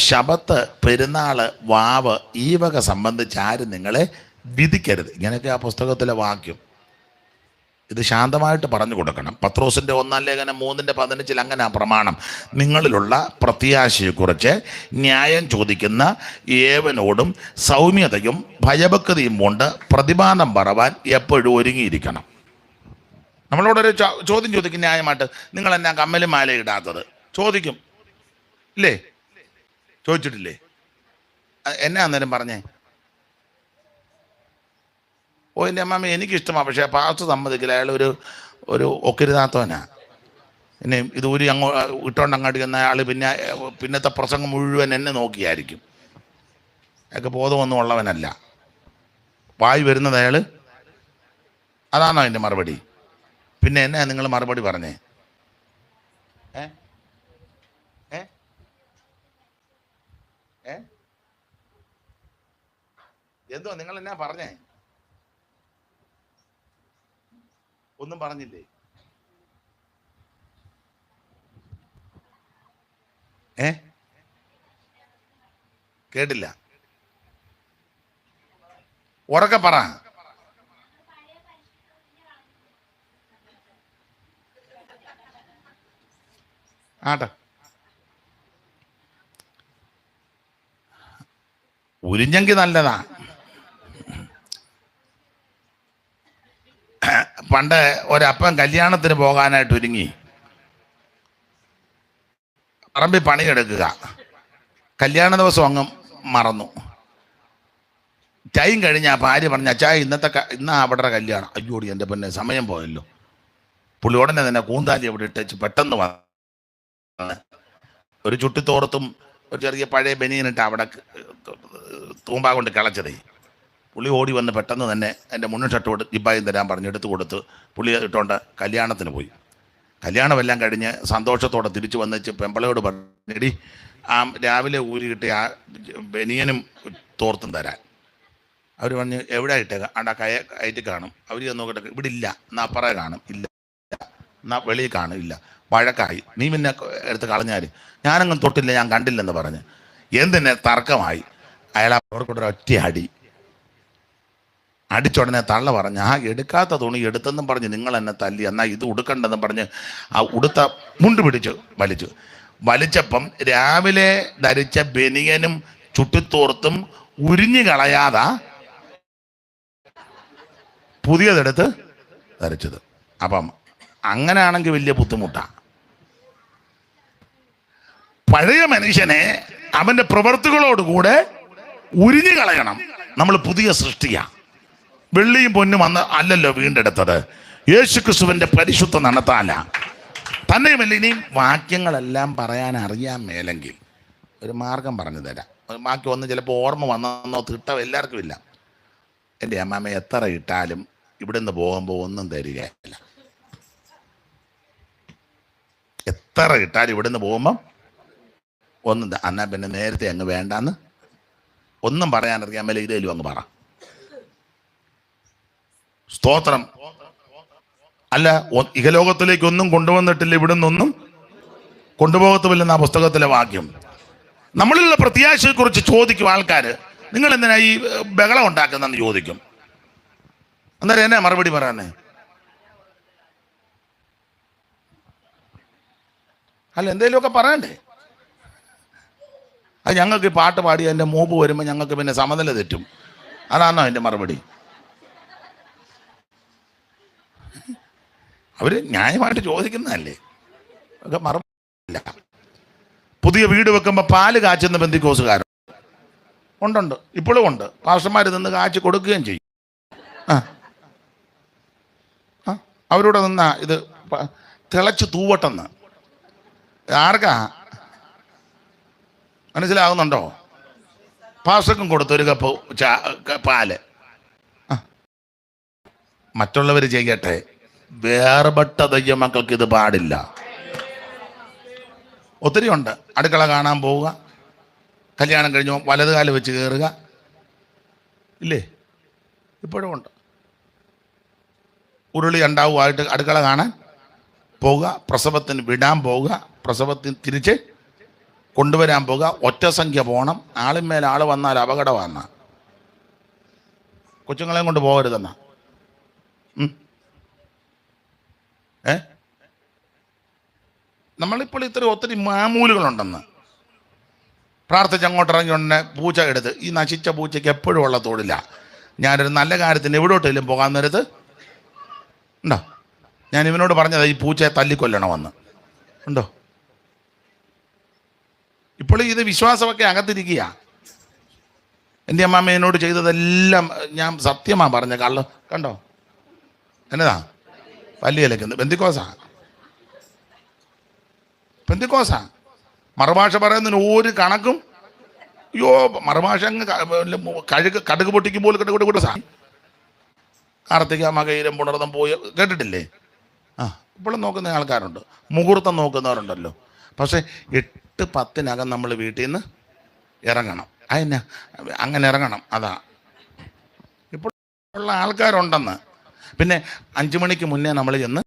ശബത്ത്, പെരുന്നാൾ, വാവ് ഈ വക സംബന്ധിച്ച് ആരും നിങ്ങളെ വിധിക്കരുത്. ഇങ്ങനെയൊക്കെ ആ പുസ്തകത്തിലെ വാക്യം. ഇത് ശാന്തമായിട്ട് പറഞ്ഞു കൊടുക്കണം. പത്രോസിൻ്റെ 1 ലേഖനം 3:15 അങ്ങനെ ആ പ്രമാണം. നിങ്ങളിലുള്ള പ്രത്യാശയെക്കുറിച്ച് ന്യായം ചോദിക്കുന്ന ഏവനോടും സൗമ്യതയും ഭയഭക്തിയും കൊണ്ട് പ്രതിമാനം പറവാൻ എപ്പോഴും ഒരുങ്ങിയിരിക്കണം. നമ്മളോടൊരു ചോദ്യം ചോദിക്കും ന്യായമായിട്ട്, നിങ്ങൾ എന്നാ കമ്മലും മാല ഇടാത്തത് ചോദിക്കും ഇല്ലേ? ചോദിച്ചിട്ടില്ലേ? എന്നാ അന്നേരം പറഞ്ഞേ? ഓ എൻ്റെ അമ്മാമ്മ എനിക്കിഷ്ടമാണ്, പക്ഷേ പാസ്റ്റ് സമ്മതിക്കില്ല, അയാൾ ഒരു ഒക്കരുതാത്തവനാ. പിന്നെ ഇത് ഊരി ഇട്ടോണ്ട് അങ്ങോട്ട് ചെന്ന അയാൾ പിന്നത്തെ പ്രസംഗം മുഴുവൻ എന്നെ നോക്കിയായിരിക്കും. അയാൾക്ക് ബോധമൊന്നും ഉള്ളവനല്ല, വായി വരുന്നത് അയാൾ. അതാണോ എൻ്റെ മറുപടി? പിന്നെ എന്നാ നിങ്ങൾ മറുപടി പറഞ്ഞേ? എന്തോ നിങ്ങൾ എന്നാ പറഞ്ഞേ? ഒന്നും പറഞ്ഞില്ലേ? കേട്ടില്ല, ഉറക്കെ പറ. ആട്ടെ, ഉരിഞ്ഞെങ്കിൽ നല്ലതാ. പണ്ട് ഒരപ്പൻ കല്യാണത്തിന് പോകാനായിട്ട് ഒരുങ്ങി പറമ്പിൽ പണിയെടുക്കുക. കല്യാണ ദിവസം അങ്ങ് മറന്നു. ചായയും കഴിഞ്ഞ ആ ഭാര്യ പറഞ്ഞ, ചായ ഇന്നാ അവിടെ കല്യാണം. അയ്യോടി എൻ്റെ പിന്നെ സമയം പോയല്ലോ. പുള്ളി ഉടനെ തന്നെ കൂന്താലി അവിടെ ഇട്ടേച്ച് പെട്ടെന്ന് വന്ന് ഒരു ചുട്ടിത്തോർത്തും ഒരു ചെറിയ പഴയ ബനിയനിട്ട് അവിടെ തൂമ്പാ കൊണ്ട് കിളച്ചതേ. പുള്ളി ഓടി വന്ന് പെട്ടെന്ന് തന്നെ എൻ്റെ മുന്നും ഷർട്ടോട് ജിബായും തരാൻ പറഞ്ഞ് എടുത്തു കൊടുത്ത് പുള്ളി ഇട്ടുകൊണ്ട് കല്യാണത്തിന് പോയി. കല്യാണമെല്ലാം കഴിഞ്ഞ് സന്തോഷത്തോടെ തിരിച്ചു വന്നിച്ച് പെമ്പളയോട് പറഞ്ഞിടി ആ രാവിലെ ഊരി കിട്ടിയ ആ ബനിയനും തോർത്തും തരാൻ. അവർ പറഞ്ഞ് എവിടെ ഇട്ടേക്കാം, ആണ്ടാ കയറ്റി കാണും. അവർ നോക്കട്ടെ, ഇവിടെ ഇല്ല, എന്നാൽ അപ്പറേ കാണും, ഇല്ല, എന്നാൽ വെളിയിൽ കാണും, ഇല്ല. വഴക്കായി. നീ പിന്നെ എടുത്ത് കളഞ്ഞാൽ ഞാനങ്ങ് തൊട്ടില്ല, ഞാൻ കണ്ടില്ലെന്ന് പറഞ്ഞ് എന്തിനെ തർക്കമായി. അയാൾ അവർക്കൊരു ഒറ്റ അടി അടിച്ചുടനെ തള്ള പറഞ്ഞ് ആ എടുക്കാത്ത തുണി എടുത്തെന്നും പറഞ്ഞ് നിങ്ങൾ എന്നെ തല്ലി, എന്നാൽ ഇത് ഉടുക്കണ്ടെന്നും പറഞ്ഞ് ആ ഉടുത്ത മുണ്ട് പിടിച്ചു വലിച്ചപ്പം രാവിലെ ധരിച്ച ബനിയനും ചുട്ടിത്തോർത്തും ഉരിഞ്ഞു കളയാതാ പുതിയതെടുത്ത് ധരിച്ചത്. അപ്പം അങ്ങനെയാണെങ്കിൽ വലിയ ബുദ്ധിമുട്ടാണ്. പഴയ മനുഷ്യനെ അവൻ്റെ പ്രവൃത്തികളോടുകൂടെ ഉരിഞ്ഞു കളയണം. നമ്മൾ പുതിയ സൃഷ്ടിയാണ്. വെള്ളിയും പൊന്നും അന്ന് അല്ലല്ലോ വീണ്ടെടുത്തത്, യേശുക്രിസ്തുവിൻ്റെ പരിശുദ്ധ നടത്താല. തന്നെയുമല്ല, ഇനിയും വാക്യങ്ങളെല്ലാം പറയാൻ അറിയാൻ മേലെങ്കിൽ ഒരു മാർഗം പറഞ്ഞു തരാം. ബാക്കി ഒന്ന് ചിലപ്പോൾ ഓർമ്മ വന്നോ തിട്ട എല്ലാവർക്കും ഇല്ല. എൻ്റെ അമ്മാമ്മ എത്ര ഇട്ടാലും ഇവിടുന്ന് പോകുമ്പോൾ ഒന്നും തരികയില്ല. എത്ര ഇട്ടാലും ഇവിടുന്ന് പോകുമ്പം ഒന്നും എന്നാൽ പിന്നെ നേരത്തെ അങ്ങ് വേണ്ടാന്ന് ഒന്നും പറയാനറിയാൻ മേലെ ഇതേലും അങ്ങ് പറ. സ്തോത്രം. അല്ല, ഇഹലോകത്തിലേക്ക് ഒന്നും കൊണ്ടുവന്നിട്ടില്ല, ഇവിടുന്ന് ഒന്നും കൊണ്ടുപോകത്തുമില്ലെന്ന ആ പുസ്തകത്തിലെ വാക്യം. നമ്മളിലുള്ള പ്രത്യാശയെക്കുറിച്ച് ചോദിക്കും ആൾക്കാർ, നിങ്ങൾ എന്തിനാ ഈ ബഹളം ഉണ്ടാക്കുന്നതെന്ന് ചോദിക്കും. അന്നേരം എന്നെ മറുപടി പറയാനേ, അല്ല എന്തേലുമൊക്കെ പറയണ്ടേ. അത് ഞങ്ങൾക്ക് പാട്ട് പാടി എൻ്റെ മൂപ്പ് വരുമ്പോൾ ഞങ്ങൾക്ക് പിന്നെ സമനില തെറ്റും. അതാണോ എൻ്റെ മറുപടി? അവർ ന്യായമായിട്ട് ചോദിക്കുന്നതല്ലേ, ഒക്കെ മറുപടിയില്ല. പുതിയ വീട് വെക്കുമ്പോൾ പാല് കാച്ചുന്ന ബന്ധിക്കോസുകാരൻ ഉണ്ടുണ്ട്, ഇപ്പോഴും ഉണ്ട്. പാസ്റ്റർമാർ നിന്ന് കാച്ചി കൊടുക്കുകയും ചെയ്യും. അവരോട് നിന്നാ ഇത് തിളച്ച് തൂവട്ടെന്ന്. ആർക്കാ മനസ്സിലാകുന്നുണ്ടോ? പാസ്റ്റർക്കും കൊടുത്തു ഒരു കപ്പ് പാല്. മറ്റുള്ളവർ ചെയ്യട്ടെ, വേർപെട്ട ദൈവമക്കൾക്ക് ഇത് പാടില്ല. ഒത്തിരി ഉണ്ട്. അടുക്കള കാണാൻ പോവുക, കല്യാണം കഴിഞ്ഞു വലതുകാല് വെച്ച് കയറുക, ഇല്ലേ? ഇപ്പോഴും ഉണ്ട്. ഉരുളി ഉണ്ടാവുമായിട്ട് അടുക്കള കാണാൻ പോവുക, പ്രസവത്തിന് വിടാൻ പോവുക, പ്രസവത്തിന് തിരിച്ച് കൊണ്ടുവരാൻ പോവുക. ഒറ്റ സംഖ്യ പോകണം. ആളിന്മേൽ ആൾ വന്നാൽ അപകടമാണ്. കൊച്ചുങ്ങളെയും കൊണ്ട് പോകരുതെന്നാ. നമ്മളിപ്പോൾ ഒത്തിരി മാമൂലുകളുണ്ടെന്ന്. പ്രാർത്ഥിച്ച് അങ്ങോട്ട് ഇറങ്ങി ഉടനെ പൂച്ച എടുത്ത്, ഈ നശിച്ച പൂച്ചയ്ക്ക് എപ്പോഴും ഉള്ള തൊഴില. ഞാനൊരു നല്ല കാര്യത്തിന് എവിടോട്ടെങ്കിലും പോകാൻ നേരത്ത് ഉണ്ടോ? ഞാൻ ഇവനോട് പറഞ്ഞത് ഈ പൂച്ചയെ തല്ലിക്കൊല്ലണമെന്ന് ഉണ്ടോ? ഇപ്പോൾ ഇത് വിശ്വാസമൊക്കെ അകത്തിരിക്കുക. എൻ്റെ അമ്മാമ്മ എന്നോട് ചെയ്തതെല്ലാം ഞാൻ സത്യമാണ് പറഞ്ഞ കള്ള് കണ്ടോ? എന്നതാ പല്ലിയലക്കുന്നത് പെന്തിക്കോസാ. മറുഭാഷ പറയുന്നതിന് ഒരു കണക്കും. അയ്യോ, മറുഭാഷ അങ്ങ് കടുക് പൊട്ടിക്കുമ്പോൾ കടുകൂടെ സാ കാർത്തിക മകയിലും പുണർന്നം പോയി കേട്ടിട്ടില്ലേ? ഇപ്പോഴും നോക്കുന്ന ആൾക്കാരുണ്ട്, മുഹൂർത്തം നോക്കുന്നവരുണ്ടല്ലോ. പക്ഷേ 8-10 നമ്മൾ വീട്ടിൽ നിന്ന് ഇറങ്ങണം. അതിന് അങ്ങനെ ഇറങ്ങണം. അതാ ഇപ്പോൾ ഉള്ള ആൾക്കാരുണ്ടെന്ന്. പിന്നെ 5 മണിക്ക് മുന്നേ നമ്മൾ ചെന്ന്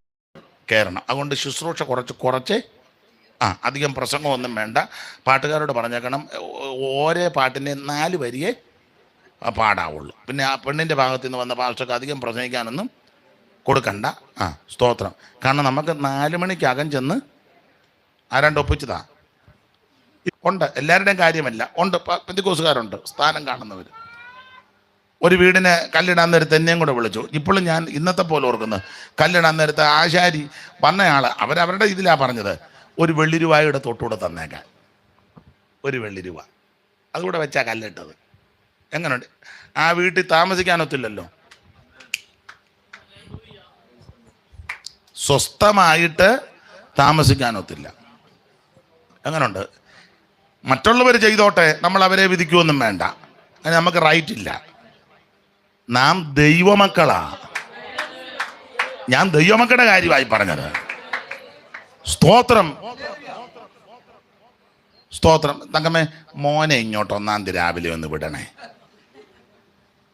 കയറണം. അതുകൊണ്ട് ശുശ്രൂഷ കുറച്ച് അധികം പ്രസംഗമൊന്നും വേണ്ട. പാട്ടുകാരോട് പറഞ്ഞേക്കണം, ഓരോ പാട്ടിൻ്റെ 4 വരിയെ പാടാവുള്ളൂ. പിന്നെ ആ പെണ്ണിൻ്റെ ഭാഗത്തു നിന്ന് വന്ന പാസ്റ്റർക്ക് അധികം പ്രസംഗിക്കാനൊന്നും കൊടുക്കണ്ട. സ്തോത്രം. കാരണം നമുക്ക് 4 മണിക്കകം ചെന്ന് ആരാണ്ട് ഒപ്പിച്ചതാ ഉണ്ട്. എല്ലാവരുടെയും കാര്യമല്ല, ഉണ്ട്. പെന്തിക്കോസുകാരുണ്ട്, സ്ഥാനം കാണുന്നവർ. ഒരു വീടിന് കല്ലിടാൻ നേരത്ത് എന്നെയും കൂടെ വിളിച്ചു. ഇപ്പോഴും ഞാൻ ഇന്നത്തെ പോലെ ഓർക്കുന്നത്, കല്ലിടാൻ നേരത്ത് ആശാരി വന്നയാൾ അവരവരുടെ ഇതിലാണ് പറഞ്ഞത്, ഒരു വെള്ളി രൂപയുടെ തൊട്ടുകൂടെ തന്നേക്കാൻ. ഒരു വെള്ളി രൂപ അതുകൂടെ വെച്ചാ കല്ലിട്ടത്. എങ്ങനെയുണ്ട്? ആ വീട്ടിൽ താമസിക്കാനൊത്തില്ലല്ലോ, സ്വസ്ഥമായിട്ട് താമസിക്കാനൊത്തില്ല. എങ്ങനെയുണ്ട്? മറ്റുള്ളവർ ചെയ്തോട്ടെ, നമ്മൾ അവരെ വിധിക്കുമൊന്നും വേണ്ട, അതിന് നമുക്ക് റൈറ്റ് ഇല്ല. നാം ദൈവമക്കളാ. ഞാൻ ദൈവമക്കളുടെ കാര്യമായി പറഞ്ഞത്. സ്തോത്രം, സ്തോത്രം. തങ്കമ്മേ, മോനെ ഇങ്ങോട്ട് 1-ാം തീയതി രാവിലെ ഒന്ന് വിടണേ.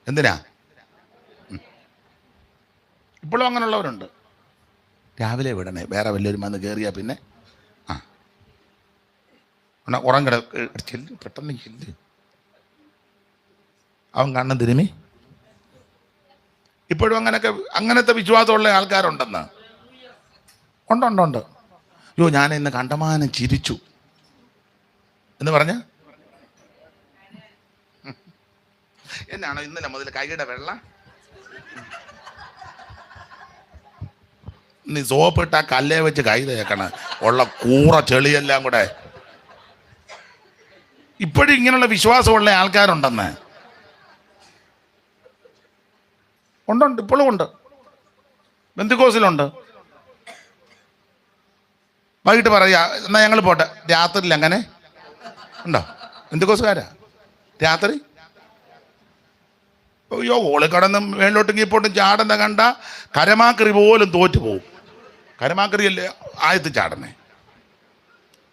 എന്തിനാ? ഇപ്പോഴും അങ്ങനെയുള്ളവരുണ്ട്. രാവിലെ വിടണേ, വേറെ വല്ലവരും വന്ന് കയറിയാ പിന്നെ ഉറങ്ങട ചെല്ല്, പെട്ടെന്ന് ചെല്ല്. അവൻ കണ്ണും തിരുമി. ഇപ്പോഴും അങ്ങനത്തെ വിശ്വാസമുള്ള ആൾക്കാരുണ്ടെന്ന്. ഉണ്ട്. അയ്യോ, ഞാൻ ഇന്ന് കണ്ടമാനം ചിരിച്ചു എന്ന് പറഞ്ഞ എന്നാണോ ഇന്നലെ മുതൽ കൈയുടെ വെള്ള? നീ സോപ്പിട്ട കല്ലേ വെച്ച് കൈ തേക്കണ ഉള്ള കൂറ ചെളിയെല്ലാം കൂടെ. ഇപ്പോഴും ഇങ്ങനെയുള്ള വിശ്വാസമുള്ള ആൾക്കാരുണ്ടെന്ന്. ഉണ്ട്, ഇപ്പോഴും ഉണ്ട്. ബെന്തിക്കോസിലുണ്ട്. വൈകിട്ട് പറയാ, എന്നാ ഞങ്ങൾ പോട്ടെ. രാത്രിയിൽ അങ്ങനെ ഉണ്ടോ? ബെന്തിക്കോസുകാരാ രാത്രി? അയ്യോ, ഓള് കടന്ന് മേലോട്ടും കീപ്പോട്ടും ചാടുന്ന കണ്ട കരമാക്കറി പോലും തോറ്റു പോവും. കരമാക്കറിയല്ലേ ആയത്ത് ചാടണേ.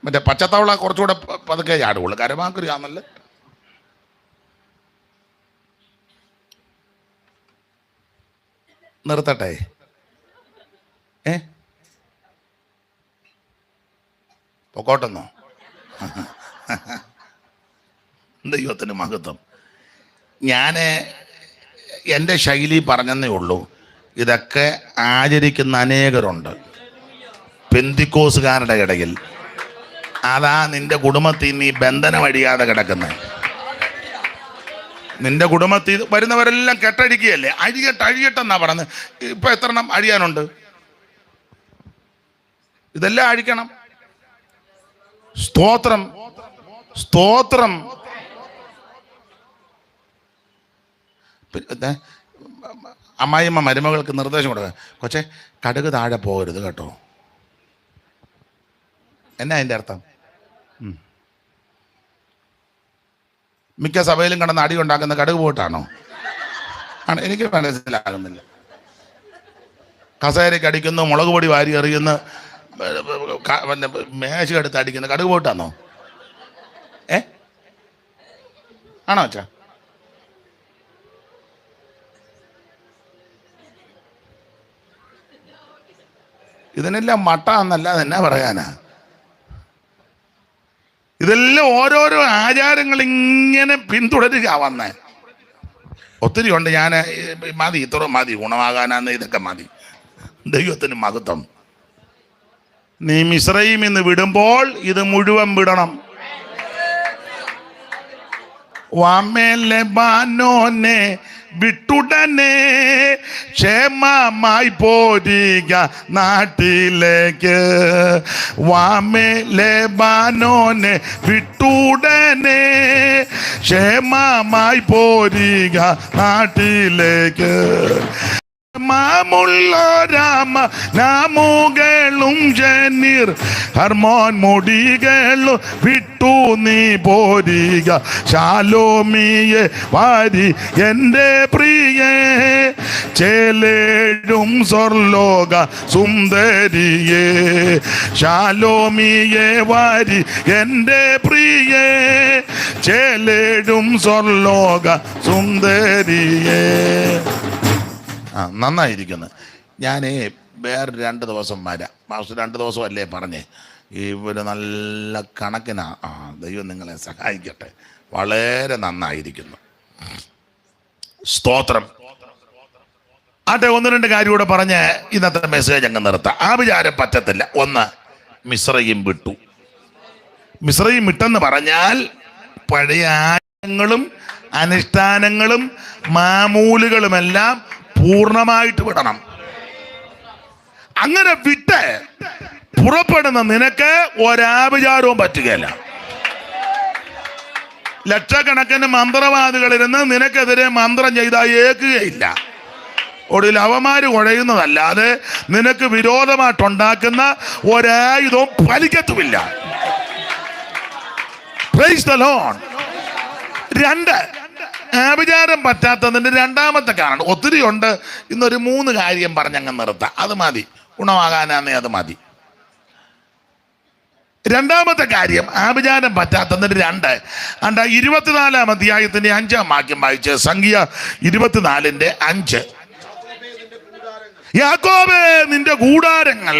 മറ്റേ പച്ചത്തവള കുറച്ചുകൂടെ പതുക്കെ ചാടുള്ളൂ. കരമാക്കറി ആണല്ലേ. നിർത്തട്ടെ? പൊക്കോട്ടെന്നോ? ദൈവത്തിന് മഹത്വം. ഞാൻ എൻ്റെ ശൈലി പറഞ്ഞെന്നേ ഉള്ളൂ. ഇതൊക്കെ ആചരിക്കുന്ന അനേകരുണ്ട് പെന്തിക്കോസുകാരുടെ ഇടയിൽ. അതാ നിന്റെ കുടുംബത്തിൽ നീ ബന്ധനം അഴിയാതെ കിടക്കുന്നത്. നിന്റെ കുടുംബത്തിൽ വരുന്നവരെല്ലാം കെട്ടടിക്കുകയല്ലേ. അഴിയട്ടെന്നാ പറഞ്ഞത്. ഇപ്പൊ എത്ര എണ്ണം അഴിയാനുണ്ട്? ഇതെല്ലാം അഴിക്കണം. സ്തോത്രം, സ്തോത്രം. അമ്മായിയമ്മ മരുമകൾക്ക് നിർദ്ദേശം കൊടുക്കുക, കൊച്ചെ കടുക് താഴെ പോകരുത് കേട്ടോ. എന്നാ അതിൻ്റെ അർത്ഥം? മിക്ക സഭയിലും കിടന്ന് അടി ഉണ്ടാക്കുന്ന കടുക് പോയിട്ടാണോ? ആണ്, എനിക്ക് മനസ്സിലാകുന്നില്ല. കസേരയ്ക്ക് അടിക്കുന്നു, മുളക് പൊടി വാരി എറിയുന്നു, പിന്നെ മേശയെടുത്ത് അടിക്കുന്ന കടുക് പോയിട്ടാണോ? ആണോ അച്ഛാ? ഇതിനെല്ലാം മട്ട എന്നല്ലാതെ എന്നാ പറയാനാ? ഇതെല്ലാം ഓരോരോ ആചാരങ്ങൾ ഇങ്ങനെ പിന്തുടരുക വന്നേ. ഒത്തിരി ഉണ്ട്. ഞാൻ മതി, ഇത്ര മതി, ഗുണമാകാനാന്ന് ഇതൊക്കെ മതി. ദൈവത്തിന് മഹത്വം. നീ മിസ്രയീമിൽ നിന്ന് വിടുമ്പോൾ ഇത് മുഴുവൻ വിടണം. വാമേലെബാനോനെ വിട്ടുടനെ ക്ഷേമമായി പോരിക നാട്ടിലേക്ക്. വാമേലെബാനോനെ വിട്ടുടനെ ക്ഷേമമായി പോരിക നാട്ടിലേക്ക്. മാമുള്ള രാമ നാമുകളും ജനീർ ഹർമോൻ മുടികളും വിട്ടു നീ പോരിക. ശാലോമിയെ വാരി എൻ്റെ പ്രിയേ, ചേലേഴും സ്വർലോക സുന്ദരിയേ. ശാലോമിയെ വാരി എൻ്റെ പ്രിയേ, ചേലേഴും സ്വർലോക സുന്ദരിയേ. നന്നായിരിക്കുന്നു. ഞാൻ വേറെ 2 ദിവസം വരാം. മാസം 2 ദിവസമല്ലേ പറഞ്ഞേ. ഇവര് നല്ല കണക്കിനാ. ദൈവം നിങ്ങളെ സഹായിക്കട്ടെ. വളരെ നന്നായിരിക്കുന്നു. സ്തോത്രം. ആട്ടെ, 1-2 കാര്യം കൂടെ പറഞ്ഞ് ഇന്നത്തെ മെസ്സേജ് അങ്ങ് നിർത്താം. ആ വിചാരം പറ്റത്തില്ല. 1, മിസ്രയീം വിട്ടു. മിസ്രയീം വിട്ടെന്ന് പറഞ്ഞാൽ പഴയ ആചാരങ്ങളും അനുഷ്ഠാനങ്ങളും മാമൂലുകളുമെല്ലാം പൂർണ്ണമായിട്ട് വിടണം. അങ്ങനെ വിട്ട് പുറപ്പെടുന്ന നിനക്ക് ഒരാഭിചാരവും പറ്റുകയില്ല. ലക്ഷക്കണക്കിന് മന്ത്രവാദികളിരുന്ന് നിനക്കെതിരെ മന്ത്രം ചെയ്താൽ ഏൽക്കുകയില്ല. ഒടുവിൽ അവന്മാര് കുഴയുന്നതല്ലാതെ നിനക്ക് വിരോധമായിട്ടുണ്ടാക്കുന്ന ഒരായുധവും ഫലിക്കത്തുമില്ല. Praise the Lord. 2, ആഭിചാരം പറ്റാത്തതിൻ്റെ രണ്ടാമത്തെ കാരണം ഒത്തിരി ഉണ്ട്. ഇന്നൊരു 3 കാര്യം പറഞ്ഞങ്ങ് നിർത്താം, അത് മതി. ഗുണമാകാനാന്നേ അത് മതി. രണ്ടാമത്തെ കാര്യം ആഭിചാരം പറ്റാത്തതിന് 2. 24-ാം അധ്യായത്തിന്റെ 5-ാം വാക്യം വായിച്ച്. സംഖ്യ 24:5. യാക്കോബേ നിന്റെ കൂടാരങ്ങൾ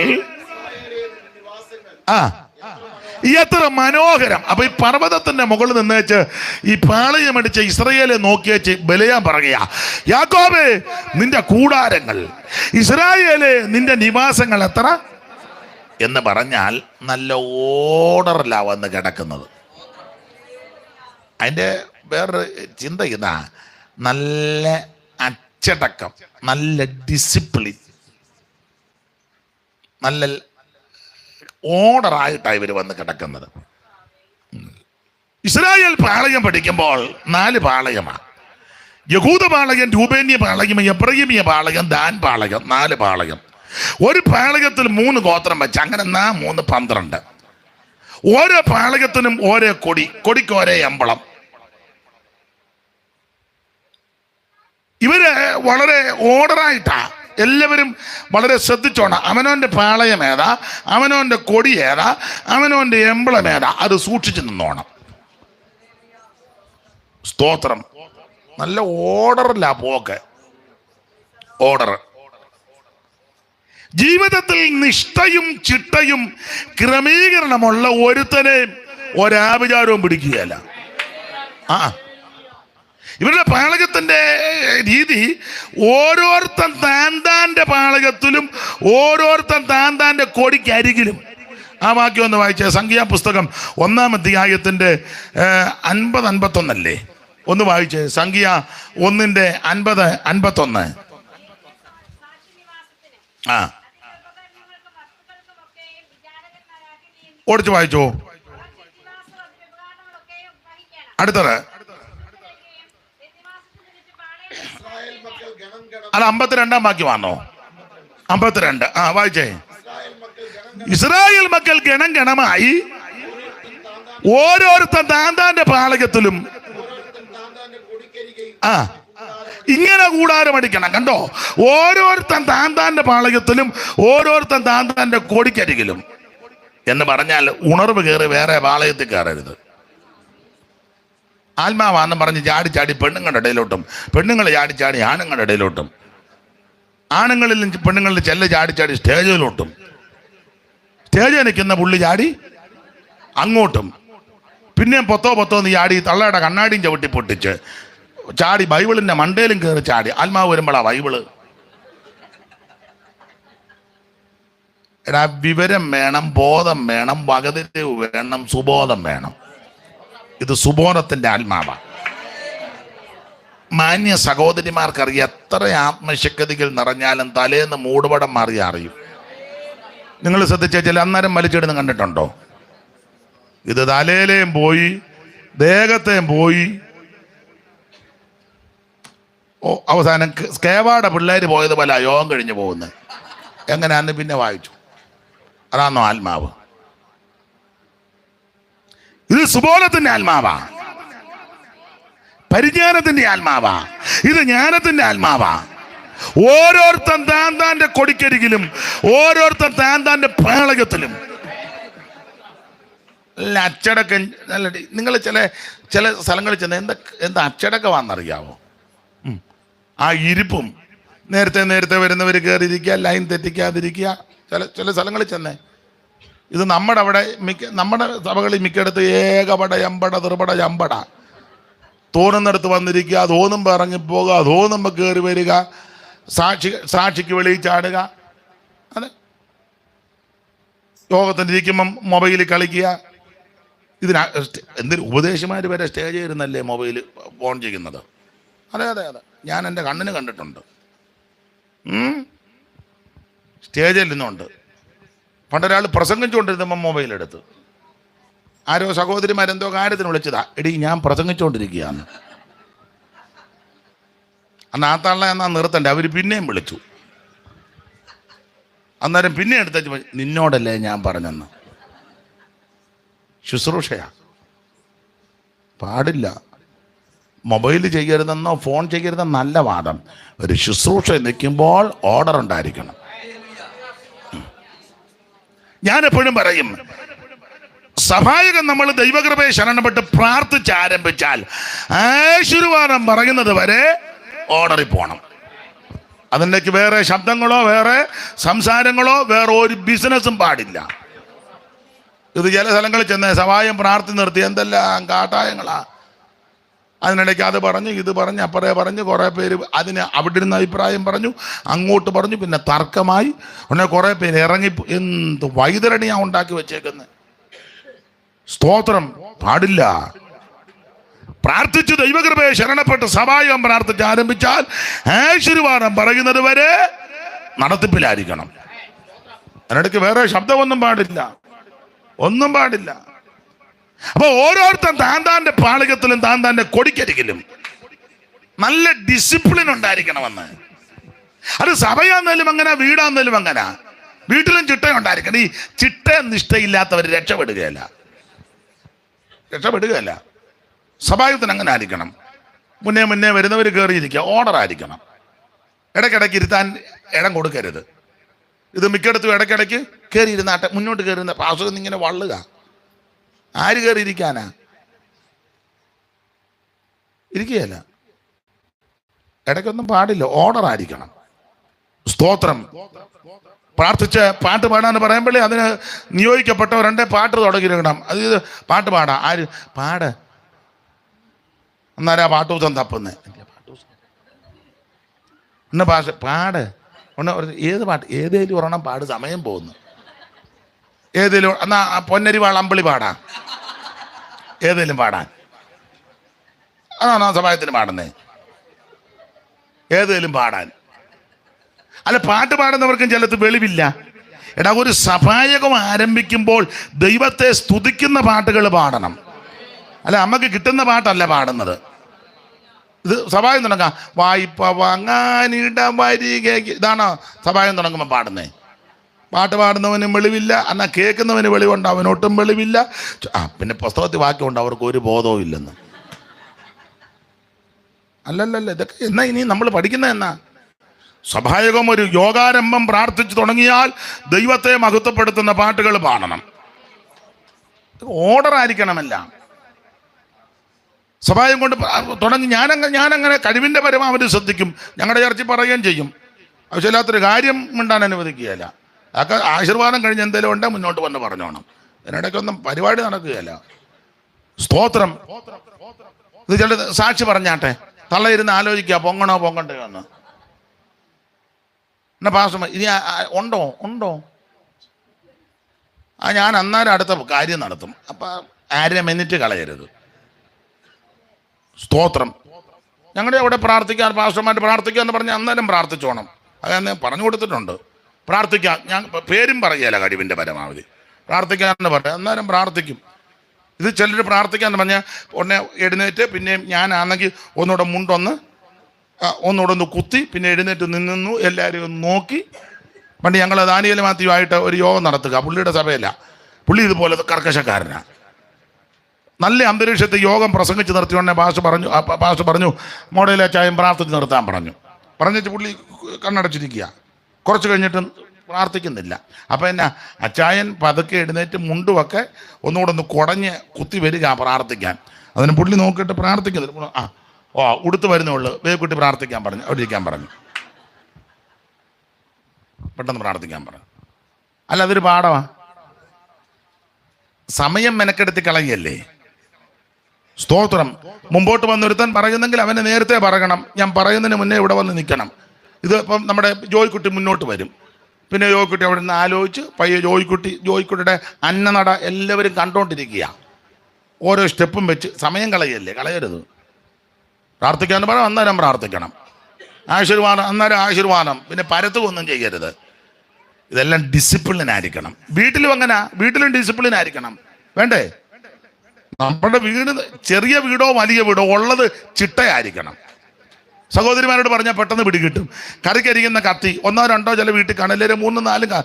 എത്ര മനോഹരം. അപ്പൊ ഈ പർവ്വതത്തിന്റെ മുകളിൽ നിന്ന് വെച്ച് ഈ പാളയമടിച്ച് ഇസ്രായേലെ നോക്കി വെച്ച് ബലിയാൻ പറയുക, യാക്കോബേ നിന്റെ കൂടാരങ്ങൾ, ഇസ്രായേലെ നിന്റെ നിവാസങ്ങൾ എത്ര എന്ന് പറഞ്ഞാൽ നല്ല ഓർഡറിലാണ് വന്ന് കിടക്കുന്നത്. അതിൻ്റെ വേറൊരു ചിന്ത ഇതാ, നല്ല അച്ചടക്കം, നല്ല ഡിസിപ്ലിൻ, നല്ല ഓർഡറായിട്ടാണ് ഇവർ വന്ന് കിടക്കുന്നത്. ഇസ്രായേൽ പാളയം പഠിക്കുമ്പോൾ 4 പാളയമാണ്. യഹൂദ പാളയം, രൂബേന്യ പാളയം, എബ്രഹീമിയ പാളയം, ദാൻ പാളയം, 4 പാളയം. ഒരു പാളയത്തിൽ 3 ഗോത്രം വെച്ച്, അങ്ങനെ 3 12. ഓരോ പാളയത്തിനും ഓരോ കൊടിക്ക് ഓരോ എമ്പളം. ഇവര് വളരെ ഓർഡറായിട്ടാ എല്ലാവരും വളരെ ശ്രദ്ധിച്ചോണം. അവനവൻ്റെ പാളയം ഏതാ, അവനവൻ്റെ കൊടി ഏതാ, അവനവൻ്റെ എമ്പളം ഏതാ, അത് സൂക്ഷിച്ചു നിന്നോണം. സ്തോത്രം. നല്ല ഓർഡറില്ല പോക്ക്. ഓർഡർ. ജീവിതത്തിൽ നിഷ്ഠയും ചിട്ടയും ക്രമീകരണമുള്ള ഒരുത്തനെ ഒരാഭിചാരവും പിടിക്കുകയല്ല. ഇവരുടെ പാളകത്തിന്റെ രീതി, ഓരോരുത്തൻ താന്താന്റെ പാളകത്തിലും ഓരോരുത്തൻ താന്താന്റെ കൊടിക്കരികിലും. ആ വാക്യം ഒന്ന് വായിച്ചേ. സംഖ്യാപുസ്തകം 1-ാം അധ്യായത്തിന്റെ 50-51 ഒന്ന് വായിച്ചേ. സംഖ്യ 1:50-51. ഓടിച്ചു വായിച്ചോ. അടുത്തത് അല്ല, 52-ാം വാക്യമാണോ? 52. വായിച്ചേ. ഇസ്രായേൽ മക്കൾ ഗണം ഗണമായി ഓരോരുത്തൻ താന്താന്റെ പാളകത്തിലും ഇങ്ങനെ കൂടാരമടിക്കണം. കണ്ടോ? ഓരോരുത്തൻ താന്താന്റെ പാളകത്തിലും ഓരോരുത്തൻ താന്താന്റെ കൊടിക്കരികിലും എന്ന് പറഞ്ഞാൽ ഉണർവ് കയറി വേറെ പാളയത്തിൽ കയറരുത്. ആത്മാവാന്ന് പറഞ്ഞ് ചാടി ചാടി പെണ്ണുങ്ങളുടെ ഇടയിലോട്ടും, പെണ്ണുങ്ങൾ ചാടി ചാടി ആണുങ്ങളുടെ ഇടയിലോട്ടും, ആണുങ്ങളിലും പെണ്ണുങ്ങളിൽ ചെല്ല ചാടി ചാടി സ്റ്റേജിലോട്ടും, സ്റ്റേജിൽ നിൽക്കുന്ന പുള്ളി ചാടി അങ്ങോട്ടും, പിന്നെയും പൊത്തോ നീ ചാടി തള്ളയുടെ കണ്ണാടിയും ചവിട്ടി പൊട്ടിച്ച് ചാടി ബൈബിളിന്റെ മണ്ടയിലും കയറി ചാടി. ആത്മാവ് വരുമ്പോഴാ ബൈബിള്. എടാ, വിവരം വേണം, ബോധം വേണം, വകതിരിവ് വേണം, സുബോധം വേണം. ഇത് സുബോധത്തിന്റെ ആത്മാവാണ്. മാന്യ സഹോദരിമാർക്കറിയാം, എത്ര ആത്മശക്തികൾ നിറഞ്ഞാലും തലേന്ന് മൂടുപടം മാറി അറിയും. നിങ്ങൾ ശ്രദ്ധിച്ച ചില അന്നേരം വലിച്ചിടുന്ന കണ്ടിട്ടുണ്ടോ? ഇത് തലയിലേയും പോയി ദേഹത്തെയും പോയി അവസാനം സ്കേവാടെ പിള്ളേർ പോയതുപോലെ യോഗം കഴിഞ്ഞ് പോകുന്നത്. എങ്ങനെയാന്ന് പിന്നെ വായിച്ചു. അതാണോ ആത്മാവ്? ഇത് സുബോധത്തിന്റെ ആത്മാവാ, പരിജ്ഞാനത്തിന്റെ ആത്മാവാ, ഇത് ജ്ഞാനത്തിന്റെ ആത്മാവാ. ഓരോരുത്തൻ താന്താന്റെ കൊടിക്കരികിലും ഓരോരുത്തൻ താന്താന്റെ പാളകത്തിലും നല്ല അച്ചടക്കം. നല്ല നിങ്ങൾ ചില സ്ഥലങ്ങളിൽ ചെന്ന് എന്താ അച്ചടക്കമാണെന്നറിയാവോ? ആ ഇരിപ്പും, നേരത്തെ വരുന്നവർ കയറിയിരിക്കുക, ലൈൻ തെറ്റിക്കാതിരിക്കുക. ചില സ്ഥലങ്ങളിൽ ചെന്നേ, ഇത് നമ്മുടെ അവിടെ നമ്മുടെ സഭകളിൽ മിക്കയിടത്ത് ഏകപട എമ്പട തെറുപട ചമ്പട. തോന്നുന്നിടത്ത് വന്നിരിക്കുക, തോന്നുമ്പോൾ ഇറങ്ങിപ്പോകുക, തോന്നുമ്പോൾ കയറി വരിക, സാക്ഷിക്ക് വെളിയിൽ ചാടുക. അതെ, യോഗത്തിന് ഇരിക്കുമ്പം മൊബൈലിൽ കളിക്കുക. എന്തൊരു ഉപദേശമാർ വരെ സ്റ്റേജിൽ ഇരുന്നല്ലേ മൊബൈൽ ഫോൺ ചെയ്യുന്നത്. അതെ, ഞാൻ എൻ്റെ കണ്ണിന് കണ്ടിട്ടുണ്ട്. സ്റ്റേജിൽ നിന്നുണ്ട്. പണ്ടൊരാൾ പ്രസംഗിച്ചുകൊണ്ടിരുന്നപ്പോൾ മൊബൈലെടുത്ത് ആരോ സഹോദരിമാരെന്തോ കാര്യത്തിന് വിളിച്ചതാ, എടി ഞാൻ പ്രസംഗിച്ചുകൊണ്ടിരിക്കുകയാണ്. അന്ന് ആ തള്ള എന്നാ നിർത്തണ്ടേ, അവർ പിന്നെയും വിളിച്ചു. അന്നേരം പിന്നെ എടുത്തു, നിന്നോടല്ലേ ഞാൻ പറഞ്ഞെന്ന്. ശുശ്രൂഷയാ, പാടില്ല. മൊബൈൽ ചെയ്യരുതെന്നോ ഫോൺ ചെയ്യരുതെന്നോ നല്ല വാദം. ഒരു ശുശ്രൂഷ നിൽക്കുമ്പോൾ ഓർഡർ ഉണ്ടായിരിക്കണം. ഞാൻ എപ്പോഴും പറയും, സഹായകൻ നമ്മൾ ദൈവകൃപയെ ശരണപ്പെട്ട് പ്രാർത്ഥിച്ച് ആരംഭിച്ചാൽ ആശീർവാദം പറയുന്നത് വരെ ഓർഡറിൽ പോകണം. അതിലേക്ക് വേറെ ശബ്ദങ്ങളോ വേറെ സംസാരങ്ങളോ വേറെ ഒരു ബിസിനസ്സും പാടില്ല. ഇത് ചില സ്ഥലങ്ങളിൽ ചെന്ന് സഹായം പ്രാർത്ഥി നിർത്തി എന്തെല്ലാം കാട്ടായങ്ങളാ. അതിനിടയ്ക്ക് അത് പറഞ്ഞു ഇത് പറഞ്ഞ് അപ്പറേ പറഞ്ഞ് കുറേ പേര് അതിന് അവിടെ ഇരുന്ന് അഭിപ്രായം പറഞ്ഞു, അങ്ങോട്ട് പറഞ്ഞു, പിന്നെ തർക്കമായി. ഉടനെ കുറേ പേര് ഇറങ്ങി. എന്ത് വൈതരണിയാണ് ഉണ്ടാക്കി വെച്ചേക്കുന്നത്. സ്തോത്രം. പാടില്ല. പ്രാർത്ഥിച്ച് ദൈവകൃപയെ ശരണപ്പെട്ട് സഹായം പ്രാർത്ഥിച്ച് ആരംഭിച്ചാൽ ആശീർവാദം പറയുന്നത് വരെ നടത്തിപ്പിലായിരിക്കണം. അതിനിടയ്ക്ക് വേറെ ശബ്ദമൊന്നും പാടില്ല, ഒന്നും പാടില്ല. അപ്പൊ ഓരോരുത്തർ താന്താന്റെ പാളികത്തിലും താന്താന്റെ കൊടിക്കരികിലും നല്ല ഡിസിപ്ലിൻ ഉണ്ടായിരിക്കണമെന്ന്. അത് സഭയാന്നേലും അങ്ങനെ, വീടാന്നേലും അങ്ങനെ. വീട്ടിലും ചിട്ടയുണ്ടായിരിക്കണം. ഈ ചിട്ട നിഷ്ഠയില്ലാത്തവർ രക്ഷപ്പെടുകയല്ല. സഭായുദ്ധത്തിന് അങ്ങനെ ആയിരിക്കണം. മുന്നേ വരുന്നവർ കയറിയിരിക്കുക, ഓർഡർ ആയിരിക്കണം. ഇടയ്ക്കിടയ്ക്ക് ഇരുത്താൻ ഇടം കൊടുക്കരുത്. ഇത് മിക്കയിടത്തും ഇടയ്ക്കിടയ്ക്ക് കയറി ഇരുന്നാട്ടെ, മുന്നോട്ട് കയറുന്ന പാസുകൾ ഇങ്ങനെ വള്ളുക. ആര് കയറിയിരിക്കാനാ? ഇരിക്കുകയല്ല. ഇടയ്ക്കൊന്നും പാടില്ല, ഓർഡർ ആയിരിക്കണം. സ്തോത്രം. പ്രാർത്ഥിച്ച് പാട്ട് പാടാന്ന് പറയുമ്പോഴേ അതിന് നിയോഗിക്കപ്പെട്ടവരുണ്ട്. പാട്ട് തുടങ്ങിയിരിക്കണം. അത് പാട്ട് പാടാം. ആര് പാട്? അന്നേരം ആ പാട്ടൂസം തപ്പുന്നേ. എന്ന ഭാഷ പാട്. ഏത് പാട്ട്? ഏതേലും ഒരെണ്ണം പാട്, സമയം പോകുന്നു. ഏതേലും എന്നാ പൊന്നരിവാൾ അമ്പിളി പാടാ. ഏതേലും പാടാൻ അതാണോ സഭായത്തിന് പാടുന്നേ? ഏതേലും പാടാൻ. അല്ല, പാട്ട് പാടുന്നവർക്കും ചിലത് വെളിവില്ല. എടാ, ഒരു സഭായകം ആരംഭിക്കുമ്പോൾ ദൈവത്തെ സ്തുതിക്കുന്ന പാട്ടുകൾ പാടണം. അല്ല, നമുക്ക് കിട്ടുന്ന പാട്ടല്ല പാടുന്നത്. ഇത് സഭായം തുടങ്ങാം. വായ്പ വാങ്ങാനിട വരിക, ഇതാണോ സഭായം തുടങ്ങുമ്പോൾ പാടുന്നേ? പാട്ട് പാടുന്നവനും വെളിവില്ല, എന്നാൽ കേൾക്കുന്നവന് വെളിവുണ്ട്, അവനൊട്ടും വെളിവില്ല. പിന്നെ പുസ്തകത്തിൽ വാക്യമുണ്ട്, അവർക്ക് ഒരു ബോധവും ഇല്ലെന്ന്. അല്ലല്ലല്ല, ഇതൊക്കെ എന്നാ ഇനി നമ്മൾ പഠിക്കുന്നത് എന്നാ? സഭായകം ഒരു യോഗാരംഭം പ്രാർത്ഥിച്ചു തുടങ്ങിയാൽ ദൈവത്തെ മഹത്വപ്പെടുത്തുന്ന പാട്ടുകൾ പാടണം. ഓർഡർ ആയിരിക്കണമല്ല. സഭായം കൊണ്ട് തുടങ്ങി ഞാനങ്ങനെ കഴിവിൻ്റെ പരമാവധി ശ്രദ്ധിക്കും. ഞങ്ങളുടെ ചർച്ചിൽ പറയുകയും ചെയ്യും. ആവശ്യമില്ലാത്തൊരു കാര്യം മിണ്ടാൻ അനുവദിക്കുകയല്ല. അതൊക്കെ ആശീർവാദം കഴിഞ്ഞ് എന്തെങ്കിലും ഉണ്ടെങ്കിൽ മുന്നോട്ട് വന്ന് പറഞ്ഞോണം. ഇതിനിടയ്ക്കൊന്നും പരിപാടി നടക്കുകയല്ല. സ്തോത്രം. ഇത് ചില സാക്ഷി പറഞ്ഞാട്ടെ, തള്ളയിരുന്ന് ആലോചിക്കുക പൊങ്ങണോ പൊങ്ങണ്ടോ എന്ന്. എന്നാ പാസ്റ്റർ ഇനി ഉണ്ടോ? ഞാൻ അന്നേരം അടുത്ത കാര്യം നടത്തും. അപ്പം ആരെ മിനിറ്റ് കളയരുത്. സ്തോത്രം. ഞങ്ങളുടെ അവിടെ പ്രാർത്ഥിക്കാൻ പാസ്റ്റർമാർ പ്രാർത്ഥിക്കുക എന്ന് പറഞ്ഞാൽ അന്നേരം പ്രാർത്ഥിച്ചോണം. അതെന്നെ പറഞ്ഞു കൊടുത്തിട്ടുണ്ട്. പ്രാർത്ഥിക്കാം. ഞാൻ പേരും പറയുകയല്ല, കഴിവിൻ്റെ പരമാവധി പ്രാർത്ഥിക്കാമെന്ന് പറയാം. അന്നേരം പ്രാർത്ഥിക്കും. ഇത് ചിലർ പ്രാർത്ഥിക്കാന്ന് പറഞ്ഞാൽ ഉടനെ എഴുന്നേറ്റ് പിന്നെയും ഞാനാണെങ്കിൽ ഒന്നുകൂടെ ഒന്ന് കുത്തി പിന്നെ എഴുന്നേറ്റ് നിന്നു എല്ലാവരും നോക്കി. പണ്ട് ഞങ്ങൾ ദാനിയേൽ മാത്യുവായിട്ട് ഒരു യോഗം നടത്തുക. പുള്ളിയുടെ സഭയല്ല, പുള്ളി ഇതുപോലെ കർക്കശക്കാരനാണ്. നല്ല അന്തരീക്ഷത്തിൽ യോഗം പ്രസംഗിച്ച് നിർത്തിയോണ്ടേ പാസ്റ്റർ പറഞ്ഞു മോഡേലെ ചായം പ്രാർത്ഥിച്ച് നിർത്താൻ പറഞ്ഞിട്ട് പുള്ളി കണ്ണടച്ചിരിക്കുക. കുറച്ച് കഴിഞ്ഞിട്ട് പ്രാർത്ഥിക്കുന്നില്ല. അപ്പം എന്നാ അച്ചായൻ പതുക്കെ എഴുന്നേറ്റ് മുണ്ടുമൊക്കെ ഒന്നുകൂടെ ഒന്ന് കുടഞ്ഞ് കുത്തി വരിക പ്രാർത്ഥിക്കാൻ. അതിന് പുള്ളി നോക്കിയിട്ട് പ്രാർത്ഥിക്കുന്നില്ല. ഉടുത്ത് വരുന്നേ ഉള്ളു, വേക്കുട്ടി പ്രാർത്ഥിക്കാൻ പറഞ്ഞു, അവിടെ ഇരിക്കാൻ പറഞ്ഞു, പെട്ടെന്ന് പ്രാർത്ഥിക്കാൻ പറഞ്ഞു. അല്ല, അതൊരു പാഠമാ. സമയം മെനക്കെടുത്തി കളയല്ലേ. സ്തോത്രം. മുമ്പോട്ട് വന്നൊരുത്തൻ പറയുന്നെങ്കിൽ അവനെ നേരത്തെ പറയണം. ഞാൻ പറയുന്നതിന് മുന്നേ ഇവിടെ വന്ന് നിൽക്കണം. ഇത് ഇപ്പം നമ്മുടെ ജോയിക്കുട്ടി മുന്നോട്ട് വരും. പിന്നെ ജോയിക്കുട്ടി അവിടെ നിന്ന് ആലോചിച്ച് പയ്യെ ജോയിക്കുട്ടിയുടെ അന്നനട എല്ലാവരും കണ്ടുകൊണ്ടിരിക്കുക. ഓരോ സ്റ്റെപ്പും വെച്ച് സമയം കളയരുത്. പ്രാർത്ഥിക്കാന്ന് പറയാം, അന്നേരം പ്രാർത്ഥിക്കണം. ആശീർവാദം അന്നേരം ആശീർവാദം. പിന്നെ പരത്തുകൊന്നും ചെയ്യരുത്. ഇതെല്ലാം ഡിസിപ്ലിനായിരിക്കണം. വീട്ടിലും ഡിസിപ്ലിനായിരിക്കണം. വേണ്ടേ? നമ്മുടെ വീട് ചെറിയ വീടോ വലിയ വീടോ ഉള്ളത് ചിട്ടയായിരിക്കണം. സഹോദരിമാരോട് പറഞ്ഞാൽ പെട്ടെന്ന് പിടികിട്ടും. കറിക്കരിക്കുന്ന കത്തി 1 2 ചില വീട്ടിൽ കാണല്ലേ 3 4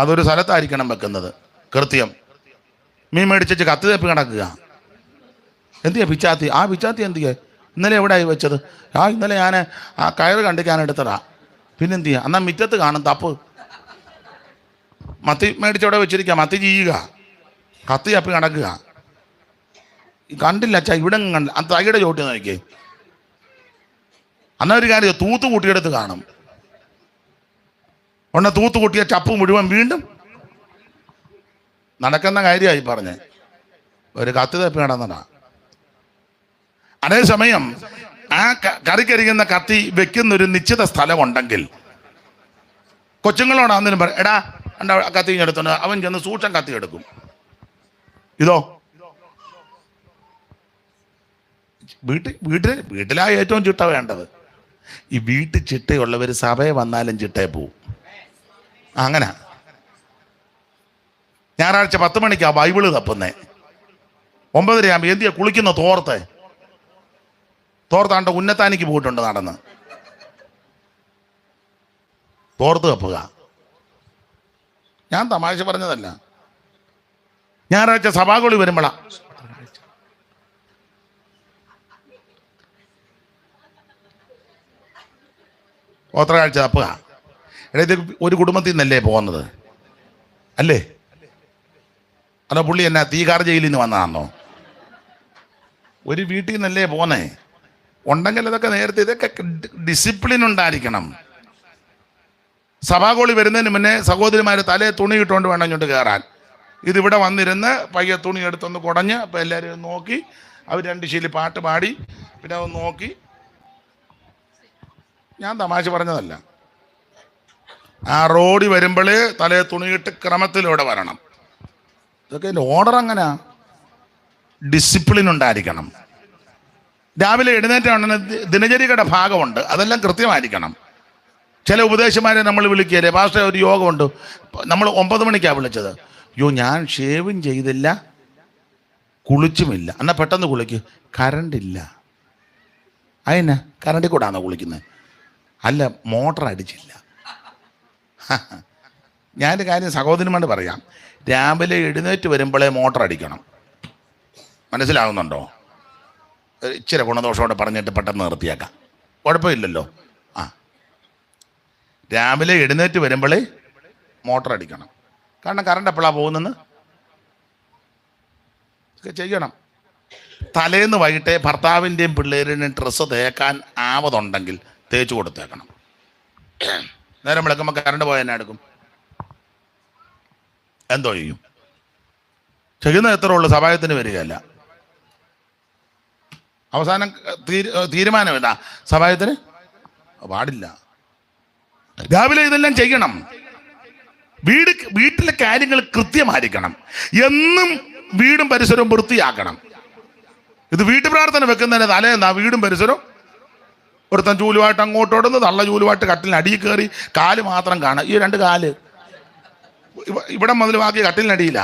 അതൊരു സ്ഥലത്തായിരിക്കണം വെക്കുന്നത്. കൃത്യം. മീൻ മേടിച്ചു കത്തി തപ്പി കിടക്കുക. എന്തിയാ പിച്ചാത്തി? ആ പിച്ചാത്തി എന്തിയാ? ഇന്നലെ എവിടെയായി വെച്ചത്? ഇന്നലെ ഞാൻ ആ കയറ് കണ്ടിക്കാൻ എടുത്തതാ. പിന്നെന്ത് ചെയ്യുക? എന്നാൽ മുറ്റത്ത് കാണും തപ്പ്. മത്തി മേടിച്ചവിടെ വെച്ചിരിക്കുക, മത്തി ചെയ്യുക, കത്തി അപ്പി കിടക്കുക. കണ്ടില്ല അച്ഛാ, ഇവിടെ കണ്ടില്ല. ആ തൈയുടെ ചോട്ടി നോക്കിയേ. എന്നാൽ ഒരു കാര്യം, തൂത്ത് കൂട്ടിയെടുത്ത് കാണും. ഉടനെ തൂത്ത് കൂട്ടിയ ചപ്പ് മുഴുവൻ വീണ്ടും നടക്കുന്ന കാര്യമായി പറഞ്ഞ് ഒരു കത്തി തപ്പി കിടന്നതാ. അതേസമയം ആ കറിക്കരിക്കുന്ന കത്തി വെക്കുന്നൊരു നിശ്ചിത സ്ഥലമുണ്ടെങ്കിൽ കൊച്ചുങ്ങളോട് അന്നേരം പറയും, എടാ എൻ്റെ കത്തി എടുത്തോണ്ട് അവൻ ചെന്ന് സൂക്ഷം കത്തി എടുക്കും. ഇതോ വീട്ടിലാ ഏറ്റവും ചിട്ട വേണ്ടത്. ഈ വീട്ടിൽ ചിട്ടയുള്ളവർ സഭയെ വന്നാലും ചിട്ടയെ പോവും. അങ്ങനെ ഞായറാഴ്ച 10 മണിക്കാ ബൈബിള് തപ്പുന്നേ. 9:30 എന്തിയാ കുളിക്കുന്ന തോർത്താണ്ട് ഉന്നത്താനിക്ക് പോയിട്ടുണ്ട് നടന്ന്. തോർത്ത് തപ്പുക. ഞാൻ തമാശ പറഞ്ഞതല്ല. ഞായറാഴ്ച സഭാകുളി വരുമ്പോഴാ ഓത്രകാഴ്ച തപ്പുക. ഇത് ഒരു കുടുംബത്തിൽ നിന്നല്ലേ പോകുന്നത്? അല്ലേ? അതോ പുള്ളി എന്നാ തീകാർ ജയിലിൽ നിന്ന് വന്നതാണോ? ഒരു വീട്ടിൽ നിന്നല്ലേ പോന്നേ. ഉണ്ടെങ്കിൽ ഇതൊക്കെ നേരത്തെ ഇതൊക്കെ ഡിസിപ്ലിൻ ഉണ്ടായിരിക്കണം. സഭാകോളി വരുന്നതിന് മുന്നേ സഹോദരിമാർ തലേ തുണി ഇട്ടുകൊണ്ട് വേണം ഇങ്ങോട്ട് കയറാൻ. ഇതിവിടെ വന്നിരുന്ന് പയ്യെ തുണി എടുത്തൊന്ന് കുടഞ്ഞ് അപ്പം എല്ലാവരും നോക്കി, അവർ 2 ശീലി പാട്ട് പാടി, പിന്നെ അത് നോക്കി. ഞാൻ തമാശ പറഞ്ഞതല്ല. ആ റോഡിൽ വരുമ്പോൾ തലേ തുണിയിട്ട് ക്രമത്തിലൂടെ വരണം. ഇതൊക്കെ ഓർഡർ അങ്ങനെ ഡിസിപ്ലിൻ ഉണ്ടായിരിക്കണം. രാവിലെ എഴുന്നേറ്റാണ് ദിനചര്യയുടെ ഭാഗമുണ്ട്, അതെല്ലാം കൃത്യമായിരിക്കണം. ചില ഉപദേശന്മാരെ നമ്മൾ വിളിക്കുകയല്ലേ, പാസ്റ്റർ ഒരു യോഗമുണ്ട്, നമ്മൾ 9 മണിക്കാണ് വിളിച്ചത്. ഞാൻ ഷേവും ചെയ്തില്ല, കുളിച്ചുമില്ല. എന്നാൽ പെട്ടെന്ന് കുളിക്ക്. കറണ്ടില്ല. അതിനാ കറണ്ടിൽ കൂടാണോ കുളിക്കുന്നത്? അല്ല, മോട്ടർ അടിച്ചില്ല. ഞാനൊരു കാര്യം സഹോദരന്മാരോട് പറയാം. രാവിലെ എഴുന്നേറ്റ് വരുമ്പോഴേ മോട്ടർ അടിക്കണം. മനസ്സിലാകുന്നുണ്ടോ? ഇച്ചിരി ഗുണദോഷമോടെ പറഞ്ഞിട്ട് പെട്ടെന്ന് നിർത്തിയേക്കാം, കുഴപ്പമില്ലല്ലോ. രാവിലെ എഴുന്നേറ്റ് വരുമ്പോഴേ മോട്ടർ അടിക്കണം. കാരണം കറണ്ട് എപ്പോഴാണ് പോകുന്നത് ചെയ്യണം. തലേന്ന് വൈകിട്ടേ ഭർത്താവിൻ്റെയും പിള്ളേരുടെയും ഡ്രസ്സ് തേക്കാൻ ആവതുണ്ടെങ്കിൽ തേച്ച് കൊടുത്തേക്കണം. നേരം വിളക്കുമ്പോൾ കറണ്ട് പോയാൽ എന്നെ എടുക്കും. എന്തോ ചെയ്യും? ചെയ്യുന്ന എത്ര ഉള്ളു? സഭായത്തിന് വരികയല്ല. അവസാനം തീരുമാനം എന്താ? സഭായത്തിന് പാടില്ല. രാവിലെ ഇതെല്ലാം ചെയ്യണം. വീട്ടിലെ കാര്യങ്ങൾ കൃത്യമായിരിക്കണം. എന്നും വീടും പരിസരവും വൃത്തിയാക്കണം. ഇത് വീട്ടു പ്രാർത്ഥന വെക്കുന്നതിന് തലേന്നാ വീടും പരിസരവും. ഒരുത്തൻ ചൂലുമായിട്ട് അങ്ങോട്ടോടുന്ന്, തള്ള ചൂലുമായിട്ട് കട്ടിലിന് അടിയിൽ കയറി, കാല് മാത്രം കാണാം. ഈ 2 കാല് ഇവിടെ മുതൽ ബാക്കി കട്ടിലിനടിയില്ല.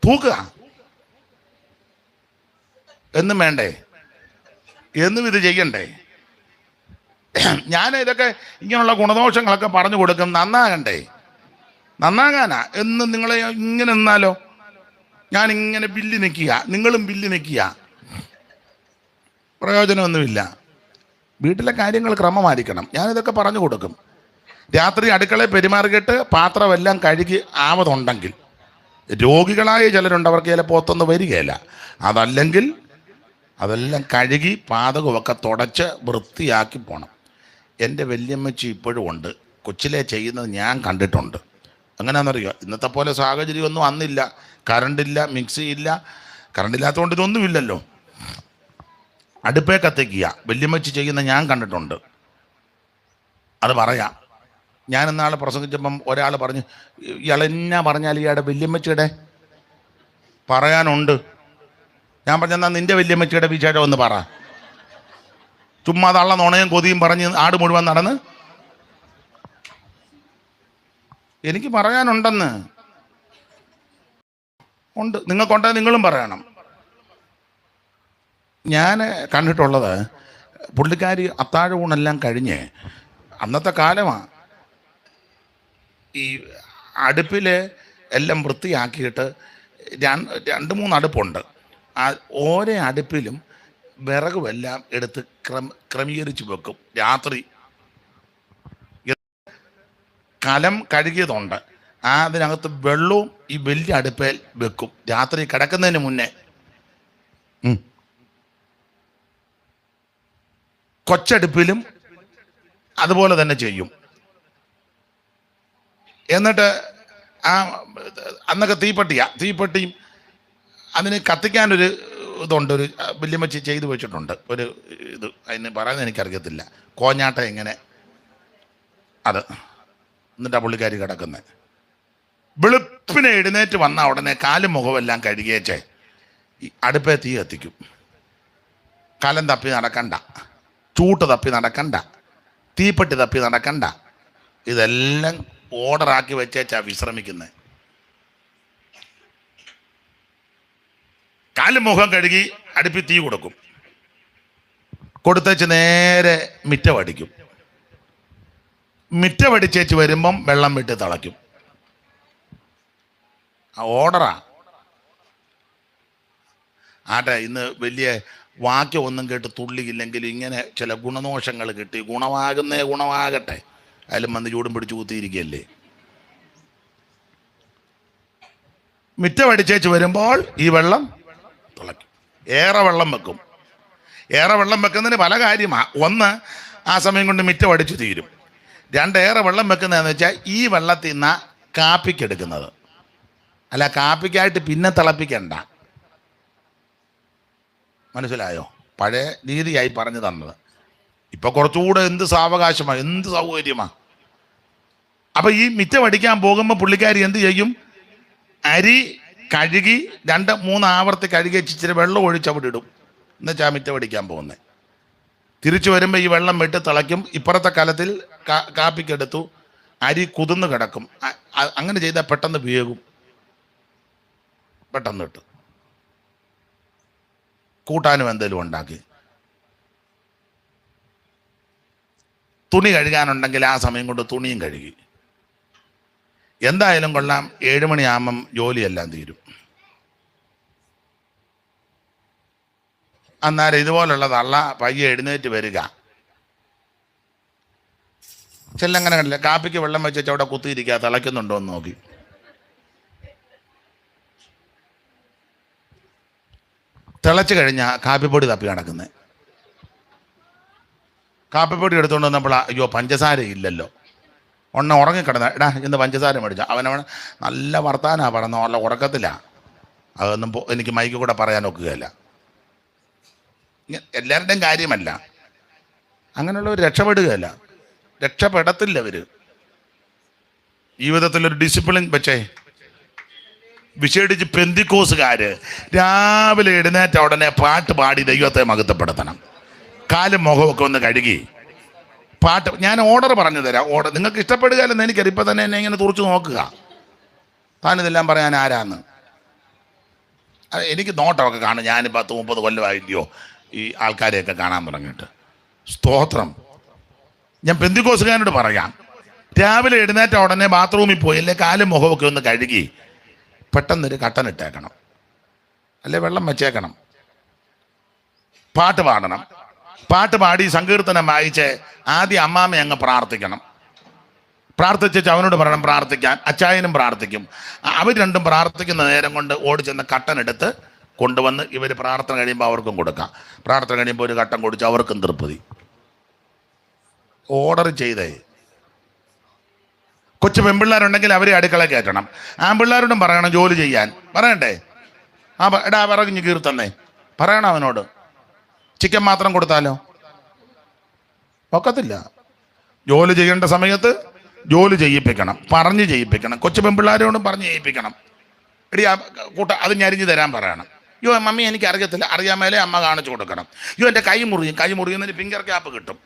തൂക്കുക. എന്നും വേണ്ടേ? എന്നും ഇത് ചെയ്യണ്ടേ? ഞാൻ ഇതൊക്കെ ഇങ്ങനെയുള്ള ഗുണദോഷങ്ങളൊക്കെ പറഞ്ഞു കൊടുക്കും. നന്നാകണ്ടേ? നന്നാകാനാ. എന്നും നിങ്ങളെ ഇങ്ങനെ നിന്നാലോ? ഞാനിങ്ങനെ ബില്ല് നിൽക്കുക, നിങ്ങളും ബില്ല് നിൽക്കുക, പ്രയോജനമൊന്നുമില്ല. വീട്ടിലെ കാര്യങ്ങൾ ക്രമമായിരിക്കണം. ഞാനിതൊക്കെ പറഞ്ഞു കൊടുക്കും. രാത്രി അടുക്കളയിൽ പെരുമാറിയിട്ട് പാത്രമെല്ലാം കഴുകി ആവതുണ്ടെങ്കിൽ, രോഗികളായ ചിലരുണ്ട്, അവർക്ക് ചിലപ്പോൾ ഒത്തൊന്നും വരികയില്ല. അതല്ലെങ്കിൽ അതെല്ലാം കഴുകി പാതകമൊക്കെ തുടച്ച് വൃത്തിയാക്കി പോകണം. എൻ്റെ വല്യമ്മച്ചി ഇപ്പോഴും ഉണ്ട്. കൊച്ചിലെ ചെയ്യുന്നത് ഞാൻ കണ്ടിട്ടുണ്ട്. എങ്ങനെയാണെന്നറിയോ? ഇന്നത്തെ പോലെ സാഹചര്യമൊന്നും അന്നില്ല. കറണ്ടില്ല, മിക്സി ഇല്ല. കറണ്ടില്ലാത്തതുകൊണ്ട് ഇതൊന്നുമില്ലല്ലോ. അടുപ്പേ കത്തിക്കുക. വല്യമ്മച്ചി ചെയ്യുന്ന ഞാൻ കണ്ടിട്ടുണ്ട്. അത് പറയാം. ഞാൻ ഇന്നാൾ പ്രസംഗിച്ചപ്പം ഒരാൾ പറഞ്ഞു, ഇളഞ്ഞ പറഞ്ഞാൽ ഇയാളുടെ വല്യമ്മച്ചിയുടെ പറയാനുണ്ട്. ഞാൻ പറഞ്ഞെന്നാൽ നിൻ്റെ വല്യമ്മച്ചിയുടെ വിശേഷം ഒന്ന് പറ. ചുമ്മാ തള്ള നുണയും കൊതിയും പറഞ്ഞ് ആട് മുഴുവൻ നടന്ന്. എനിക്ക് പറയാനുണ്ടെന്ന് ഉണ്ട്. നിങ്ങൾക്കുണ്ടെങ്കിൽ നിങ്ങളും പറയണം. ഞാൻ കണ്ടിട്ടുള്ളത്, പുള്ളിക്കാരി അത്താഴ ഊണെല്ലാം കഴിഞ്ഞ്, അന്നത്തെ കാലമാണ്, ഈ അടുപ്പിൽ എല്ലാം വൃത്തിയാക്കിയിട്ട് 2-3 അടുപ്പുണ്ട്. ഓരോ അടുപ്പിലും വിറകുമെല്ലാം എടുത്ത് ക്രമീകരിച്ച് വെക്കും. രാത്രി കലം കഴുകിയതുണ്ട്, അതിനകത്ത് വെള്ളവും ഈ വലിയ അടുപ്പയിൽ വെക്കും രാത്രി കിടക്കുന്നതിന് മുന്നേ. കൊച്ചടുപ്പിലും അതുപോലെ തന്നെ ചെയ്യും. എന്നിട്ട് അന്നൊക്കെ തീപ്പെട്ടിയും അതിന് കത്തിക്കാനൊരു ഇതുണ്ട്, ഒരു വല്യമ്മച്ചി ചെയ്തു വെച്ചിട്ടുണ്ട് ഒരു ഇത്, അതിന് പറയുന്നത് എനിക്കറിയത്തില്ല, കോഞ്ഞാട്ട എങ്ങനെ അത്. എന്നിട്ടാ പുള്ളിക്കാരി കിടക്കുന്നത്. വെളുപ്പിനെ എഴുന്നേറ്റ് വന്ന ഉടനെ കാലും മുഖമെല്ലാം കഴുകിയേച്ചേ ഈ അടുപ്പേ തീ കത്തിക്കും. കലം തപ്പി നടക്കണ്ട, ചൂട്ട് തപ്പി നടക്കണ്ട, തീപ്പെട്ടി തപ്പി നടക്കണ്ട, ഇതെല്ലാം ഓർഡറാക്കി വെച്ചേച്ചാ വിശ്രമിക്കുന്നത്. കാലും മുഖം കഴുകി അടുപ്പി തീ കൊടുത്തേച്ച് നേരെ മിറ്റമടിക്കും. മിറ്റമടിച്ചേച്ച് വരുമ്പം വെള്ളം വിട്ട് തിളയ്ക്കും. ഓർഡറാ. ആട്ടെ, ഇന്ന് വലിയ വാക്യം ഒന്നും കേട്ട് തുള്ളിയില്ലെങ്കിലും ഇങ്ങനെ ചില ഗുണദോഷങ്ങൾ കിട്ടി. ഗുണമാകട്ടെ, അതിലും വന്ന് ചൂടും പിടിച്ച് കുത്തിയിരിക്കുകയല്ലേ. മിറ്റമടിച്ചേച്ച് വരുമ്പോൾ ഈ വെള്ളം തിളയ്ക്കും. ഏറെ വെള്ളം വെക്കും. ഏറെ വെള്ളം വെക്കുന്നതിന് പല കാര്യമാണ്. ഒന്ന്, ആ സമയം കൊണ്ട് മിറ്റമടിച്ച് തീരും. ഏറെ വെള്ളം വെക്കുന്നതെന്ന് വെച്ചാൽ ഈ വെള്ളത്തിൽ നിന്നാ കാപ്പിക്കെടുക്കുന്നത്, അല്ല കാപ്പിക്കായിട്ട് പിന്നെ തിളപ്പിക്കണ്ട. മനസ്സിലായോ? പഴയ രീതിയായി പറഞ്ഞു തന്നത്. ഇപ്പൊ കുറച്ചുകൂടെ എന്ത് സാവകാശമാണ്, എന്ത് സൗകര്യമാണ്. അപ്പൊ ഈ മിറ്റമടിക്കാൻ പോകുമ്പോൾ പുള്ളിക്കാരി എന്ത് ചെയ്യും? അരി കഴുകി 2-3 ആവർത്തി കഴുകി ഇച്ചിരി വെള്ളം ഒഴിച്ച് അവിടെ ഇടും. എന്നുവെച്ചാൽ മിറ്റമടിക്കാൻ പോകുന്നത്. തിരിച്ചു വരുമ്പോൾ ഈ വെള്ളം വിട്ട് തിളയ്ക്കും. ഇപ്പുറത്തെ കലത്തിൽ കാപ്പിക്കെടുത്തു, അരി കുതിർന്ന് കിടക്കും. അങ്ങനെ ചെയ്താൽ പെട്ടെന്ന് വേകും, പെട്ടെന്ന് ഇട്ട് കൂട്ടാനും എന്തെങ്കിലും ഉണ്ടാക്കി. തുണി കഴുകാനുണ്ടെങ്കിൽ ആ സമയം കൊണ്ട് തുണിയും കഴുകി. എന്തായാലും കൊള്ളാം, 7 മണിയാകുമ്പം ജോലിയെല്ലാം തീരും. അന്നേരം ഇതുപോലുള്ള തള്ള പയ്യെ എഴുന്നേറ്റ് വരിക. ചെല്ലങ്ങനെ കണ്ടില്ല, കാപ്പിക്ക് വെള്ളം വെച്ച് അവിടെ കുത്തിയിരിക്കുക, തിളയ്ക്കുന്നുണ്ടോ എന്ന് നോക്കി. തിളച്ച് കഴിഞ്ഞാൽ കാപ്പിപ്പൊടി തപ്പി നടക്കുന്നത്. കാപ്പിപ്പൊടി എടുത്തുകൊണ്ട് വന്നപ്പോൾ അയ്യോ പഞ്ചസാര ഇല്ലല്ലോ. ഉറങ്ങിക്കിടന്ന എടാ ഇന്ന് പഞ്ചസാര മേടിച്ച അവനവൻ നല്ല വർത്താനാ പറഞ്ഞ, നല്ല ഉറക്കത്തിലാണ്. അതൊന്നും എനിക്ക് മൈക്ക് കൂടെ പറയാൻ ഒക്കുകയല്ല. എല്ലാവരുടെയും കാര്യമല്ല. അങ്ങനെയുള്ളവർ രക്ഷപ്പെടുകയല്ല, രക്ഷപ്പെടത്തില്ല. അവർ ജീവിതത്തിലൊരു ഡിസിപ്ലിൻ വെച്ചേ. വിശേഷിച്ച് പെന്തിക്കോസുകാര് രാവിലെ എഴുന്നേറ്റ ഉടനെ പാട്ട് പാടി ദൈവത്തെ മഹത്വപ്പെടുത്തണം. കാലും മുഖമൊക്കെ ഒന്ന് കഴുകി പാട്ട്. ഞാൻ ഓർഡർ പറഞ്ഞു തരാം. നിങ്ങൾക്ക് ഇഷ്ടപ്പെടുകയല്ലെന്ന് എനിക്കറിയാം. ഇപ്പം തന്നെ എന്നെ ഇങ്ങനെ തുറച്ചു നോക്കുക, താനിതെല്ലാം പറയാൻ ആരാന്ന്. എനിക്ക് നോട്ടമൊക്കെ കാണും. ഞാൻ 10-30 കൊല്ലമായില്ലയോ ഈ ആൾക്കാരെയൊക്കെ കാണാൻ തുടങ്ങിയിട്ട്. സ്തോത്രം. ഞാൻ പെന്തിക്കോസുകാരനോട് പറയാം, രാവിലെ എഴുന്നേറ്റ ഉടനെ ബാത്റൂമിൽ പോയി അല്ലെ കാലും മുഖമൊക്കെ ഒന്ന് കഴുകി പെട്ടെന്നൊരു കട്ടൻ ഇട്ടേക്കണം, അല്ലെ വെള്ളം വെച്ചേക്കണം. പാട്ട് പാടണം. പാട്ട് പാടി സങ്കീർത്തനം വായിച്ച് ആദ്യം അമ്മാമ്മ അങ്ങ് പ്രാർത്ഥിക്കണം. പ്രാർത്ഥിച്ച് അവനോട് പറയണം പ്രാർത്ഥിക്കാൻ. അച്ചായനും പ്രാർത്ഥിക്കും. അവർ രണ്ടും പ്രാർത്ഥിക്കുന്ന നേരം കൊണ്ട് ഓടിച്ചെന്ന് കട്ടൻ എടുത്ത് കൊണ്ടുവന്ന് ഇവർ പ്രാർത്ഥന കഴിയുമ്പോൾ അവർക്കും കൊടുക്കാം. പ്രാർത്ഥന കഴിയുമ്പോൾ ഒരു കട്ടൻ കുടിച്ച് അവർക്കും തൃപ്തി. ഓർഡർ ചെയ്തേ. കൊച്ചു പെൺപിള്ളേരുണ്ടെങ്കിൽ അവരെ അടുക്കള കയറ്റണം. ആൺപിള്ളേരോടും പറയണം ജോലി ചെയ്യാൻ. പറയണ്ടേ? എടാ വിറകിഞ്ഞ് കീർത്തന്നേ പറയണം അവനോട്. ചിക്കൻ മാത്രം കൊടുത്താലോ? ഒക്കത്തില്ല. ജോലി ചെയ്യേണ്ട സമയത്ത് ജോലി ചെയ്യിപ്പിക്കണം, പറഞ്ഞ് ചെയ്യിപ്പിക്കണം. കൊച്ചു പെൺപിള്ളേരോടും പറഞ്ഞ് ചെയ്യിപ്പിക്കണം. എടി അത് ഞരിഞ്ഞ് തരാൻ പറയണം. യോ മമ്മി എനിക്ക് അറിയത്തില്ല, അറിയാൻ മേലെ അമ്മ കാണിച്ചു കൊടുക്കണം. യോ എൻ്റെ കൈ മുറിയുന്നതിന് ഫിംഗർ ക്യാപ്പ് കിട്ടും,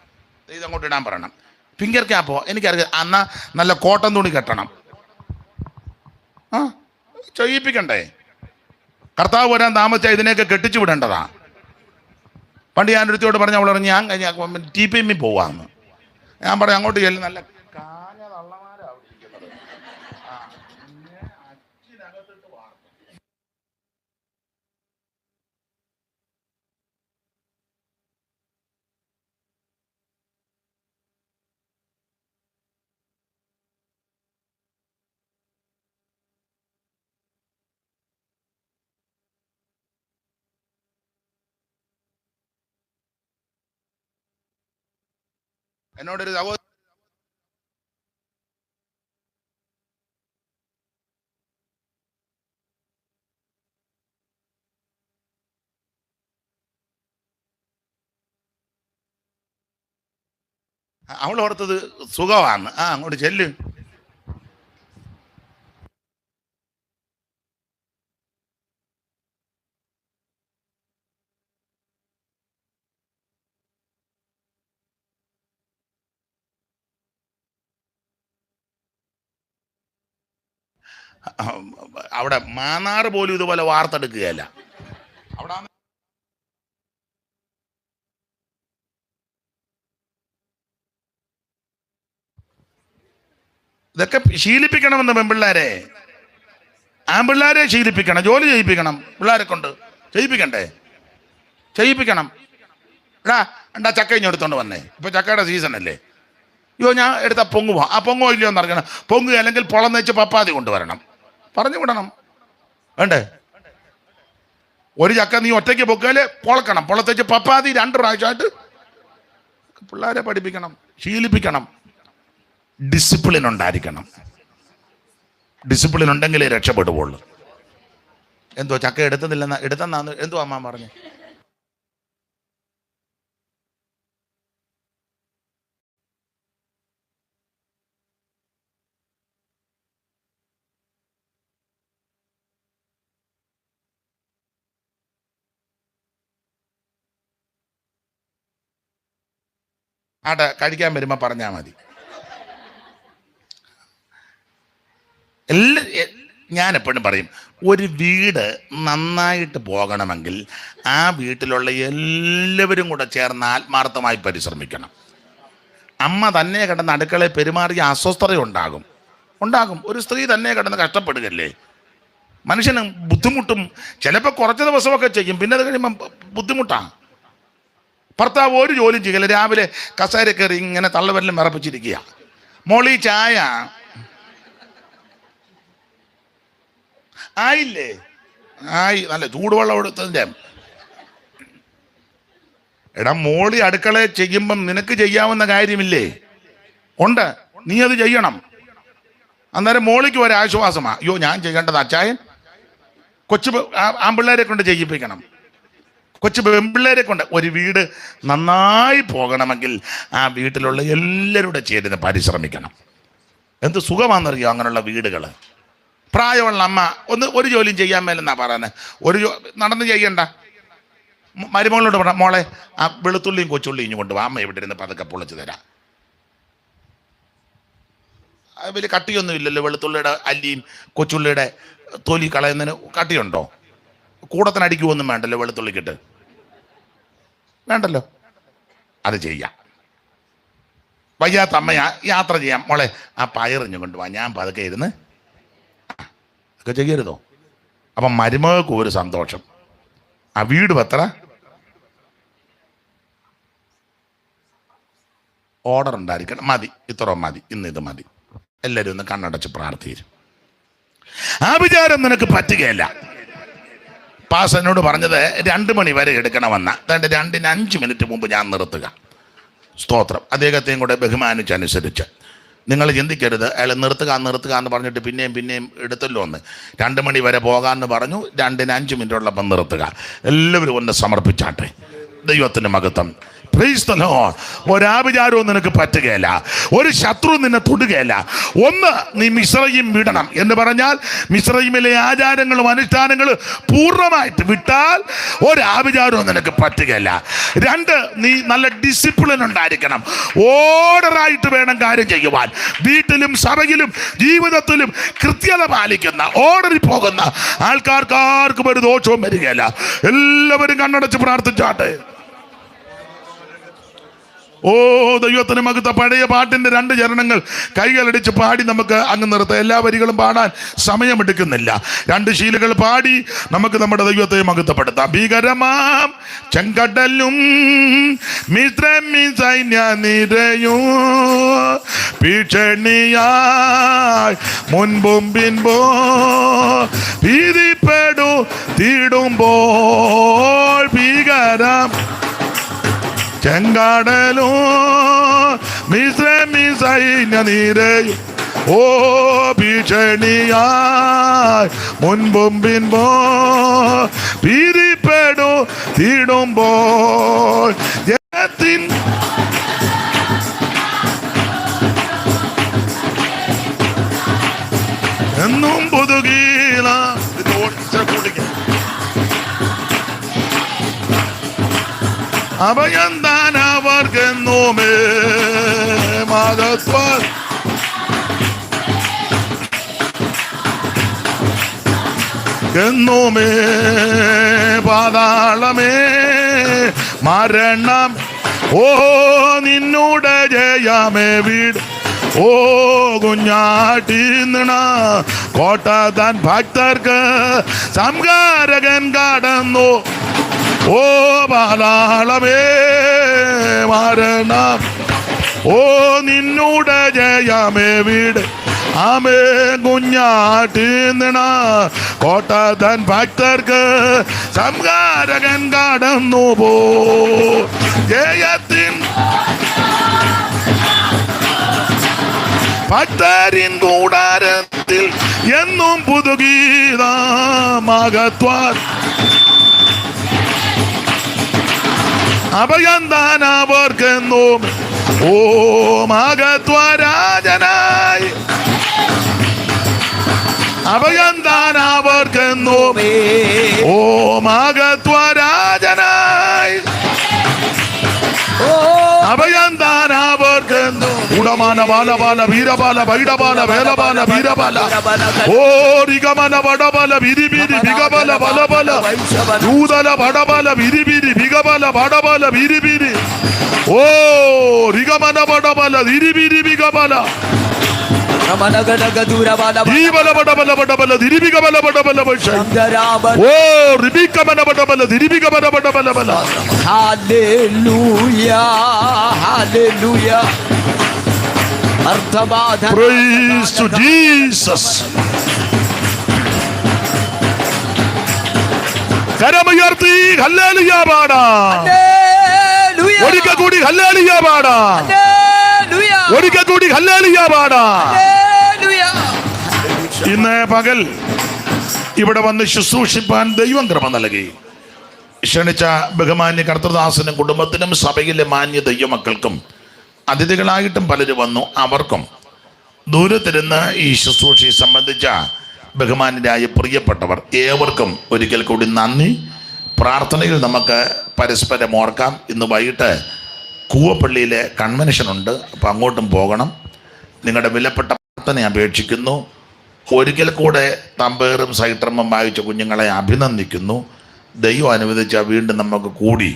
ഇതങ്ങോട്ട് ഇടാൻ പറയണം. ഫിംഗർ ക്യാപ്പോ എനിക്കറിയാം. എന്നാൽ നല്ല കോട്ടൺ തുണി കെട്ടണം. ചെയ്യിപ്പിക്കണ്ടേ? കർത്താവ് വരാൻ താമസിച്ചാൽ ഇതിനെയൊക്കെ കെട്ടിച്ചു വിടേണ്ടതാ. പണ്ട് ഞാൻ ഒരുത്തിയോട് പറഞ്ഞ അവൾ പറഞ്ഞു ഞാൻ TPM പോവാന്ന്. ഞാൻ പറയാം അങ്ങോട്ട് ചെല്ലും, നല്ല കാഞ്ഞ തള്ളമാരാ അവിടെ ഇരിക്കുന്നത്. അച്ചിനകത്തിട്ട് വാർക്കും. എന്നോടൊരു സഹോദരൻ അവൾ ഓർത്തത് സുഖമാണ്. അങ്ങോട്ട് ചെല്ല്. അവിടെ മാന്നാറ് പോലും ഇതുപോലെ വാർത്തെടുക്കുകയല്ല. അവിടെ ഇതൊക്കെ ശീലിപ്പിക്കണമെന്ന് പെൺപിള്ളേരെ, ആൺപിള്ളേരെ ശീലിപ്പിക്കണം, ജോലി ചെയ്യിപ്പിക്കണം. പിള്ളേരെ കൊണ്ട് ചെയ്യിപ്പിക്കണം. എന്താ ചക്ക ഇഞ്ഞെടുത്തോണ്ട് വന്നേ, ഇപ്പൊ ചക്കയുടെ സീസൺ അല്ലേ. അയ്യോ ഞാൻ എടുത്ത പൊങ്ങുവാ, പൊങ്ങോ ഇല്ലയോ എന്ന് അറിയണം. പൊങ്ങുക അല്ലെങ്കിൽ പൊളന്ന് വെച്ച് പപ്പാതി കൊണ്ടുവരണം, പറഞ്ഞു വിടണം. വേണ്ടേ? ഒരു ചക്ക നീ ഒറ്റയ്ക്ക് പൊക്കല് പൊളക്കണം, പൊളത്തേച്ച് പപ്പാതി 2 പ്രാവശ്യമായിട്ട് പിള്ളേരെ പഠിപ്പിക്കണം, ശീലിപ്പിക്കണം. ഡിസിപ്ലിൻ ഉണ്ടായിരിക്കണം. ഡിസിപ്ലിൻ ഉണ്ടെങ്കിലേ രക്ഷപ്പെടുകയുള്ളൂ. എന്തോ ചക്ക എടുത്തെന്നാന്ന് എന്തോ അമ്മ പറഞ്ഞു. കഴിക്കാൻ വരുമ്പോ പറഞ്ഞാൽ മതി. ഞാൻ എപ്പോഴും പറയും, ഒരു വീട് നന്നായിട്ട് പോകണമെങ്കിൽ ആ വീട്ടിലുള്ള എല്ലാവരും കൂടെ ചേർന്ന് ആത്മാർത്ഥമായി പരിശ്രമിക്കണം. അമ്മ തന്നെ കിടന്ന് അടുക്കളയിൽ പെരുമാറിയ അസ്വസ്ഥത ഉണ്ടാകും. ഒരു സ്ത്രീ തന്നെ കിടന്ന് കഷ്ടപ്പെടുകയല്ലേ. മനുഷ്യന് ബുദ്ധിമുട്ടും. ചിലപ്പോൾ കുറച്ച് ദിവസമൊക്കെ ചെയ്യും, പിന്നെ അത് കഴിയുമ്പം ബുദ്ധിമുട്ടാണ്. ഭർത്താവ് ഒരു ജോലിയും ചെയ്യില്ല, രാവിലെ കസേര കയറി ഇങ്ങനെ തള്ളവരലും വിറപ്പിച്ചിരിക്കുക. മോളി ചായ ആയില്ലേ? നല്ല ചൂടുവെള്ളം എടുത്തതിൻ്റെ. എടാ മോളി അടുക്കളയിൽ ചെയ്യുമ്പം നിനക്ക് ചെയ്യാവുന്ന കാര്യമില്ലേ? ഉണ്ട്, നീ അത് ചെയ്യണം. അന്നേരം മോളിക്ക് ഒരു ആശ്വാസമാ. അയ്യോ ഞാൻ ചെയ്യേണ്ടത് അച്ചായൻ. കൊച്ചു ആൺപിള്ളേരെ കൊണ്ട് ചെയ്യിപ്പിക്കണം, കൊച്ചു പെൺപിള്ളേരെ കൊണ്ട്. ഒരു വീട് നന്നായി പോകണമെങ്കിൽ ആ വീട്ടിലുള്ള എല്ലാവരുടെ ചേരുന്ന പരിശ്രമിക്കണം. എന്ത് സുഖമാണെന്നറിയോ അങ്ങനെയുള്ള വീടുകൾ. പ്രായമുള്ള അമ്മ ഒരു ജോലിയും ചെയ്യാൻ മേലെന്നാ പറയുന്നത്. നടന്ന് ചെയ്യണ്ട. മരുമകളോട് പറഞ്ഞ മോളെ ആ വെളുത്തുള്ളിയും കൊച്ചുള്ളിയും കൊണ്ടുപോകാം, അമ്മ ഇവിടെ ഇരുന്ന് പതുക്കെ പൊളിച്ച് തരാം. വലിയ കട്ടിയൊന്നും ഇല്ലല്ലോ വെളുത്തുള്ളിയുടെ അല്ലിയും കൊച്ചുള്ളിയുടെ തൊലി കളയുന്നതിന്. കട്ടിയുണ്ടോ? കൂടത്തിന് അടിക്കുമൊന്നും വേണ്ടല്ലോ വെളുത്തുള്ളിക്കിട്ട്, വേണ്ടല്ലോ. അത് ചെയ്യാം. വയ്യാത്ത അമ്മ യാത്ര ചെയ്യാം, മോളെ ആ പയറിഞ്ഞു കൊണ്ടുപോവാ, ഞാൻ പതുക്കെ ഇരുന്ന് ഒക്കെ ചെയ്യരുതോ? അപ്പം മരുമകൾക്ക് ഒരു സന്തോഷം. ആ വീട് എത്ര ഓർഡർ ഉണ്ടായിരിക്കണം. മതി, ഇത്ര മതി, ഇന്ന് ഇത് മതി. എല്ലാവരും ഒന്ന് കണ്ണടച്ച് പ്രാർത്ഥിക്കും. ആ വിചാരം നിനക്ക് പറ്റുകയില്ല. പാസ് എന്നോട് പറഞ്ഞത് 2 മണി വരെ എടുക്കണമെന്ന. 2:05 മിനിറ്റ് മുമ്പ് ഞാൻ നിർത്തുക. സ്തോത്രം. അദ്ദേഹത്തെയും കൂടെ ബഹുമാനിച്ചനുസരിച്ച് നിങ്ങൾ ചിന്തിക്കരുത് അയാൾ നിർത്തുക എന്ന് പറഞ്ഞിട്ട് പിന്നെയും എടുത്തല്ലോ എന്ന്. 2 മണി വരെ പോകാമെന്ന് പറഞ്ഞു, 2:05 മിനിറ്റ് ഉള്ളപ്പം നിർത്തുക. എല്ലാവരും ഒന്ന് സമർപ്പിച്ചാട്ടെ. ദൈവത്തിൻ്റെ മഹത്വം. Price the Lord. ഒരാഭിചാരവും നിനക്ക് പറ്റുകയില്ല, ഒരു ശത്രു നിന്നെ തൊടുകയില്ല. ഒന്ന്, നീ മിസ്രയീം വിടണം എന്ന് പറഞ്ഞാൽ മിസ്രയീമിലെ ആചാരങ്ങളും അനുഷ്ഠാനങ്ങളും പൂർണ്ണമായിട്ട് വിട്ടാൽ ഒരാഭിചാരവും നിനക്ക് പറ്റുകയില്ല. 2, നീ നല്ല ഡിസിപ്ലിൻ ഉണ്ടായിരിക്കണം. ഓർഡറായിട്ട് വേണം കാര്യം ചെയ്യുവാൻ. വീട്ടിലും സഭയിലും ജീവിതത്തിലും കൃത്യത പാലിക്കുന്ന, ഓർഡറിൽ പോകുന്ന ആൾക്കാർക്കാർക്കും ഒരു ദോഷവും വരികയില്ല. എല്ലാവരും കണ്ണടച്ച് പ്രാർത്ഥിച്ചാട്ടെ. ഓ ദൈവത്തിന് മഹത്വം. പഴയ പാട്ടിന്റെ 2 ചരണങ്ങൾ കൈകളടിച്ച് പാടി നമുക്ക് അങ്ങ് നിർത്താം. എല്ലാ വരികളും പാടാൻ സമയമെടുക്കുന്നില്ല. 2 ശീലുകൾ പാടി നമുക്ക് നമ്മുടെ ദൈവത്തെ മഹത്വപ്പെടുത്താം. ഭീകരമാം ചെങ്കടലും സൈന്യ നിരയും ഭീഷണിയായി മുൻപും പിൻപോ ഭീതിപ്പെടു തീടുമ്പോൾ ഭീകരം ചെങ്കാടലും മിസ്രൈമ്യ നീരയും ഓ ഭീഷണിയായി മുൻപും പിൻപോ പിരിപ്പെടു തീടുമ്പോൾ ജനത്തിൻ എന്നും പുതുകീല അഭയം താൻ അവർക്കെന്നുമേ മഹത്വം എന്നുമേ പാതാളമേ മരണം ഓ നിന്നൂടെ ജയമേ വീട് ഓ കുഞ്ഞാട്ടി നിണ കോട്ട താൻ ഭക്തർക്ക് സംഹാരകൻ കടന്നു ഓ പാതാളമേ മരണം ഓ നിന്നൂടെ ജയമേ വീട് ആമേ കുഞ്ഞാട്ടി നിണ കോട്ട താൻ ഭക്തർക്ക് സംഹാരകൻ കടന്നു പോ ജയത്തിൻ ഭക്തരിൻ കൂടാരത്തിൽ എന്നും പുതുഗീത മഹത്വ അഭയം താൻ അവർക്കെന്നും ഓ മഹത്വരാജനായി അഭയം താൻ അവർക്കെന്നും ഓ മഹത്വരാജനായി അഭയം താൻ അവർക്കെന്നും ഉടമാന ബാലബാല വീരബാല വൈഡബാല വേലബാല വീരബാല ഓ രിഗമന വടബല വിരിബിരി വിഗബല ബലബല ദൂതല വടബല വിരിബിരി വിഗബല വടബല വിരിബിരി ഓ രിഗമന വടബല വിരിബിരി വിഗബല Praise to Jesus. കരമുയർത്തി ഹല്ലേലൂയ പാടാം. ഒരിക്കൽ കൂടി ഹല്ലേലൂയ പാടാം. ഒരിക്കൽ കൂടി ഹല്ലേലൂയ പാടാം. ഇന്ന് പകൽ ഇവിടെ വന്ന് ശുശ്രൂഷിപ്പാൻ ദൈവം കൃപ നൽകി. ക്ഷണിച്ച ബഹുമാന്യ കർത്തൃദാസനും കുടുംബത്തിനും സഭയിലെ മാന്യ ദൈവമക്കൾക്കും അതിഥികളായിട്ടും പലരും വന്നു. അവർക്കും ദൂരത്തിരുന്ന് ഈ ശുശ്രൂഷയെ സംബന്ധിച്ച ബഹുമാന്യരായ പ്രിയപ്പെട്ടവർ ഏവർക്കും ഒരിക്കൽ കൂടി നന്ദി. പ്രാർത്ഥനയിൽ നമുക്ക് പരസ്പരം ഓർക്കാം. ഇന്ന് വൈകിട്ട് കൂവപ്പള്ളിയിലെ കൺവെൻഷനുണ്ട്, അപ്പോൾ അങ്ങോട്ടും പോകണം. നിങ്ങളുടെ വിലപ്പെട്ട പ്രാർത്ഥന അപേക്ഷിക്കുന്നു. ഒരിക്കൽ കൂടെ തമ്പേറും സൈട്രമും വായിച്ച കുഞ്ഞുങ്ങളെ അഭിനന്ദിക്കുന്നു. ദൈവം അനുവദിച്ച വീണ്ടും നമുക്ക് കൂടി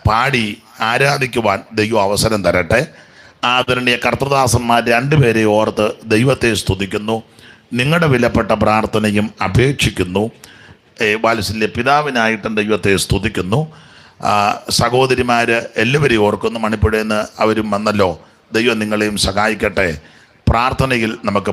പാടി ആരാധിക്കുവാൻ ദൈവം അവസരം തരട്ടെ. ആദരണീയ കർത്തൃദാസന്മാർ രണ്ടുപേരെ ഓർത്ത് ദൈവത്തെ സ്തുതിക്കുന്നു. നിങ്ങളുടെ വിലപ്പെട്ട പ്രാർത്ഥനയും അപേക്ഷിക്കുന്നു. വാത്സല്യ പിതാവിനായിട്ടും ദൈവത്തെ സ്തുതിക്കുന്നു. സഹോദരിമാർ എല്ലാവരെയും ഓർക്കുന്നു. മണിപ്പുഴയിൽ നിന്ന് അവരും വന്നല്ലോ. ദൈവം നിങ്ങളെയും സഹായിക്കട്ടെ. പ്രാർത്ഥനയിൽ നമുക്ക്